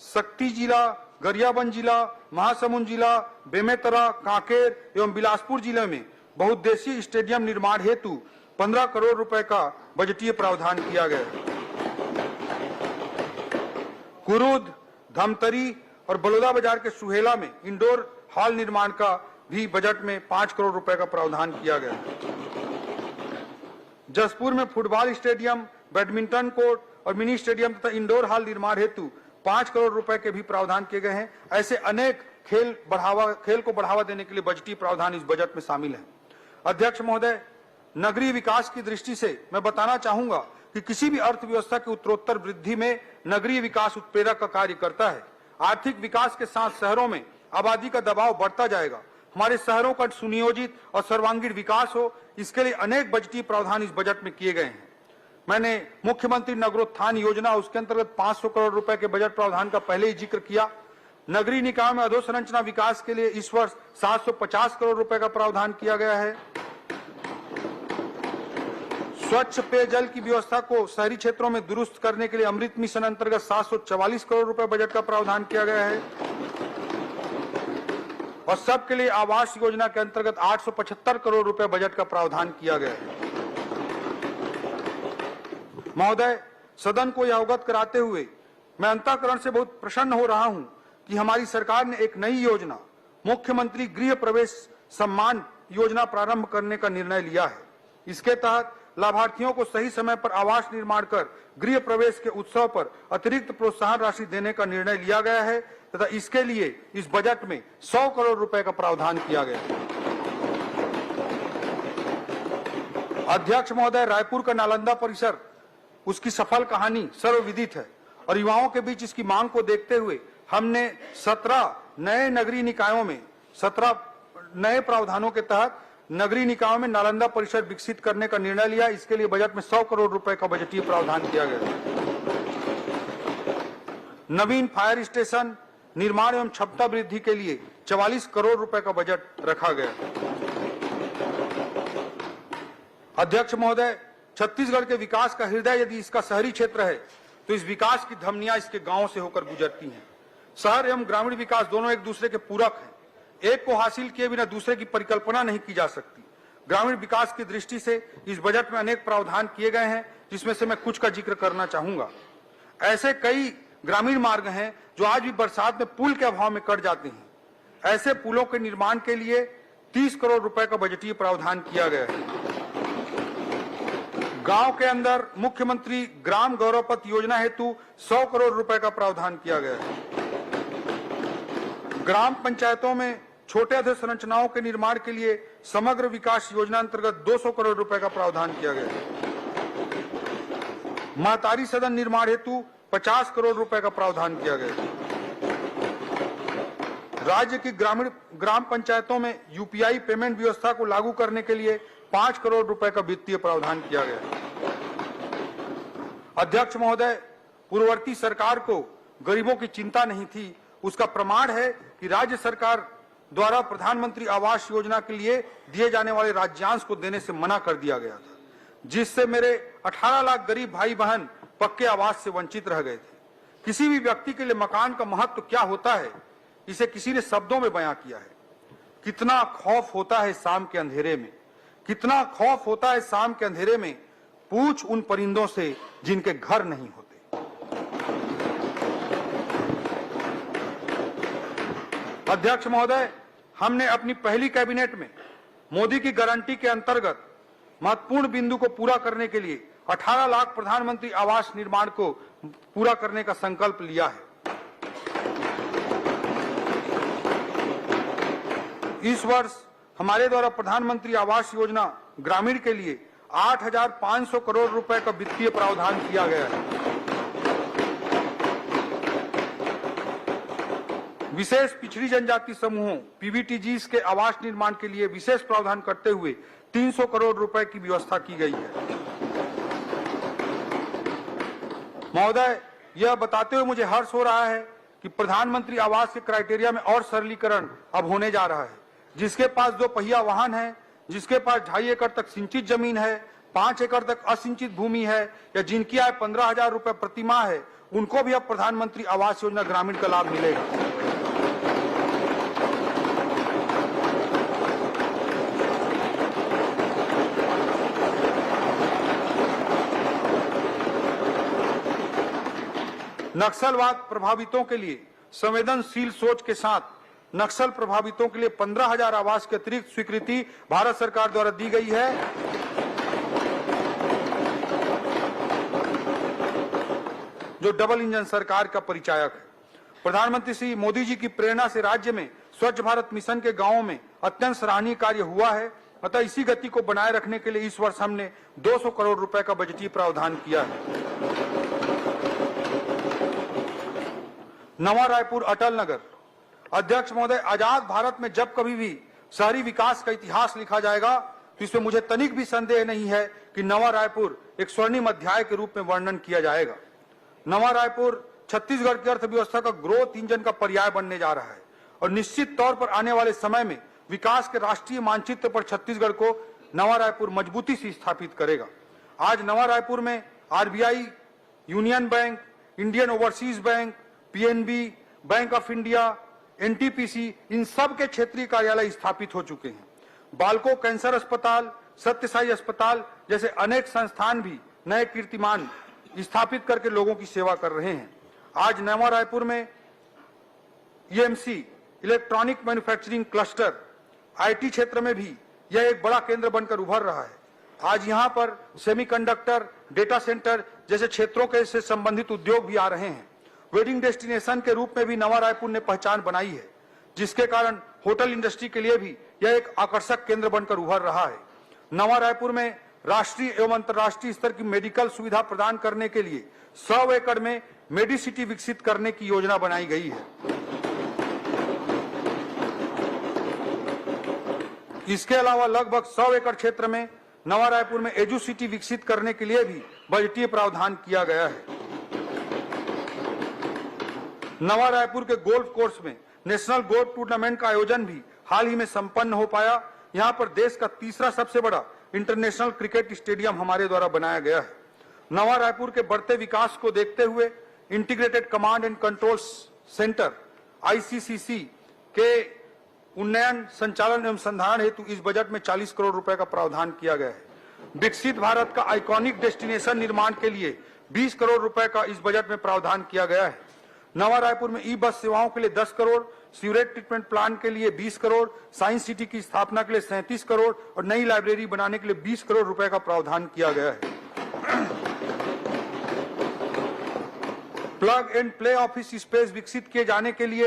[SPEAKER 3] सक्ती जिला, गरियाबंद जिला, महासमुंद जिला, बेमेतरा, कांकेर एवं बिलासपुर जिले में बहुउद्देशीय स्टेडियम निर्माण हेतु 15 करोड़ रुपए का बजटीय प्रावधान किया गया है। कुरुद, धमतरी और बलौदा बाजार के सुहेला में इंडोर हॉल निर्माण का भी बजट में 5 करोड़ रुपए का प्रावधान किया गया है। जसपुर में फुटबॉल स्टेडियम, बैडमिंटन कोर्ट और मिनी स्टेडियम तथा इंडोर हॉल निर्माण हेतु 5 करोड़ रुपए के भी प्रावधान किए गए हैं। ऐसे अनेक खेल को बढ़ावा देने के लिए बजटीय प्रावधान इस बजट में शामिल है। अध्यक्ष महोदय, नगरीय विकास की दृष्टि से मैं बताना चाहूंगा कि किसी भी अर्थव्यवस्था की उत्तरोत्तर वृद्धि में नगरीय विकास उत्प्रेरक का कार्य करता है। आर्थिक विकास के साथ शहरों में आबादी का दबाव बढ़ता जाएगा। हमारे शहरों का सुनियोजित और सर्वांगीण विकास हो, इसके लिए अनेक बजटीय प्रावधान इस बजट में किए गए हैं। मैंने मुख्यमंत्री नगरोत्थान योजना, उसके अंतर्गत 500 करोड़ रुपए के बजट प्रावधान का पहले ही जिक्र किया। नगरीय निकाय में अधोसंरचना विकास के लिए इस वर्ष 750 करोड़ रुपए का प्रावधान किया गया है। स्वच्छ पेयजल की व्यवस्था को शहरी क्षेत्रों में दुरुस्त करने के लिए अमृत मिशन अंतर्गत 744 करोड़ रुपए बजट का प्रावधान किया गया है और सबके लिए आवास योजना के अंतर्गत 875 करोड़ रुपए बजट का प्रावधान किया गया है। महोदय, सदन को यह अवगत कराते हुए मैं अंतःकरण से बहुत प्रसन्न हो रहा हूं कि हमारी सरकार ने एक नई योजना, मुख्यमंत्री गृह प्रवेश सम्मान योजना प्रारंभ करने का निर्णय लिया है। इसके तहत लाभार्थियों को सही समय पर आवास निर्माण कर गृह प्रवेश के उत्सव पर अतिरिक्त प्रोत्साहन राशि देने का निर्णय लिया गया है तथा इसके लिए इस बजट में 100 करोड़ रुपए का प्रावधान किया गया है। अध्यक्ष महोदय, रायपुर का नालंदा परिसर, उसकी सफल कहानी सर्वविदित है और युवाओं के बीच इसकी मांग को देखते हुए हमने 17 नए नगरीय निकायों में 17 नए प्रावधानों के तहत नगरीय निकायों में नालंदा परिसर विकसित करने का निर्णय लिया। इसके लिए बजट में 100 करोड़ रुपए का बजटीय प्रावधान किया गया। नवीन फायर स्टेशन निर्माण एवं क्षमता वृद्धि के लिए 44 करोड़ रुपए का बजट रखा गया। अध्यक्ष महोदय, छत्तीसगढ़ के विकास का हृदय यदि इसका शहरी क्षेत्र है तो इस विकास की धमनियां इसके गांवों से होकर गुजरती हैं। शहर एवं ग्रामीण विकास दोनों एक दूसरे के पूरक हैं। एक को हासिल किए बिना दूसरे की परिकल्पना नहीं की जा सकती। ग्रामीण विकास की दृष्टि से इस बजट में अनेक प्रावधान किए गए हैं, जिसमें से मैं कुछ का जिक्र करना चाहूंगा। ऐसे कई ग्रामीण मार्ग हैं जो आज भी बरसात में पुल के अभाव में कट जाते हैं। ऐसे पुलों के निर्माण के लिए 30 करोड़ रुपए का बजटीय प्रावधान किया गया है। गांव के अंदर मुख्यमंत्री ग्राम गौरव पथ योजना हेतु 100 करोड़ रुपए का प्रावधान किया गया है। ग्राम पंचायतों में छोटे अधोसंरचनाओं के निर्माण के लिए समग्र विकास योजना अंतर्गत 200 करोड़ रुपए का प्रावधान किया गया है। महतारी सदन निर्माण हेतु 50 करोड़ रुपए का प्रावधान किया गया है। राज्य की ग्राम पंचायतों में यूपीआई पेमेंट व्यवस्था को लागू करने के लिए 5 करोड़ रुपए का वित्तीय प्रावधान किया गया है। अध्यक्ष महोदय, पूर्ववर्ती सरकार को गरीबों की चिंता नहीं थी, उसका प्रमाण है कि राज्य सरकार द्वारा प्रधानमंत्री आवास योजना के लिए दिए जाने वाले राज्यांश को देने से मना कर दिया गया था, जिससे मेरे 18 लाख गरीब भाई बहन पक्के आवास से वंचित रह गए थे। किसी भी व्यक्ति के लिए मकान का महत्व क्या होता है, इसे किसी ने शब्दों में बयां किया है। कितना खौफ होता है शाम के अंधेरे में, कितना खौफ होता है शाम के अंधेरे में, पूछ उन परिंदों से जिनके घर नहीं होते। अध्यक्ष महोदय, हमने अपनी पहली कैबिनेट में मोदी की गारंटी के अंतर्गत महत्वपूर्ण बिंदु को पूरा करने के लिए 18 लाख प्रधानमंत्री आवास निर्माण को पूरा करने का संकल्प लिया है। इस वर्ष हमारे द्वारा प्रधानमंत्री आवास योजना ग्रामीण के लिए 8,500 करोड़ रुपए का वित्तीय प्रावधान किया गया है। विशेष पिछड़ी जनजाति समूहों पीवीटीजीज के आवास निर्माण के लिए विशेष प्रावधान करते हुए 300 करोड़ रुपए की व्यवस्था की गई है। महोदय, यह बताते हुए मुझे हर्ष हो रहा है कि प्रधानमंत्री आवास के क्राइटेरिया में और सरलीकरण अब होने जा रहा है। जिसके पास 2 पहिया वाहन है, जिसके पास 2.5 एकड़ तक सिंचित जमीन है, 5 एकड़ तक असिंचित भूमि है या जिनकी आय 15,000 रुपए प्रति माह है, उनको भी अब प्रधानमंत्री आवास योजना ग्रामीण का लाभ मिलेगा। नक्सलवाद प्रभावितों के लिए संवेदनशील सोच के साथ नक्सल प्रभावितों के लिए 15,000 आवास की अतिरिक्त स्वीकृति भारत सरकार द्वारा दी गई है। जो डबल इंजन सरकार का परिचायक है। प्रधानमंत्री श्री मोदी जी की प्रेरणा से राज्य में स्वच्छ भारत मिशन के गांवों में अत्यंत सराहनीय कार्य हुआ है। अतः इसी गति को बनाए रखने के लिए इस वर्ष हमने 200 करोड़ रुपए का बजटीय प्रावधान किया है। नवा रायपुर अटल नगर। अध्यक्ष महोदय, आजाद भारत में जब कभी भी शहरी विकास का इतिहास लिखा जाएगा तो इसमें मुझे तनिक भी संदेह नहीं है कि नवा रायपुर एक स्वर्णिम अध्याय के रूप में वर्णन किया जाएगा। नवा रायपुर छत्तीसगढ़ की अर्थव्यवस्था का ग्रोथ इंजन का पर्याय बनने जा रहा है और निश्चित तौर पर आने वाले समय में विकास के राष्ट्रीय मानचित्र पर छत्तीसगढ़ को नवा रायपुर मजबूती से स्थापित करेगा। आज नवा रायपुर में RBI, union bank, Indian overseas bank, PNB, bank of India, NTPC, इन सब के क्षेत्रीय कार्यालय स्थापित हो चुके हैं। बालको कैंसर अस्पताल, सत्यसाई अस्पताल जैसे अनेक संस्थान भी नए कीर्तिमान स्थापित करके लोगों की सेवा कर रहे हैं। आज नवा रायपुर में EMC, electronic manufacturing cluster, IT क्षेत्र में भी यह एक बड़ा केंद्र बनकर उभर रहा है। आज यहां पर सेमीकंडक्टर, डेटा सेंटर जैसे क्षेत्रों के से संबंधित उद्योग भी आ रहे हैं। वेडिंग डेस्टिनेशन के रूप में भी नवा रायपुर ने पहचान बनाई है, जिसके कारण होटल इंडस्ट्री के लिए भी यह एक आकर्षक केंद्र बनकर उभर रहा है। नवा रायपुर में राष्ट्रीय एवं अंतर्राष्ट्रीय स्तर की मेडिकल सुविधा प्रदान करने के लिए 100 एकड़ में मेडिसिटी विकसित करने की योजना बनाई गई है। इसके अलावा लगभग 100 एकड़ क्षेत्र में नवा रायपुर में एजुसिटी विकसित करने के लिए भी बजटीय प्रावधान किया गया है। नवा रायपुर के गोल्फ कोर्स में नेशनल गोल्फ टूर्नामेंट का आयोजन भी हाल ही में संपन्न हो पाया। यहां पर देश का तीसरा सबसे बड़ा इंटरनेशनल क्रिकेट स्टेडियम हमारे द्वारा बनाया गया है। नवा रायपुर के बढ़ते विकास को देखते हुए integrated command and control centre ICCC के उन्नयन, संचालन एवं संधारण हेतु इस बजट में 40 करोड़ रुपए का प्रावधान किया गया है। विकसित भारत का आइकॉनिक डेस्टिनेशन निर्माण के लिए 20 करोड़ रुपए का इस बजट में प्रावधान किया गया है। नवा रायपुर में ई बस सेवाओं के लिए 10 करोड़, सीवरेज ट्रीटमेंट प्लांट के लिए 20 करोड़, साइंस सिटी की स्थापना के लिए 37 करोड़ और नई लाइब्रेरी बनाने के लिए 20 करोड़ रुपए का प्रावधान किया गया है। Plug and play office space विकसित किए जाने के लिए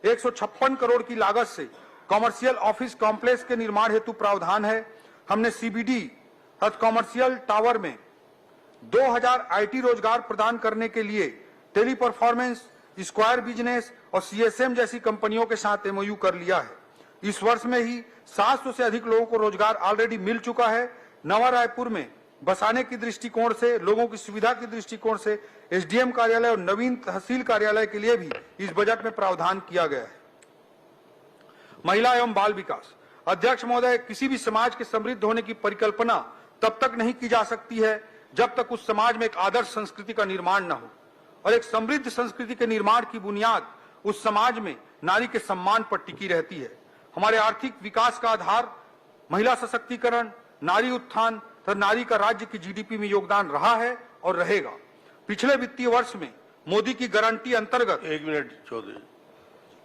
[SPEAKER 3] 156 करोड़ की लागत से कॉमर्शियल ऑफिस कॉम्प्लेक्स के निर्माण हेतु प्रावधान है। हमने सीबीडी अर्थात कॉमर्शियल टावर में 2000 आईटी रोजगार प्रदान करने के लिए टेली परफॉर्मेंस, स्क्वायर बिजनेस और सीएसएम जैसी कंपनियों के साथ एमओयू कर लिया है। इस वर्ष में ही 700 से अधिक लोगों को रोजगार ऑलरेडी मिल चुका है। नवा रायपुर में बसाने की दृष्टिकोण से, लोगों की सुविधा की दृष्टिकोण से एसडीएम कार्यालय और नवीन तहसील कार्यालय के लिए भी इस बजट में प्रावधान किया गया है। महिला एवं बाल विकास। अध्यक्ष महोदय, किसी भी समाज के समृद्ध होने की परिकल्पना तब तक नहीं की जा सकती है जब तक उस समाज में एक आदर्श संस्कृति का निर्माण न हो, और एक समृद्ध संस्कृति के निर्माण की बुनियाद उस समाज में नारी के सम्मान पर टिकी रहती है। हमारे आर्थिक विकास का आधार महिला सशक्तिकरण, नारी उत्थान तथा नारी का राज्य की जीडीपी में योगदान रहा है और रहेगा। पिछले वित्तीय वर्ष में मोदी की गारंटी अंतर्गत
[SPEAKER 2] 1 मिनट चौधरी,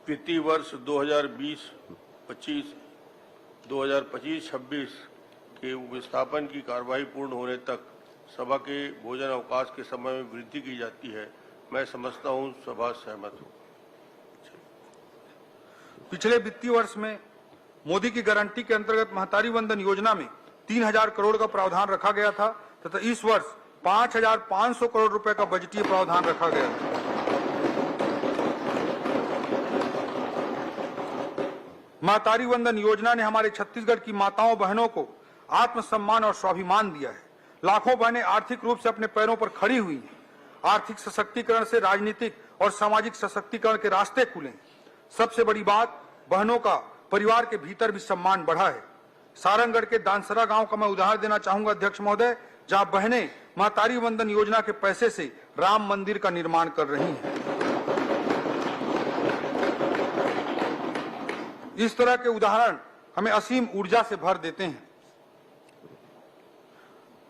[SPEAKER 2] वित्तीय वर्ष 2020-25, 2025-26 के विस्थापन की कार्यवाही पूर्ण होने तक सभा के भोजन अवकाश के समय में वृद्धि की जाती है। मैं समझता हूं सभा सहमत हो।
[SPEAKER 3] पिछले वित्तीय वर्ष में मोदी की गारंटी के अंतर्गत महतारी वंदन योजना में 3000 करोड़ का प्रावधान रखा गया था तथा इस वर्ष 5500 करोड़ रुपए का बजटीय प्रावधान रखा गया था। महतारी वंदन योजना ने हमारे छत्तीसगढ़ की माताओं बहनों को आत्मसम्मान और स्वाभिमान दिया है। लाखों बहनें आर्थिक रूप से अपने पैरों पर खड़ी हुई हैं। आर्थिक सशक्तिकरण से राजनीतिक और सामाजिक सशक्तिकरण के रास्ते खुले। सबसे बड़ी बात, बहनों का परिवार के भीतर भी सम्मान बढ़ा है। सारंगगढ़ के दानसरा गांव का मैं उदाहरण देना चाहूंगा अध्यक्ष महोदय, जहां बहनें महतारी वंदन योजना के पैसे से राम मंदिर का निर्माण कर रही हैं। इस तरह के उदाहरण हमें असीम ऊर्जा से भर देते हैं।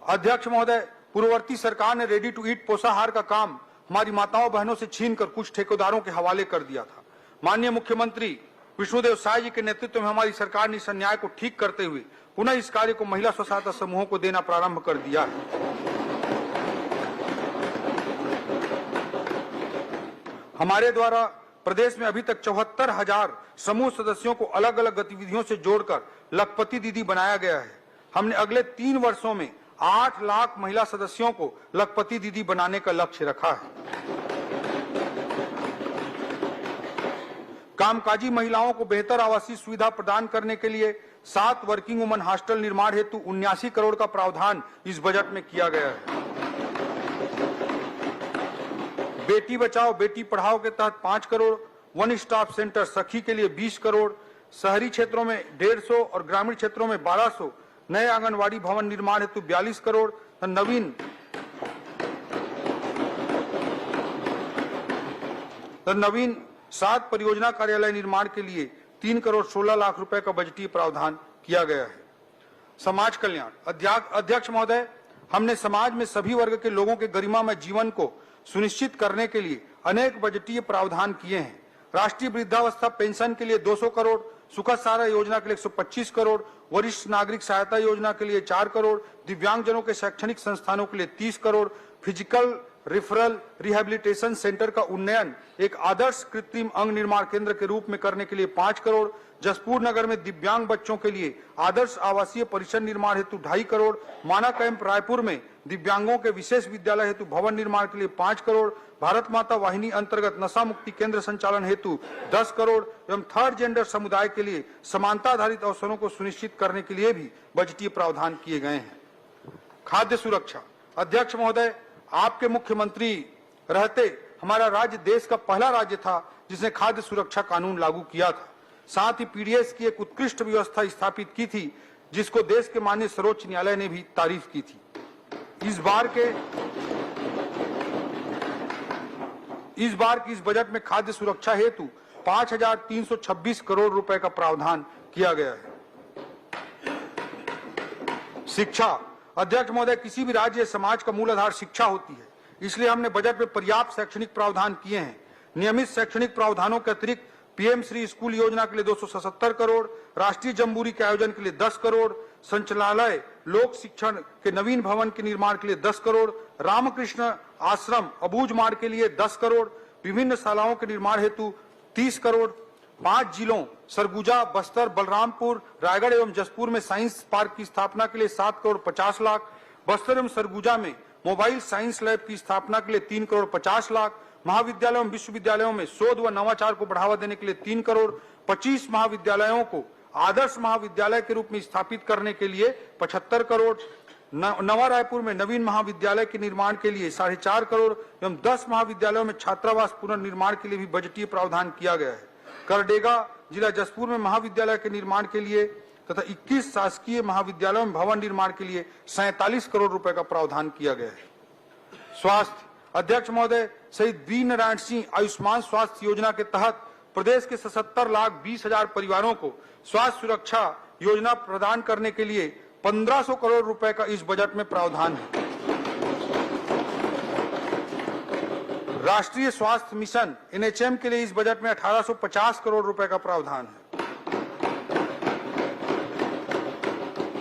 [SPEAKER 3] अध्यक्ष महोदय, पूर्ववर्ती सरकार ने रेडी टू ईट पोषाहार का काम हमारी माताओं बहनों से छीनकर कुछ ठेकेदारों के हवाले कर दिया था। माननीय मुख्यमंत्री विष्णुदेव साय जी के नेतृत्व में हमारी सरकार ने इस अन्याय को ठीक करते हुए पुनः इस कार्य को महिला स्व सहायता समूहों को देना प्रारंभ कर दिया है। हमारे द्वारा प्रदेश में अभी तक 74,000 समूह सदस्यों को अलग अलग गतिविधियों से जोड़कर लखपति दीदी बनाया गया है। हमने अगले 3 वर्षों में 8 लाख महिला सदस्यों को लखपति दीदी बनाने का लक्ष्य रखा है। कामकाजी महिलाओं को बेहतर आवासीय सुविधा प्रदान करने के लिए 7 वर्किंग वुमन हॉस्टल निर्माण हेतु 79 करोड़ का प्रावधान इस बजट में किया गया है। बेटी बचाओ बेटी पढ़ाओ के तहत 5 करोड़, वन स्टॉप सेंटर सखी के लिए 20 करोड़, शहरी क्षेत्रों में 150 और ग्रामीण क्षेत्रों में 1200 नए आंगनवाड़ी भवन निर्माण हेतु 42 करोड़, नवीन 7 परियोजना कार्यालय निर्माण के लिए 3 करोड़ 16 लाख रुपए का बजटीय प्रावधान किया गया है। समाज कल्याण अध्यक्ष महोदय, हमने समाज में सभी वर्ग के लोगों के गरिमामय जीवन को सुनिश्चित करने के लिए अनेक बजटीय प्रावधान किए हैं। राष्ट्रीय वृद्धावस्था पेंशन के लिए 200 करोड़, सुखद सहारा योजना के लिए 125 करोड़, वरिष्ठ नागरिक सहायता योजना के लिए 4 करोड़, दिव्यांगजनों के शैक्षणिक संस्थानों के लिए 30 crore, physical referral rehabilitation centre का उन्नयन एक आदर्श कृत्रिम अंग निर्माण केंद्र के रूप में करने के लिए 5 करोड़, जसपुर नगर में दिव्यांग बच्चों के लिए आदर्श आवासीय परिसर निर्माण हेतु 2.5 करोड़, माना कैंप रायपुर में दिव्यांगों के विशेष विद्यालय हेतु भवन निर्माण के लिए 5 करोड़, भारत माता वाहिनी अंतर्गत नशा मुक्ति केंद्र संचालन हेतु 10 करोड़ एवं थर्ड जेंडर समुदाय के लिए समानता आधारित अवसरों को सुनिश्चित करने के लिए भी बजटीय प्रावधान किए गए हैं। खाद्य सुरक्षा अध्यक्ष महोदय, आपके मुख्यमंत्री रहते हमारा राज्य देश का पहला राज्य था जिसने खाद्य सुरक्षा कानून लागू किया था। साथ ही पीडीएस की एक उत्कृष्ट व्यवस्था स्थापित की थी जिसको देश के माननीय सर्वोच्च न्यायालय ने भी तारीफ की थी। इस बार की इस बजट में खाद्य सुरक्षा हेतु 5,326 करोड़ रुपए का प्रावधान किया गया है। शिक्षा अध्यक्ष महोदय, किसी भी राज्य समाज का मूल आधार शिक्षा होती है, इसलिए हमने बजट में पर्याप्त शैक्षणिक प्रावधान किए हैं। नियमित शैक्षणिक प्रावधानों के अतिरिक्त पीएम श्री स्कूल योजना के लिए 277 करोड़, राष्ट्रीय जम्बूरी के आयोजन के लिए 10 करोड़, संचालनालय लोक शिक्षण के नवीन भवन के निर्माण के लिए 10 करोड़, रामकृष्ण आश्रम अबूझ मार्ग के लिए 10 करोड़, विभिन्न शालाओं के निर्माण हेतु 30 करोड़, 5 जिलों सरगुजा, बस्तर, बलरामपुर, रायगढ़ एवं जसपुर में साइंस पार्क की स्थापना के लिए 7 करोड़ 50 लाख, बस्तर एवं सरगुजा में मोबाइल साइंस लैब की स्थापना के लिए 3 करोड़ 50 लाख, महाविद्यालयों एवं विश्वविद्यालयों में शोध व नवाचार को बढ़ावा देने के लिए 3 करोड़, 25 महाविद्यालयों को आदर्श महाविद्यालय के रूप में स्थापित करने के लिए 75 करोड़, नवा रायपुर में नवीन महाविद्यालय के निर्माण के लिए 4.5 करोड़ एवं 10 महाविद्यालयों में छात्रावास पुनर्निर्माण के लिए भी बजटीय प्रावधान किया गया है। करडेगा जिला जसपुर में महाविद्यालय के निर्माण के लिए तथा 21 शासकीय महाविद्यालयों में भवन निर्माण के लिए 47 करोड़ रुपए का प्रावधान किया गया है। स्वास्थ्य अध्यक्ष महोदय, शहीद वीर नारायण सिंह आयुष्मान स्वास्थ्य योजना के तहत प्रदेश के 77,20,000 परिवारों को स्वास्थ्य सुरक्षा योजना प्रदान करने के लिए 1500 करोड़ रुपए का इस बजट में प्रावधान है। राष्ट्रीय स्वास्थ्य मिशन एनएचएम के लिए इस बजट में 1850 करोड़ रुपए का प्रावधान है।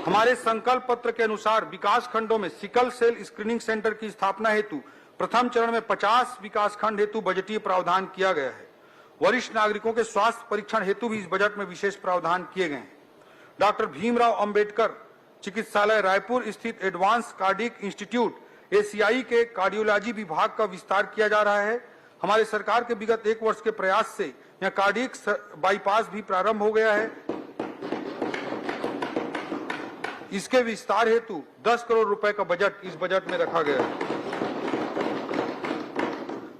[SPEAKER 3] हमारे संकल्प पत्र के अनुसार विकास खंडों में सिकल सेल स्क्रीनिंग सेंटर की स्थापना हेतु प्रथम चरण में 50 विकास खंड हेतु बजटीय प्रावधान किया गया है। वरिष्ठ नागरिकों के स्वास्थ्य परीक्षण हेतु भी इस बजट में विशेष प्रावधान किए गए हैं। डॉक्टर भीमराव अंबेडकर चिकित्सालय रायपुर स्थित एडवांस कार्डियक इंस्टीट्यूट एसीआई के कार्डियोलॉजी विभाग का विस्तार किया जा रहा है। हमारे सरकार के विगत 1 वर्ष के प्रयास से यहाँ कार्डियक बाईपास भी प्रारंभ हो गया है। इसके विस्तार हेतु 10 करोड़ रुपए का बजट इस बजट में रखा गया है।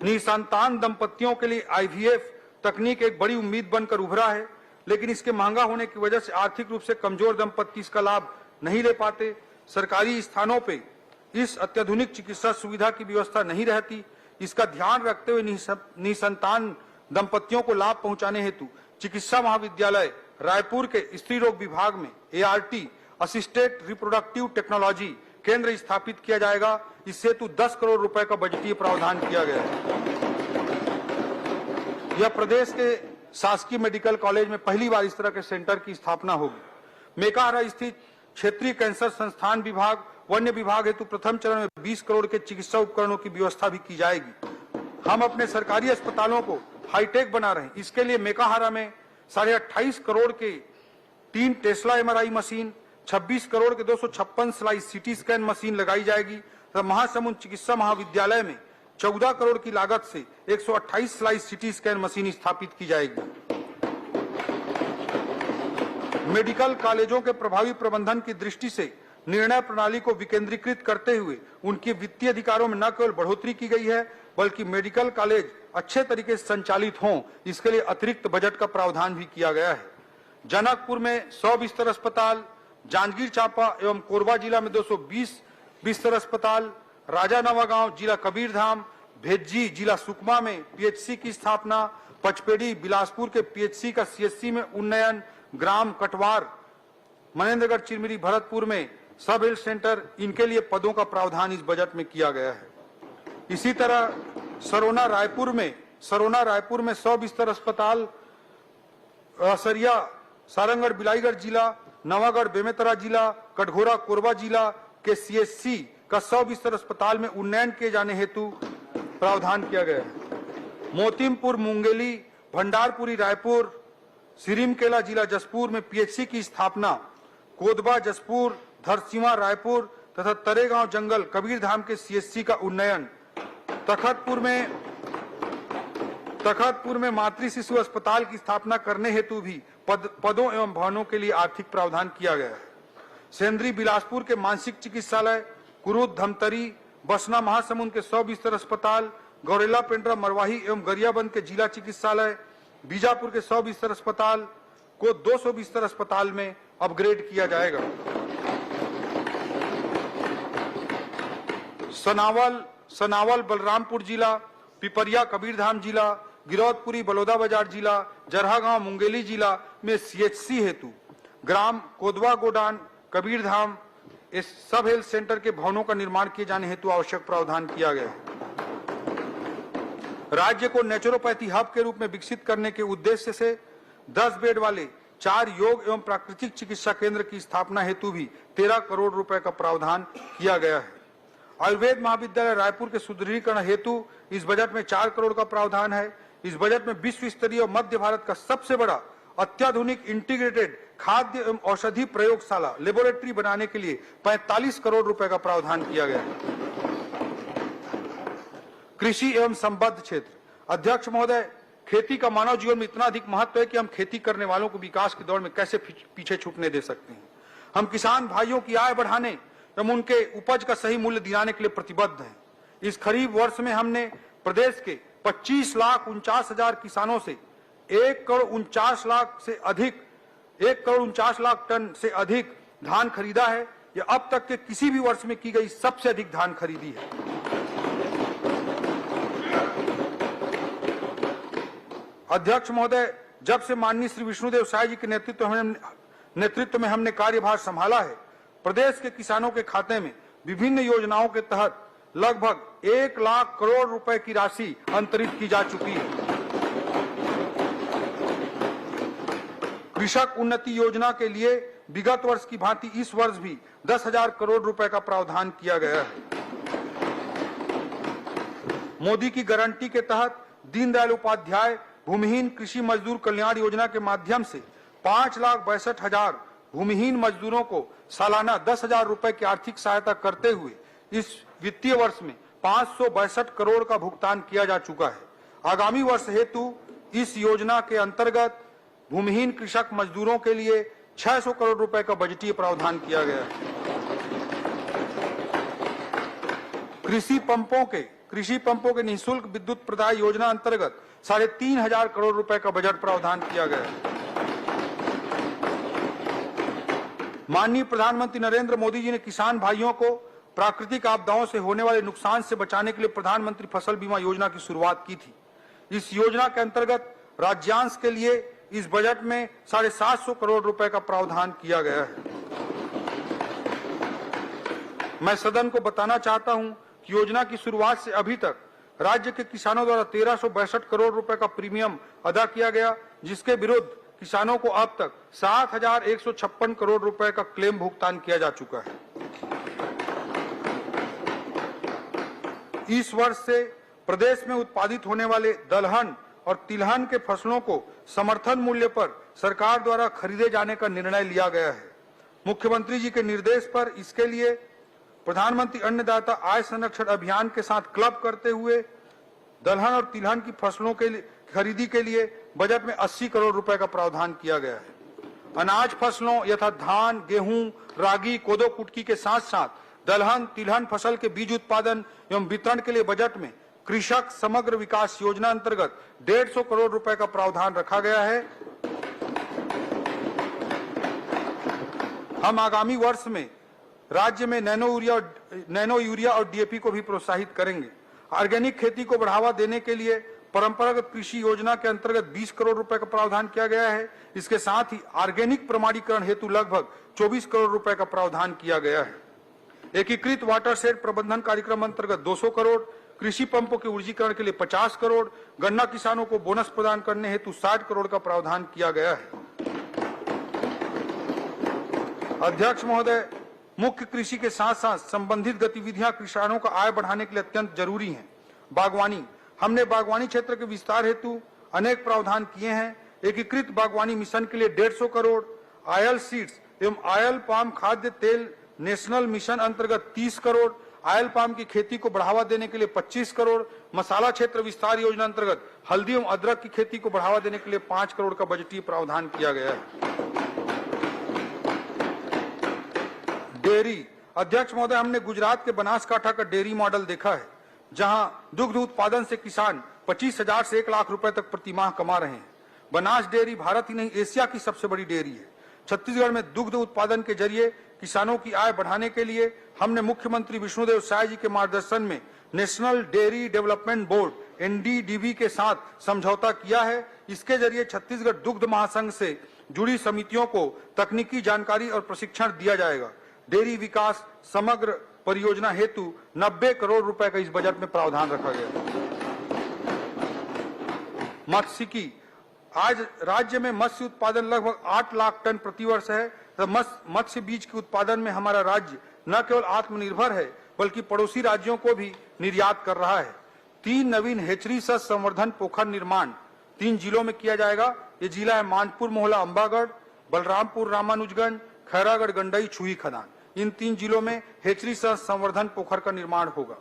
[SPEAKER 3] निसंतान दंपतियों के लिए आईवीएफ तकनीक एक बड़ी उम्मीद बनकर उभरा है, लेकिन इसके महंगा होने की वजह से आर्थिक रूप से कमजोर दंपत्ति इसका लाभ नहीं ले पाते। सरकारी स्थानों पे इस अत्याधुनिक चिकित्सा सुविधा की व्यवस्था नहीं रहती। इसका ध्यान रखते हुए निसंतान दंपतियों को लाभ पहुंचाने हेतु चिकित्सा महाविद्यालय रायपुर के स्त्री रोग विभाग में ART असिस्टेड रिप्रोडक्टिव टेक्नोलॉजी केंद्र स्थापित किया जाएगा। इस हेतु 10 करोड़ रुपए का बजटीय प्रावधान किया गया है। यह प्रदेश के शासकीय मेडिकल कॉलेज में पहली बार इस तरह के सेंटर की स्थापना होगी। मेकाहारा स्थित क्षेत्रीय कैंसर संस्थान विभाग वन्य विभाग हेतु प्रथम चरण में 20 करोड़ के चिकित्सा उपकरणों की व्यवस्था भी की जाएगी। हम अपने सरकारी अस्पतालों को हाईटेक बना रहे हैं। इसके लिए मेकाहारा में 28.5 करोड़ के 3 टेस्ला MRI मशीन, 26 करोड़ के 256 स्लाइस CT स्कैन मशीन लगाई जाएगी तथा महासमुंद चिकित्सा महाविद्यालय में 14 करोड़ की लागत से 128 स्लाइस CT स्कैन मशीन स्थापित की जाएगी। मेडिकल कॉलेजों के प्रभावी प्रबंधन की दृष्टि से निर्णय प्रणाली को विकेंद्रीकृत करते हुए उनके वित्तीय अधिकारों में न केवल बढ़ोतरी की गई है बल्कि मेडिकल कॉलेज अच्छे तरीके से संचालित हों, इसके लिए अतिरिक्त बजट का प्रावधान भी किया गया है। जनकपुर में 100 बिस्तर अस्पताल, जांजगीर चांपा एवं कोरबा जिला में 220 बिस्तर अस्पताल, राजा नवागांव जिला कबीरधाम, भेज्जी जिला सुकमा में PHC की स्थापना, पचपेड़ी बिलासपुर के PHC का CHC में उन्नयन, ग्राम कटवार मनेन्द्रगढ़ चिरमिरी भरतपुर में सब हेल्थ सेंटर, इनके लिए पदों का प्रावधान इस बजट में किया गया है। इसी तरह सरोना रायपुर में 100 बिस्तर अस्पताल, सरिया सारंगगढ़ बिलाईगढ़ जिला, नवागढ़ बेमेतरा जिला, कटघोरा कोरबा जिला के CHC का 100 बिस्तर अस्पताल में उन्नयन किए जाने हेतु प्रावधान किया गया है। मोतीमपुर मुंगेली, भंडारपुरी रायपुर, सिरिमकेला जिला जसपुर में PHC की स्थापना, कोदबा जसपुर, धरसीवा रायपुर तथा तरेगांव जंगल कबीरधाम के CHC का उन्नयन, तखतपुर में मातृ शिशु अस्पताल की स्थापना करने हेतु भी पदों एवं भवनों के लिए आर्थिक प्रावधान किया गया है। सेंद्री बिलासपुर के मानसिक चिकित्सालय, कुरूद धमतरी, बसना महासमुंद के 100 बिस्तर अस्पताल, गौरेला पेंड्रा मरवाही एवं गरियाबंद के जिला चिकित्सालय, बीजापुर के 100 बिस्तर अस्पताल को 200 बिस्तर अस्पताल में अपग्रेड किया जाएगा। सनावल बलरामपुर जिला, पिपरिया कबीरधाम जिला, गिरौदपुरी बलौदा बाजार जिला, जरहागांव मुंगेली जिला में CHC हेतु ग्राम कोदवा गोडान कबीरधाम इस सब हेल्थ सेंटर के भवनों का निर्माण किए जाने हेतु आवश्यक प्रावधान किया गया है। राज्य को नेचुरोपैथी हब के रूप में विकसित करने के उद्देश्य से 10 बेड वाले 4 योग एवं प्राकृतिक चिकित्सा केंद्र की स्थापना हेतु भी 13 करोड़ रुपए का प्रावधान किया गया है। आयुर्वेद महाविद्यालय रायपुर के सुदृढ़ीकरण हेतु इस बजट में 4 करोड़ का प्रावधान है। इस बजट में विश्व स्तरीय मध्य भारत का सबसे बड़ा अत्याधुनिक इंटीग्रेटेड खाद्य एवं औषधि प्रयोगशाला लेबोरेटरी बनाने के लिए 45 करोड़ रुपए का प्रावधान किया गया है। कृषि एवं संबद्ध क्षेत्र, अध्यक्ष महोदय, खेती का मानव जीवन में इतना अधिक महत्व है कि हम खेती करने वालों को विकास की दौड़ में कैसे पीछे छूटने दे सकते हैं। हम किसान भाइयों की आय बढ़ाने एवं उनके उपज का सही मूल्य दिलाने के लिए प्रतिबद्ध हैं। इस खरीफ वर्ष में हमने प्रदेश के 25,49,000 किसानों से 1,49,00,000 टन से अधिक धान खरीदा है। यह अब तक के किसी भी वर्ष में की गई सबसे अधिक धान खरीदी है। अध्यक्ष महोदय, जब से माननीय श्री विष्णुदेव साय जी के नेतृत्व में हमने कार्यभार संभाला है, प्रदेश के किसानों के खाते में विभिन्न योजनाओं के तहत लगभग 1 लाख करोड़ रुपए की राशि अंतरित की जा चुकी है। कृषक उन्नति योजना के लिए विगत वर्ष की भांति इस वर्ष भी 10,000 करोड़ रुपए का प्रावधान किया गया है। मोदी की गारंटी के तहत दीनदयाल उपाध्याय भूमिहीन कृषि मजदूर कल्याण योजना के माध्यम से 5,62,000 भूमिहीन मजदूरों को सालाना 10,000 रुपए की आर्थिक सहायता करते हुए इस वित्तीय वर्ष में 562 करोड़ का भुगतान किया जा चुका है। आगामी वर्ष हेतु इस योजना के अंतर्गत भूमिहीन कृषक मजदूरों के लिए 600 करोड़ रुपए का बजटीय प्रावधान किया गया है। कृषि पंपों के निःशुल्क विद्युत प्रदाय योजना अंतर्गत 3,500 करोड़ रुपए का बजट प्रावधान किया गया है। माननीय प्रधानमंत्री नरेंद्र मोदी जी ने किसान भाइयों को प्राकृतिक आपदाओं से होने वाले नुकसान से बचाने के लिए प्रधानमंत्री फसल बीमा योजना की शुरुआत की थी। इस योजना के अंतर्गत राज्यांश के लिए इस बजट में 750 करोड़ रुपए का प्रावधान किया गया है। मैं सदन को बताना चाहता हूं कि योजना की शुरुआत से अभी तक राज्य के किसानों द्वारा 1362 करोड़ रुपए का प्रीमियम अदा किया गया, जिसके विरुद्ध किसानों को अब तक 7156 करोड़ रुपए का क्लेम भुगतान किया जा चुका है। इस वर्ष से प्रदेश में उत्पादित होने वाले दलहन और तिलहन के फसलों को समर्थन मूल्य पर सरकार द्वारा खरीदे जाने का निर्णय लिया गया है। मुख्यमंत्री जी के निर्देश पर इसके लिए प्रधानमंत्री अन्नदाता आय संरक्षण अभियान के साथ क्लब करते हुए दलहन और तिलहन की फसलों के खरीदी के लिए बजट में 80 करोड़ रुपए का प्रावधान किया गया है। अनाज फसलों यथा धान, गेहूं, रागी, कोदो, कुटकी के साथ साथ दलहन, तिलहन फसल के बीज उत्पादन एवं वितरण के लिए बजट में कृषक समग्र विकास योजना अंतर्गत 150 करोड़ रुपए का प्रावधान रखा गया है। हम आगामी वर्ष में राज्य में नैनो यूरिया और डीएपी को भी प्रोत्साहित करेंगे। ऑर्गेनिक खेती को बढ़ावा देने के लिए परंपरागत कृषि योजना के अंतर्गत 20 करोड़ रुपए का प्रावधान किया गया है। इसके साथ ही ऑर्गेनिक प्रमाणीकरण हेतु लगभग 24 करोड़ रुपए का प्रावधान किया गया है। एकीकृत वाटरशेड प्रबंधन कार्यक्रम अंतर्गत 200 करोड़, कृषि पंपों के ऊर्जीकरण के लिए 50 करोड़, गन्ना किसानों को बोनस प्रदान करने हेतु 60 करोड़ का प्रावधान किया गया है। अध्यक्ष महोदय, मुख्य कृषि के साथ साथ संबंधित गतिविधियां किसानों का आय बढ़ाने के लिए अत्यंत जरूरी हैं। बागवानी, हमने बागवानी क्षेत्र के विस्तार हेतु अनेक प्रावधान किए हैं। एकीकृत बागवानी मिशन के लिए 150 करोड़, आयल सीड्स एवं आयल पाम खाद्य तेल नेशनल मिशन अंतर्गत 30 करोड़, आयल पाम की खेती को बढ़ावा देने के लिए 25 करोड़, मसाला क्षेत्र विस्तार योजना अंतर्गत हल्दी एवं अदरक की खेती को बढ़ावा देने के लिए 5 करोड़ का बजटीय प्रावधान किया गया है। डेयरी, अध्यक्ष महोदय, हमने गुजरात के बनासकांठा का डेयरी मॉडल देखा है, जहां दुग्ध उत्पादन से किसान 25,000 से 1 लाख रुपए तक प्रति माह कमा रहे हैं। बनास डेयरी भारत ही नहीं एशिया की सबसे बड़ी डेयरी है। छत्तीसगढ़ में दुग्ध उत्पादन के जरिए किसानों की आय बढ़ाने के लिए हमने मुख्यमंत्री विष्णुदेव साय जी के मार्गदर्शन में national dairy development board NDDB के साथ समझौता किया है। इसके जरिए छत्तीसगढ़ दुग्ध महासंघ से जुड़ी समितियों को तकनीकी जानकारी और प्रशिक्षण दिया जाएगा। डेयरी विकास समग्र परियोजना हेतु 90 करोड़ रुपए का इस बजट में प्रावधान रखा गया है। मत्स्यिकी, आज राज्य में मत्स्य उत्पादन लगभग 8 लाख टन प्रतिवर्ष है। मत्स्य बीज के उत्पादन में हमारा राज्य न केवल आत्मनिर्भर है बल्कि पड़ोसी राज्यों को भी निर्यात कर रहा है। 3 नवीन हेचरी सह संवर्धन पोखर निर्माण 3 जिलों में किया जाएगा। ये जिला है मानपुर मोहला अंबागढ़, बलरामपुर रामानुजगंज, खैरागढ़ गंडई छुई खदान। इन 3 जिलों में हेचरी सह संवर्धन पोखर का निर्माण होगा।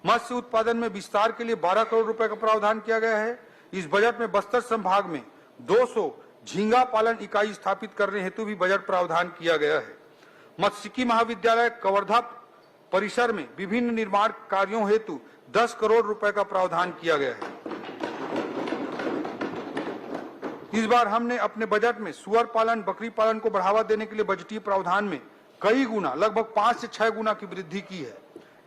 [SPEAKER 3] मत्स्य उत्पादन में विस्तार के लिए 12 करोड़ रुपए का प्रावधान किया गया है। इस बजट में बस्तर संभाग में 200 झींगा पालन इकाई स्थापित करने हेतु भी बजट प्रावधान किया गया है। मत्स्यिकी महाविद्यालय कवर्धा परिसर में विभिन्न निर्माण कार्यों हेतु 10 करोड़ रुपए का प्रावधान किया गया है। इस बार हमने अपने बजट में सुअर पालन, बकरी पालन को बढ़ावा देने के लिए बजटीय प्रावधान में कई गुना, लगभग 5 से 6 गुना की वृद्धि की है।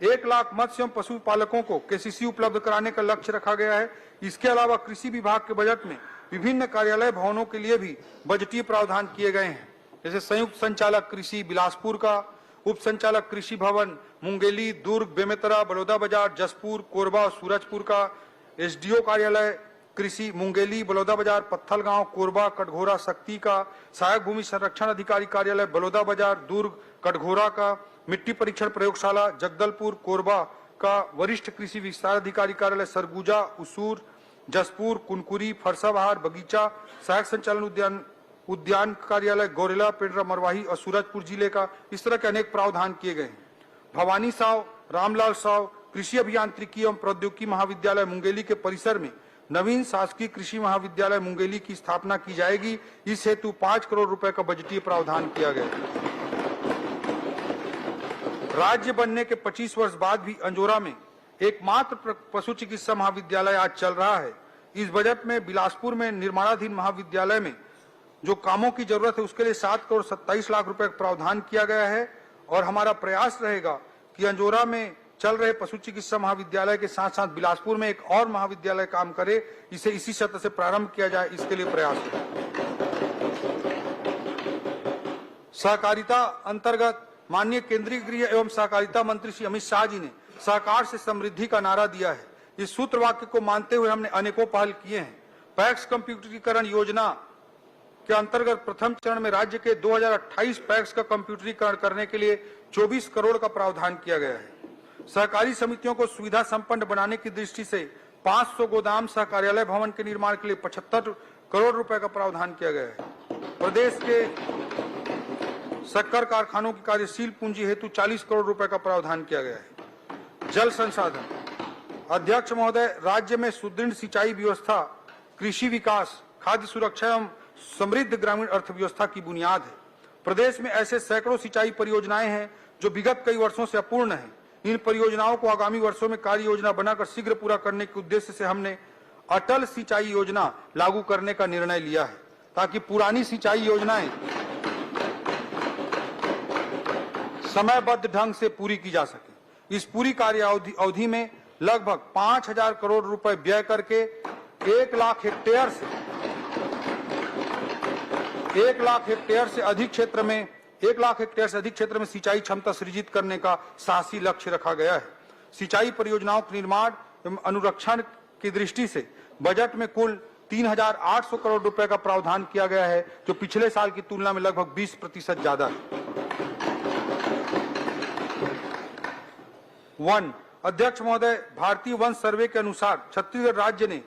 [SPEAKER 3] 1 लाख मत्स्य एवं पशु पालकों को केसीसी उपलब्ध कराने का लक्ष्य रखा गया है। इसके अलावा कृषि विभाग के बजट में विभिन्न कार्यालय भवनों के लिए भी बजटीय प्रावधान किए गए हैं, जैसे संयुक्त संचालक कृषि बिलासपुर का, उप संचालक कृषि भवन मुंगेली, दुर्ग, बेमेतरा, बलौदाबाजार, जसपुर, कोरबा और सूरजपुर का, एसडीओ कार्यालय कृषि मुंगेली, बलौदाबाजार, पत्थलगांव, कोरबा, कटघोरा, शक्ति का, सहायक भूमि संरक्षण अधिकारी कार्यालय बलौदाबाजार, दुर्ग, कटघोरा का, मिट्टी परीक्षण प्रयोगशाला जगदलपुर, कोरबा का, वरिष्ठ कृषि विस्तार अधिकारी कार्यालय सरगुजा, उसूर, जसपुर, कुनकुरी, फरसाबहार, बगीचा, सहायक संचालन उद्यान कार्यालय गौरेला, पेंड्रा, मरवाही और सूरजपुर जिले का। इस तरह के अनेक प्रावधान किए गए हैं। भवानी साव, रामलाल साव कृषि अभियांत्रिकी एवं प्रौद्योगिकी महाविद्यालय मुंगेली के परिसर में नवीन शासकीय कृषि महाविद्यालय मुंगेली की स्थापना की जाएगी। इस हेतु 5 करोड़ रुपए का बजटीय प्रावधान किया गया है। राज्य बनने के 25 वर्ष बाद भी अंजोरा में एकमात्र पशु चिकित्सा महाविद्यालय आज चल रहा है। इस बजट में बिलासपुर में निर्माणाधीन महाविद्यालय में जो कामों की जरूरत है उसके लिए 7 करोड़ 27 लाख रुपए का प्रावधान किया गया है और हमारा प्रयास रहेगा कि अंजोरा में चल रहे पशु चिकित्सा महाविद्यालय के साथ साथ बिलासपुर में एक और महाविद्यालय काम करे, इसे इसी सत्र से प्रारंभ किया जाए, इसके लिए प्रयास है। सहकारिता अंतर्गत माननीय केंद्रीय गृह एवं सहकारिता मंत्री श्री अमित शाह जी ने सहकार से समृद्धि का नारा दिया है। इस सूत्र वाक्य को मानते हुए हमने अनेकों पहल किए हैं। पैक्स कंप्यूटरीकरण योजना के अंतर्गत प्रथम चरण में राज्य के 2028 पैक्स का कंप्यूटरीकरण करने के लिए 24 करोड़ का प्रावधान किया गया है। सहकारी समितियों को सुविधा संपन्न बनाने की दृष्टि से 500 गोदाम सहकार्यालय भवन के निर्माण के लिए 75 करोड़ रुपए का प्रावधान किया गया है। प्रदेश के शक्कर कारखानों की कार्यशील पूंजी हेतु 40 करोड़ रुपए का प्रावधान किया गया है। जल संसाधन अध्यक्ष महोदय, राज्य में सुदृढ़ सिंचाई व्यवस्था कृषि विकास, खाद्य सुरक्षा एवं समृद्ध ग्रामीण अर्थव्यवस्था की बुनियाद है। प्रदेश में ऐसे सैकड़ों सिंचाई परियोजनाएं हैं जो विगत कई वर्षों से अपूर्ण हैं। इन परियोजनाओं को आगामी वर्षों में कार्य योजना बनाकर शीघ्र पूरा करने के उद्देश्य से हमने अटल सिंचाई योजना लागू करने का निर्णय लिया है, ताकि पुरानी सिंचाई योजनाएं समयबद्ध ढंग से पूरी की जा सके। इस पूरी कार्य अवधि में लगभग 5,000 करोड़ रुपए व्यय करके 1 लाख हेक्टेयर से अधिक क्षेत्र में सिंचाई क्षमता सृजित करने का साहसी लक्ष्य रखा गया है। सिंचाई परियोजनाओं के निर्माण एवं अनुरक्षण की दृष्टि से बजट में कुल 3,800 करोड़ रुपए का प्रावधान किया गया है, जो पिछले साल की तुलना में लगभग 20% ज्यादा है। वन अध्यक्ष महोदय, भारतीय वन सर्वे के अनुसार छत्तीसगढ़ राज्य ने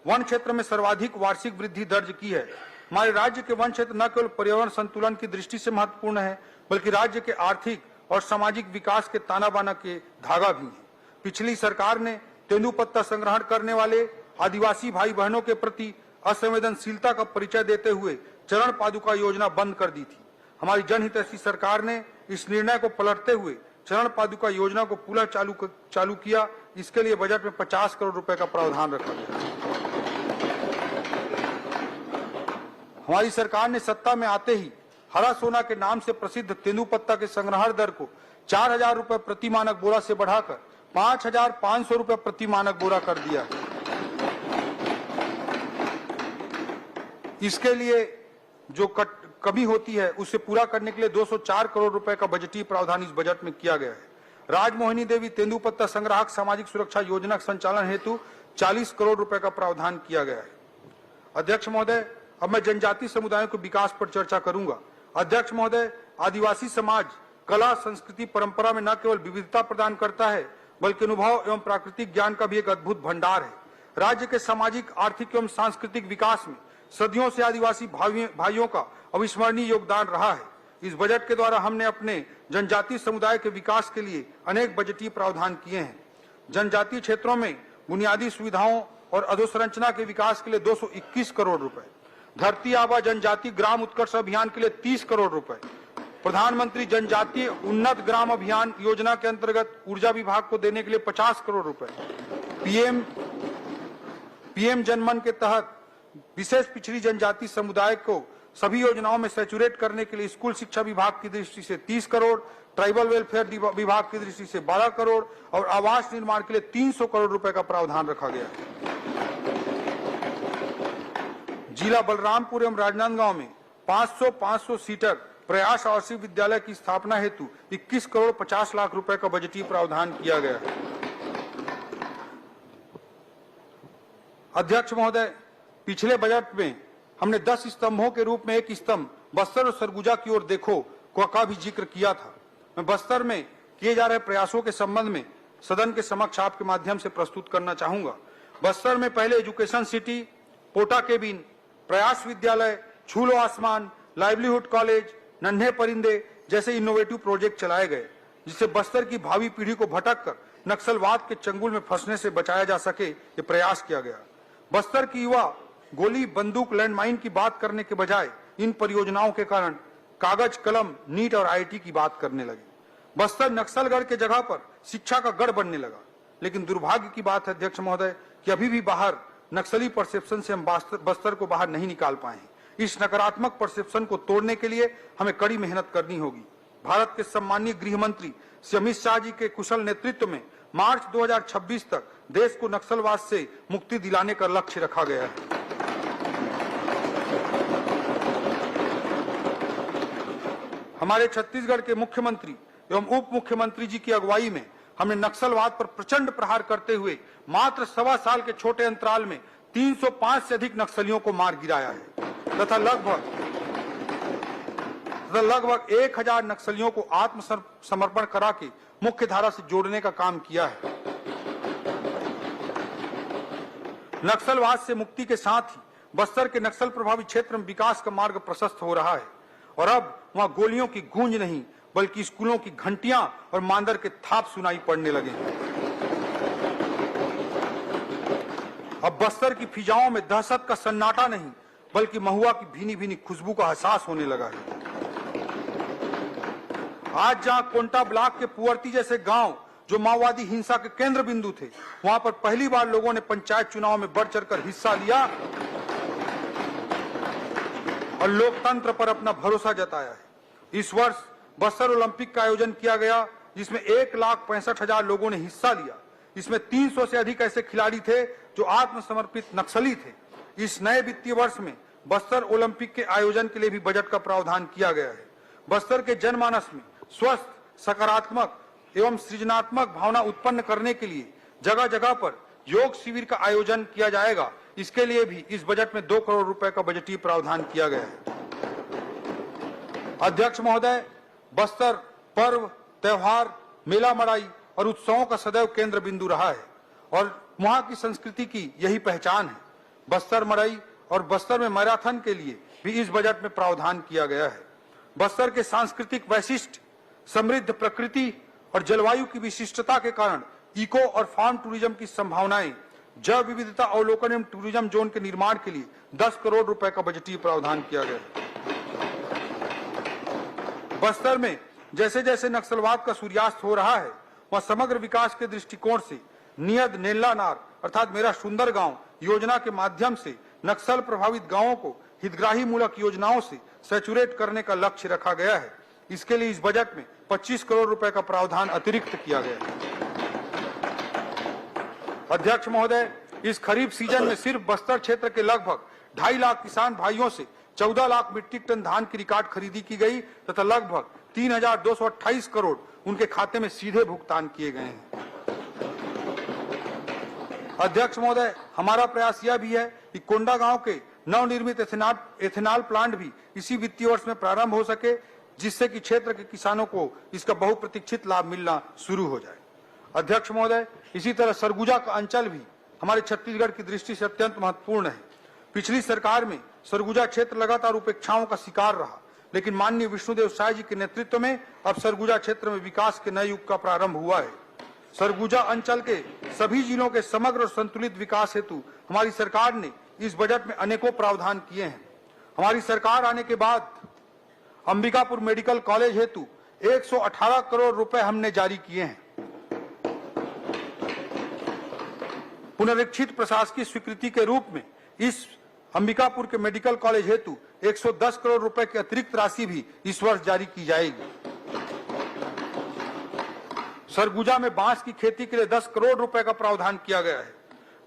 [SPEAKER 3] वन क्षेत्र में सर्वाधिक वार्षिक वृद्धि दर्ज की है। हमारे राज्य के वन क्षेत्र न केवल पर्यावरण संतुलन की दृष्टि से महत्वपूर्ण है, बल्कि राज्य के आर्थिक और सामाजिक विकास के ताना बाना के धागा भी है। पिछली सरकार ने तेंदुपत्ता संग्रहण करने वाले आदिवासी भाई बहनों के प्रति असंवेदनशीलता का परिचय देते हुए चरण पादुका योजना बंद कर दी थी। हमारी जनहितैषी सरकार ने इस निर्णय को पलटते हुए चरण पादुका योजना को पुनः चालू किया। इसके लिए बजट में 50 करोड़ रुपए का प्रावधान रखा गया। हमारी सरकार ने सत्ता में आते ही हरा सोना के नाम से प्रसिद्ध तेंदुपत्ता के संग्रहण दर को 4,000 रुपए प्रति मानक बोरा से बढ़ाकर 5,500 रुपए प्रति मानक बोरा कर दिया। इसके लिए जो कमी होती है उसे पूरा करने के लिए 204 करोड़ रुपए का बजटीय प्रावधान इस बजट में किया गया है। राजमोहिनी देवी तेंदुपत्ता संग्राहक सामाजिक सुरक्षा योजना के संचालन हेतु 40 करोड़ रुपए का प्रावधान किया गया है। अध्यक्ष महोदय, अब मैं जनजातीय समुदायों के विकास पर चर्चा करूंगा। अध्यक्ष महोदय, आदिवासी समाज कला, संस्कृति, परंपरा में न केवल विविधता प्रदान करता है, बल्कि अनुभव एवं प्राकृतिक ज्ञान का भी एक अद्भुत भंडार है। राज्य के सामाजिक, आर्थिक एवं सांस्कृतिक विकास में सदियों से आदिवासी भाइयों का अविस्मरणीय योगदान रहा है। इस बजट के द्वारा हमने अपने जनजातीय समुदाय के विकास के लिए अनेक बजटीय प्रावधान किए हैं। जनजातीय क्षेत्रों में बुनियादी सुविधाओं और अधोसंरचना के विकास के लिए 221 करोड़ रुपए, धरती आबा जनजातीय ग्राम उत्कर्ष अभियान के लिए 30 करोड़ रुपए, प्रधानमंत्री जनजातीय उन्नत ग्राम अभियान योजना के अंतर्गत ऊर्जा विभाग को देने के लिए 50 करोड़ रुपए, पीएम जनमन के तहत विशेष पिछड़ी जनजाति समुदाय को सभी योजनाओं में सैचुरेट करने के लिए स्कूल शिक्षा विभाग की दृष्टि से 30 करोड़, ट्राइबल वेलफेयर विभाग की दृष्टि से 12 करोड़ और आवास निर्माण के लिए 300 करोड़ रुपए का प्रावधान रखा गया है। जिला बलरामपुर एवं राजनांदगांव में 500 सीटर प्रयास आवासीय विद्यालय की स्थापना हेतु 21 करोड़ 50 लाख रुपए का बजटीय प्रावधान किया गया है। अध्यक्ष महोदय, पिछले बजट में हमने 10 स्तंभों के रूप में एक स्तंभ बस्तर और सरगुजा की ओर देखो का भी जिक्र किया था। मैं बस्तर में किए जा रहे प्रयासों के संबंध में सदन के समक्ष आपके माध्यम से प्रस्तुत करना चाहूंगा। बस्तर में पहले एजुकेशन सिटी, पोटा केबिन, प्रयास विद्यालय, छूलो आसमान, लाइवलीहुड कॉलेज, नन्हे परिंदे जैसे इनोवेटिव प्रोजेक्ट चलाए गए, जिससे बस्तर की भावी पीढ़ी को भटक कर नक्सलवाद के चंगुल में फंसने से बचाया जा सके, ये प्रयास किया गया। बस्तर की युवा गोली, बंदूक, लैंडमाइन की बात करने के बजाय इन परियोजनाओं के कारण कागज कलम, नीट और आईआईटी की बात करने लगे। बस्तर नक्सलगढ़ के जगह पर शिक्षा का गढ़ बनने लगा। लेकिन दुर्भाग्य की बात है अध्यक्ष महोदय कि अभी भी बाहर नक्सली परसेप्शन से हम बस्तर को बाहर नहीं निकाल पाए हैं। इस नकारात्मक परसेप्शन को तोड़ने के लिए हमें कड़ी मेहनत करनी होगी। भारत के सम्मानीय गृह मंत्री श्री अमित शाह जी के कुशल नेतृत्व में मार्च 2026 तक देश को नक्सलवाद से मुक्ति दिलाने का लक्ष्य रखा गया है। हमारे छत्तीसगढ़ के मुख्यमंत्री एवं उप मुख्यमंत्री जी की अगुवाई में हमने नक्सलवाद पर प्रचंड प्रहार करते हुए मात्र 1.25 साल के छोटे अंतराल में 305 से अधिक नक्सलियों को मार गिराया है तथा लगभग 1000 नक्सलियों को आत्मसमर्पण करा के मुख्य धारा से जोड़ने का काम किया है। नक्सलवाद से मुक्ति के साथ ही बस्तर के नक्सल प्रभावित क्षेत्र में विकास का मार्ग प्रशस्त हो रहा है और अब वहां गोलियों की गूंज नहीं बल्कि स्कूलों की घंटियां और मांदर के थाप सुनाई पड़ने लगे हैं। अब बस्तर की फिजाओं में दहशत का सन्नाटा नहीं बल्कि महुआ की भीनी भीनी खुशबू का एहसास होने लगा है। आज जहां कोंटा ब्लॉक के पुअर्ती जैसे गांव जो माओवादी हिंसा के केंद्र बिंदु थे, वहां पर पहली बार लोगों ने पंचायत चुनाव में बढ़ चढ़कर हिस्सा लिया और लोकतंत्र पर अपना भरोसा जताया है। इस वर्ष बस्तर ओलंपिक का आयोजन किया गया जिसमें 1,65,000 लोगों ने हिस्सा लिया। इसमें 300 से अधिक ऐसे खिलाड़ी थे जो आत्मसमर्पित नक्सली थे। इस नए वित्तीय वर्ष में बस्तर ओलंपिक के आयोजन के लिए भी बजट का प्रावधान किया गया है। बस्तर के जनमानस में स्वस्थ, सकारात्मक एवं सृजनात्मक भावना उत्पन्न करने के लिए जगह जगह पर योग शिविर का आयोजन किया जाएगा। इसके लिए भी इस बजट में 2 करोड़ रुपए का बजटीय प्रावधान किया गया है। अध्यक्ष महोदय, बस्तर पर्व, त्योहार, मेला मड़ाई और उत्सवों का सदैव केंद्र बिंदु रहा है और वहां की संस्कृति की यही पहचान है। बस्तर मड़ाई और बस्तर में मैराथन के लिए भी इस बजट में प्रावधान किया गया है। बस्तर के सांस्कृतिक वैशिष्ट, समृद्ध प्रकृति और जलवायु की विशिष्टता के कारण इको और फार्म टूरिज्म की संभावनाएं, जैव विविधता अवलोकन एवं टूरिज्म जोन के निर्माण के लिए 10 करोड़ रुपए का बजटीय प्रावधान किया गया है। बस्तर में जैसे जैसे नक्सलवाद का सूर्यास्त हो रहा है, वह समग्र विकास के दृष्टिकोण से नियत नेल्ला नार अर्थात मेरा सुंदर गांव योजना के माध्यम से नक्सल प्रभावित गांवों को हितग्राही मूलक योजनाओं से सैचुरेट करने का लक्ष्य रखा गया है। इसके लिए इस बजट में 25 करोड़ रुपए का प्रावधान अतिरिक्त किया गया है। अध्यक्ष महोदय, इस खरीफ सीजन में सिर्फ बस्तर क्षेत्र के लगभग 2.5 लाख किसान भाइयों से 14 लाख मीट्रिक टन धान की रिकॉर्ड खरीदी की गई तथा लगभग 3,228 करोड़ उनके खाते में सीधे भुगतान किए गए हैं। अध्यक्ष महोदय, हमारा प्रयास यह भी है कि कोंडा गांव के नवनिर्मित एथेनॉल प्लांट भी इसी वित्तीय वर्ष में प्रारंभ हो सके, जिससे कि क्षेत्र के किसानों को इसका बहुप्रतीक्षित लाभ मिलना शुरू हो जाए। अध्यक्ष महोदय, इसी तरह सरगुजा का अंचल भी हमारे छत्तीसगढ़ की दृष्टि से अत्यंत महत्वपूर्ण है। पिछली सरकार में सरगुजा क्षेत्र लगातार उपेक्षाओं का शिकार रहा, लेकिन माननीय विष्णुदेव साय जी के नेतृत्व में अब सरगुजा क्षेत्र में विकास के नए युग का प्रारंभ हुआ है। सरगुजा अंचल के सभी जिलों के समग्र और संतुलित विकास हेतु हमारी सरकार ने इस बजट में अनेकों प्रावधान किए हैं। हमारी सरकार आने के बाद अंबिकापुर मेडिकल कॉलेज हेतु 118 करोड़ रुपए हमने जारी किए हैं। पुनरीक्षित प्रशासकीय स्वीकृति के रूप में इस अंबिकापुर के मेडिकल कॉलेज हेतु 110 करोड़ रुपए की अतिरिक्त राशि भी इस वर्ष जारी की जाएगी। सरगुजा में बांस की खेती के लिए 10 करोड़ रुपए का प्रावधान किया गया है।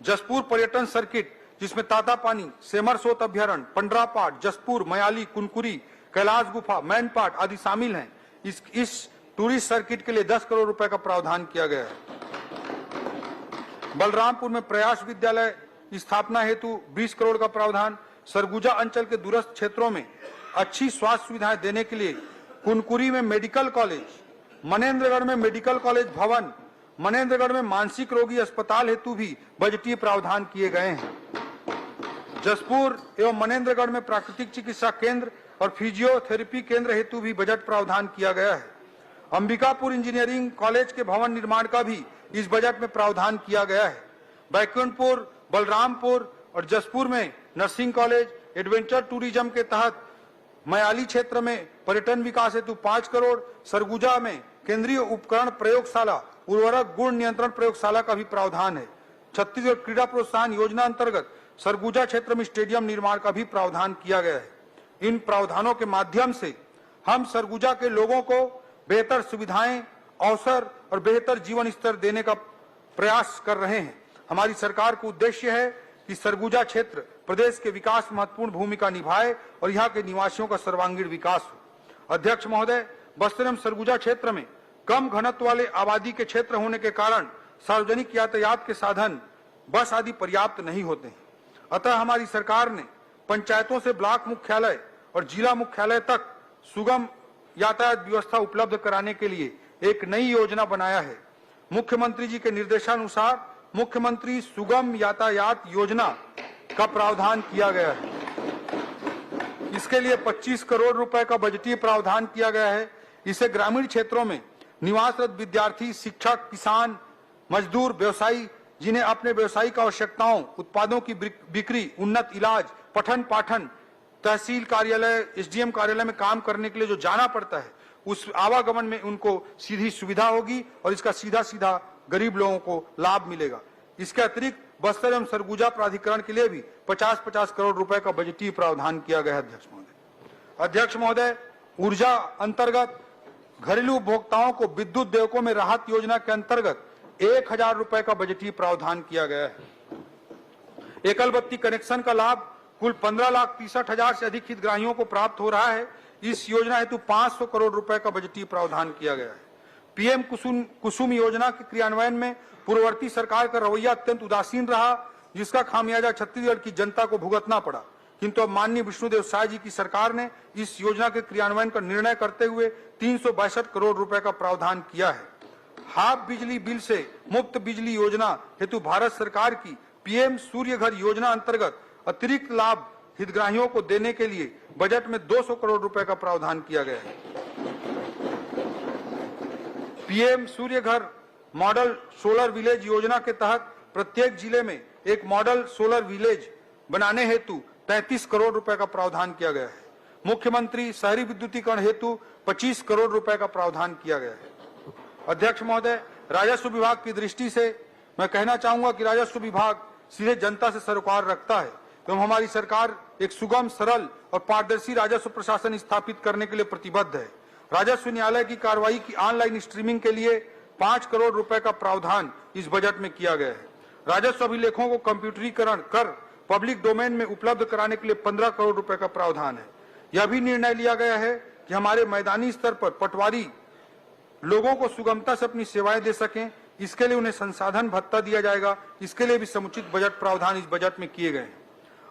[SPEAKER 3] जसपुर पर्यटन सर्किट, जिसमें तातापानी, सेमरसोत अभ्यारण्य, पंडरापाट, जसपुर, मयाली, कुनकुरी, कैलाश गुफा, मैनपाट आदि शामिल हैं। इस टूरिस्ट सर्किट के लिए 10 करोड़ रुपए का प्रावधान किया गया है। बलरामपुर में प्रयास विद्यालय स्थापना हेतु 20 करोड़ का प्रावधान। सरगुजा अंचल के दूरस्थ क्षेत्रों में अच्छी स्वास्थ्य सुविधाएं देने के लिए कुनकुरी में मेडिकल कॉलेज, मनेन्द्रगढ़ में मेडिकल कॉलेज भवन, मनेन्द्रगढ़ में मानसिक रोगी अस्पताल हेतु भी बजटीय प्रावधान किए गए हैं। जसपुर एवं मनेन्द्रगढ़ में प्राकृतिक चिकित्सा केंद्र और फिजियोथेरेपी केंद्र हेतु भी बजट प्रावधान किया गया है। अंबिकापुर इंजीनियरिंग कॉलेज के भवन निर्माण का भी इस बजट में प्रावधान किया गया है। बैकुंठपुर, बलरामपुर और जसपुर में नर्सिंग कॉलेज, एडवेंचर टूरिज्म के तहत मयाली क्षेत्र में पर्यटन विकास हेतु 5 करोड़, सरगुजा में केंद्रीय उपकरण प्रयोगशाला, उर्वरक गुण नियंत्रण प्रयोगशाला का भी प्रावधान है। छत्तीसगढ़ क्रीड़ा प्रोत्साहन योजना अंतर्गत सरगुजा क्षेत्र में स्टेडियम निर्माण का भी प्रावधान किया गया है। इन प्रावधानों के माध्यम से हम सरगुजा के लोगों को बेहतर सुविधाएं, अवसर और बेहतर जीवन स्तर देने का प्रयास कर रहे हैं। हमारी सरकार का उद्देश्य है कि सरगुजा क्षेत्र प्रदेश के विकास में महत्वपूर्ण भूमिका निभाए और यहाँ के निवासियों का सर्वांगीण विकास हो। अध्यक्ष महोदय, बस्तर एवं सरगुजा क्षेत्र में कम घनत्व वाले आबादी के क्षेत्र होने के कारण सार्वजनिक यातायात के साधन बस आदि पर्याप्त नहीं होते हैं। अतः हमारी सरकार ने पंचायतों से ब्लॉक मुख्यालय और जिला मुख्यालय तक सुगम यातायात व्यवस्था उपलब्ध कराने के लिए एक नई योजना बनाया है। मुख्यमंत्री जी के निर्देशानुसार मुख्यमंत्री सुगम यातायात योजना का प्रावधान किया गया है। इसके लिए 25 करोड़ रुपए का बजटीय प्रावधान किया गया है। इसे ग्रामीण क्षेत्रों में निवासरत विद्यार्थी, शिक्षक, किसान, मजदूर, व्यवसायी जिन्हें अपने व्यवसायिक आवश्यकताओं, उत्पादों की बिक्री, उन्नत इलाज, पठन पाठन, तहसील कार्यालय, एसडीएम कार्यालय में काम करने के लिए जो जाना पड़ता है, उस आवागमन में उनको सीधी सुविधा होगी और इसका सीधा सीधा गरीब लोगों को लाभ मिलेगा। इसके अतिरिक्त बस्तर एवं सरगुजा प्राधिकरण के लिए भी 50-50 करोड़ रुपए का बजटीय प्रावधान किया गया है। अध्यक्ष महोदय, ऊर्जा अंतर्गत घरेलू उपभोक्ताओं को विद्युत देयकों में राहत योजना के अंतर्गत 1000 रुपए का बजटीय प्रावधान किया गया है। एकल बत्ती कनेक्शन का लाभ कुल 15,63,000 से अधिक हितग्राहियों को प्राप्त हो रहा है। इस योजना हेतु 500 करोड़ रुपए का बजटीय प्रावधान किया गया है। पीएम कुसुम योजना के क्रियान्वयन में पूर्ववर्ती सरकार का रवैया अत्यंत उदासीन रहा, जिसका खामियाजा छत्तीसगढ़ की जनता को भुगतना पड़ा। किंतु अब माननीय विष्णुदेव साय जी की सरकार ने इस योजना के क्रियान्वयन का निर्णय करते हुए 362 करोड़ रुपए का प्रावधान किया है। हाफ बिजली बिल से मुफ्त बिजली योजना हेतु भारत सरकार की पीएम सूर्य घर योजना अंतर्गत अतिरिक्त लाभ हितग्राहियों को देने के लिए बजट में 200 करोड़ रुपए का प्रावधान किया गया है। पीएम सूर्य घर मॉडल सोलर विलेज योजना के तहत प्रत्येक जिले में एक मॉडल सोलर विलेज बनाने हेतु 33 करोड़ रुपए का प्रावधान किया गया है। मुख्यमंत्री शहरी विद्युतीकरण हेतु 25 करोड़ रुपए का प्रावधान किया गया है। अध्यक्ष महोदय, राजस्व विभाग की दृष्टि से मैं कहना चाहूंगा कि राजस्व विभाग सीधे जनता से सरोकार रखता है एवं हमारी सरकार एक सुगम, सरल और पारदर्शी राजस्व प्रशासन स्थापित करने के लिए प्रतिबद्ध है। राजस्व न्यायालय की कार्रवाई की ऑनलाइन स्ट्रीमिंग के लिए 5 करोड़ रुपए का प्रावधान इस बजट में किया गया है। राजस्व अभिलेखों को कंप्यूटरीकरण कर पब्लिक डोमेन में उपलब्ध कराने के लिए 15 करोड़ रुपए का प्रावधान है। यह भी निर्णय लिया गया है कि हमारे मैदानी स्तर पर पटवारी लोगों को सुगमता से अपनी सेवाएं दे सकें, इसके लिए उन्हें संसाधन भत्ता दिया जाएगा। इसके लिए भी समुचित बजट प्रावधान इस बजट में किए गए हैं।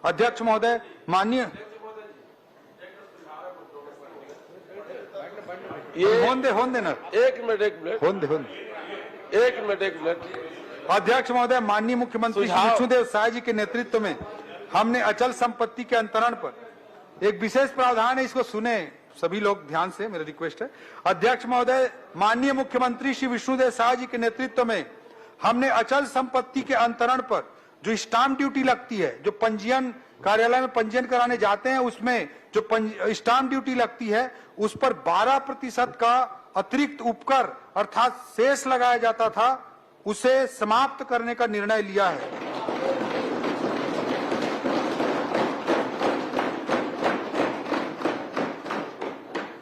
[SPEAKER 3] अध्यक्ष महोदय, माननीय होंदे ना
[SPEAKER 2] एक मिनट
[SPEAKER 3] अध्यक्ष महोदय, माननीय मुख्यमंत्री विष्णुदेव साय जी के नेतृत्व में हमने अचल संपत्ति के अंतरण पर एक विशेष प्रावधान है, इसको सुने सभी लोग ध्यान से, मेरा रिक्वेस्ट है। अध्यक्ष महोदय, माननीय मुख्यमंत्री श्री विष्णुदेव साय जी के नेतृत्व में हमने अचल संपत्ति के अंतरण पर जो स्टाम्प ड्यूटी लगती है, जो पंजीयन कार्यालय में पंजीयन कराने जाते हैं, उसमें जो स्टाम्प ड्यूटी लगती है, उस पर 12% का अतिरिक्त उपकर अर्थात शेष लगाया जाता था, उसे समाप्त करने का निर्णय लिया है।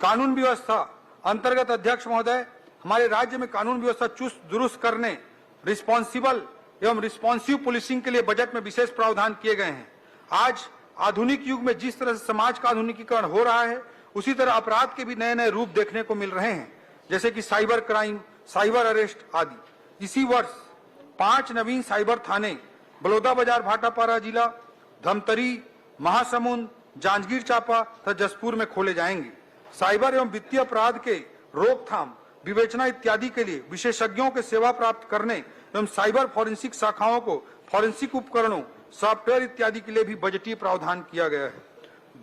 [SPEAKER 3] कानून व्यवस्था अंतर्गत अध्यक्ष महोदय, हमारे राज्य में कानून व्यवस्था चुस्त दुरुस्त करने, रिस्पॉन्सिबल एवं रिस्पॉन्सिव पुलिसिंग के लिए बजट में विशेष प्रावधान किए गए हैं। आज आधुनिक युग में जिस तरह से समाज का आधुनिकीकरण हो रहा है, उसी तरह अपराध के भी नए नए रूप देखने को मिल रहे हैं, जैसे कि साइबर क्राइम, साइबर अरेस्ट आदि। इसी वर्ष 5 नवीन साइबर थाने बलौदा बाजार, भाटापारा जिला, धमतरी, महासमुंद, जांजगीर चांपा तथा जसपुर में खोले जाएंगे। साइबर एवं वित्तीय अपराध के रोकथाम, विवेचना इत्यादि के लिए विशेषज्ञों के सेवा प्राप्त करने एवं साइबर फॉरेंसिक शाखाओं को फॉरेंसिक उपकरणों, सॉफ्टवेयर इत्यादि के लिए भी बजटीय प्रावधान किया गया है।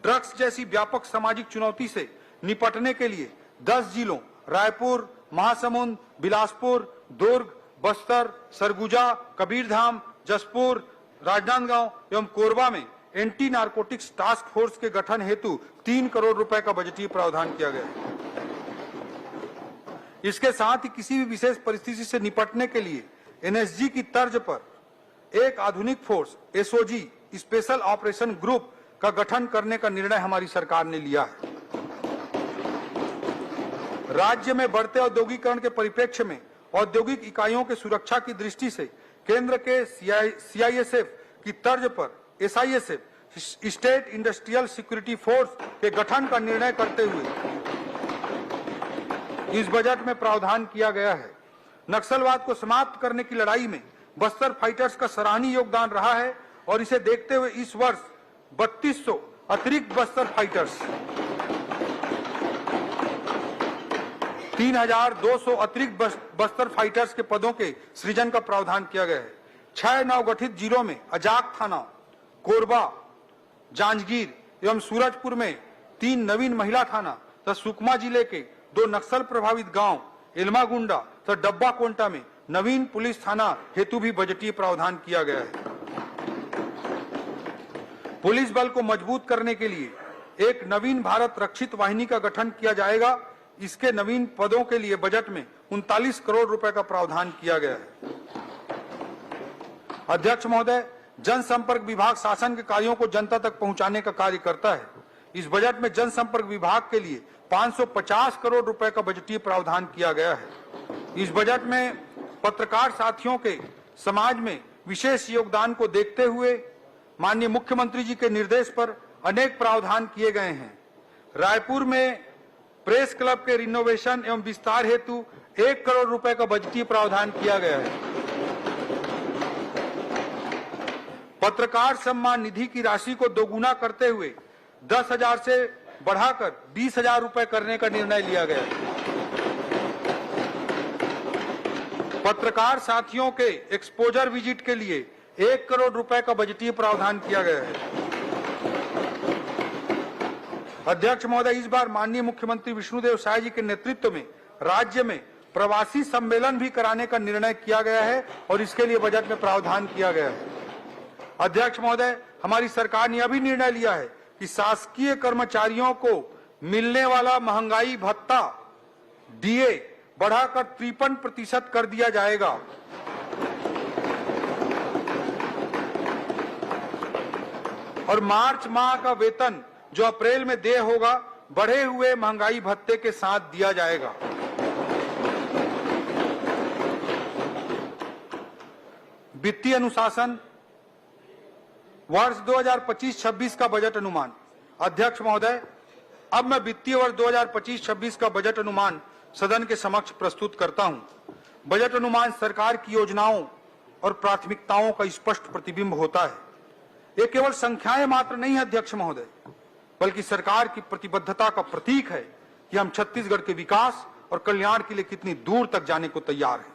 [SPEAKER 3] ड्रग्स जैसी व्यापक सामाजिक चुनौती से निपटने के लिए 10 जिलों रायपुर, महासमुंद, बिलासपुर, दुर्ग, बस्तर, सरगुजा, कबीरधाम, जसपुर, राजनांदगांव एवं कोरबा में एंटी नारकोटिक्स टास्क फोर्स के गठन हेतु 3 करोड़ रुपए का बजटीय प्रावधान किया गया है। इसके साथ ही किसी भी विशेष परिस्थिति से निपटने के लिए एनएसजी की तर्ज पर एक आधुनिक force SOG, special operation group का गठन करने का निर्णय हमारी सरकार ने लिया है। राज्य में बढ़ते औद्योगिकरण के परिप्रेक्ष्य में औद्योगिक इकाइयों के सुरक्षा की दृष्टि से केंद्र के सीआईएसएफ की तर्ज पर SISF state industrial security force के गठन का निर्णय करते हुए इस बजट में प्रावधान किया गया है। नक्सलवाद को समाप्त करने की लड़ाई में बस्तर फाइटर्स का सराहनीय योगदान रहा है और इसे देखते हुए इस वर्ष 3200 अतिरिक्त बस्तर फाइटर्स, 3200 अतिरिक्त बस्तर फाइटर्स के पदों के सृजन का प्रावधान किया गया है। 6 नवगठित जिलों में अजाक थाना, कोरबा, जांजगीर एवं सूरजपुर में 3 नवीन महिला थाना तथा सुकमा जिले के 2 नक्सल प्रभावित गांव एलमागुंडा तथा डब्बा कोंटा में नवीन पुलिस थाना हेतु भी बजटीय प्रावधान किया गया है। पुलिस बल को मजबूत करने के लिए एक नवीन भारत रक्षित वाहिनी का गठन किया जाएगा। इसके नवीन पदों के लिए बजट में 39 करोड़ रुपए का प्रावधान किया गया है। अध्यक्ष महोदय, जनसंपर्क विभाग शासन के कार्यों को जनता तक पहुंचाने का कार्य करता है। इस बजट में जनसंपर्क विभाग के लिए 550 करोड़ रुपए का बजटीय प्रावधान किया गया है। इस बजट में पत्रकार साथियों के समाज में विशेष योगदान को देखते हुए माननीय मुख्यमंत्री जी के निर्देश पर अनेक प्रावधान किए गए हैं। रायपुर में प्रेस क्लब के रिनोवेशन एवं विस्तार हेतु 1 करोड़ रुपए का बजटीय प्रावधान किया गया है। पत्रकार सम्मान निधि की राशि को दोगुना करते हुए 10,000 से बढ़ाकर 20,000 रुपए करने का निर्णय लिया गया है। पत्रकार साथियों के एक्सपोजर विजिट के लिए 1 करोड़ रुपए का बजटीय प्रावधान किया गया है। अध्यक्ष महोदय, इस बार माननीय मुख्यमंत्री विष्णुदेव साय जी के नेतृत्व में राज्य में प्रवासी सम्मेलन भी कराने का निर्णय किया गया है और इसके लिए बजट में प्रावधान किया गया है। अध्यक्ष महोदय, हमारी सरकार ने यह भी निर्णय लिया है कि शासकीय कर्मचारियों को मिलने वाला महंगाई भत्ता डीए बढ़ाकर 53% कर दिया जाएगा। और मार्च माह का वेतन जो अप्रैल में देय होगा बढ़े हुए महंगाई भत्ते के साथ दिया जाएगा। वित्तीय अनुशासन वर्ष 2025-26 का बजट अनुमान। अध्यक्ष महोदय, अब मैं वित्तीय वर्ष 2025-26 का बजट अनुमान सदन के समक्ष प्रस्तुत करता हूं। बजट अनुमान सरकार की योजनाओं और प्राथमिकताओं का स्पष्ट प्रतिबिंब होता है। ये केवल संख्याएं मात्र नहीं है अध्यक्ष महोदय, बल्कि सरकार की प्रतिबद्धता का प्रतीक है कि हम छत्तीसगढ़ के विकास और कल्याण के लिए कितनी दूर तक जाने को तैयार हैं।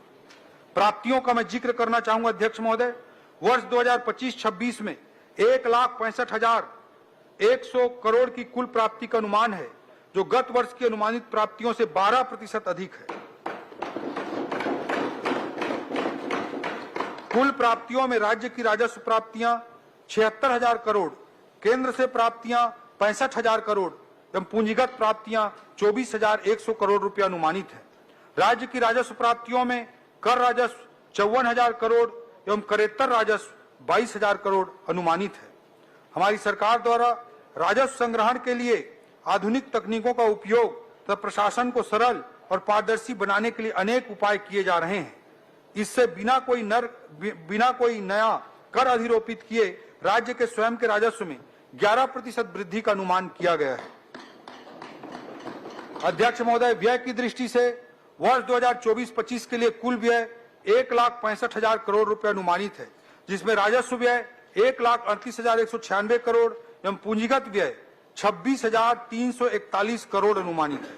[SPEAKER 3] प्राप्तियों का मैं जिक्र करना चाहूंगा अध्यक्ष महोदय। वर्ष 2025-26 में 1,65,100 करोड़ की कुल प्राप्ति का अनुमान है, जो गत वर्ष की अनुमानित प्राप्तियों से 12% अधिक है। कुल प्राप्तियों में राज्य की राजस्व प्राप्तियां 76,000 करोड़, केंद्र से प्राप्तियां 65,000 करोड़ एवं पूंजीगत प्राप्तियां 24,100 करोड़ रुपया अनुमानित है। राज्य की राजस्व प्राप्तियों में कर राजस्व 54,000 करोड़ एवं करेत्तर राजस्व 22,000 करोड़ अनुमानित है। हमारी सरकार द्वारा राजस्व संग्रहण के लिए आधुनिक तकनीकों का उपयोग तथा प्रशासन को सरल और पारदर्शी बनाने के लिए अनेक उपाय किए जा रहे हैं। इससे बिना कोई नया कर अधिरोपित किए राज्य के स्वयं के राजस्व में 11% वृद्धि का अनुमान किया गया है। अध्यक्ष महोदय, व्यय की दृष्टि से वर्ष 2024-25 के लिए कुल व्यय 1,65,000 करोड़ रुपए अनुमानित है, जिसमें राजस्व व्यय 1,38,196 करोड़ एवं पूंजीगत व्यय 26,341 करोड़ अनुमानित है।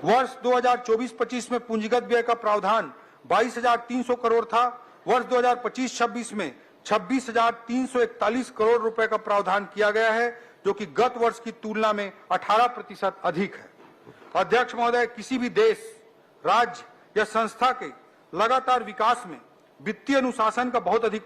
[SPEAKER 3] वर्ष 2024-25 में पूंजीगत व्यय का प्रावधान 22,300 करोड़ था। वर्ष 2025-26 में 26,341 करोड़ रुपए का प्रावधान किया गया है, जो कि गत वर्ष की तुलना में 18% अधिक है। अध्यक्ष महोदय, किसी भी देश, राज्य या संस्था के लगातार विकास में वित्तीय अनुशासन का बहुत अधिक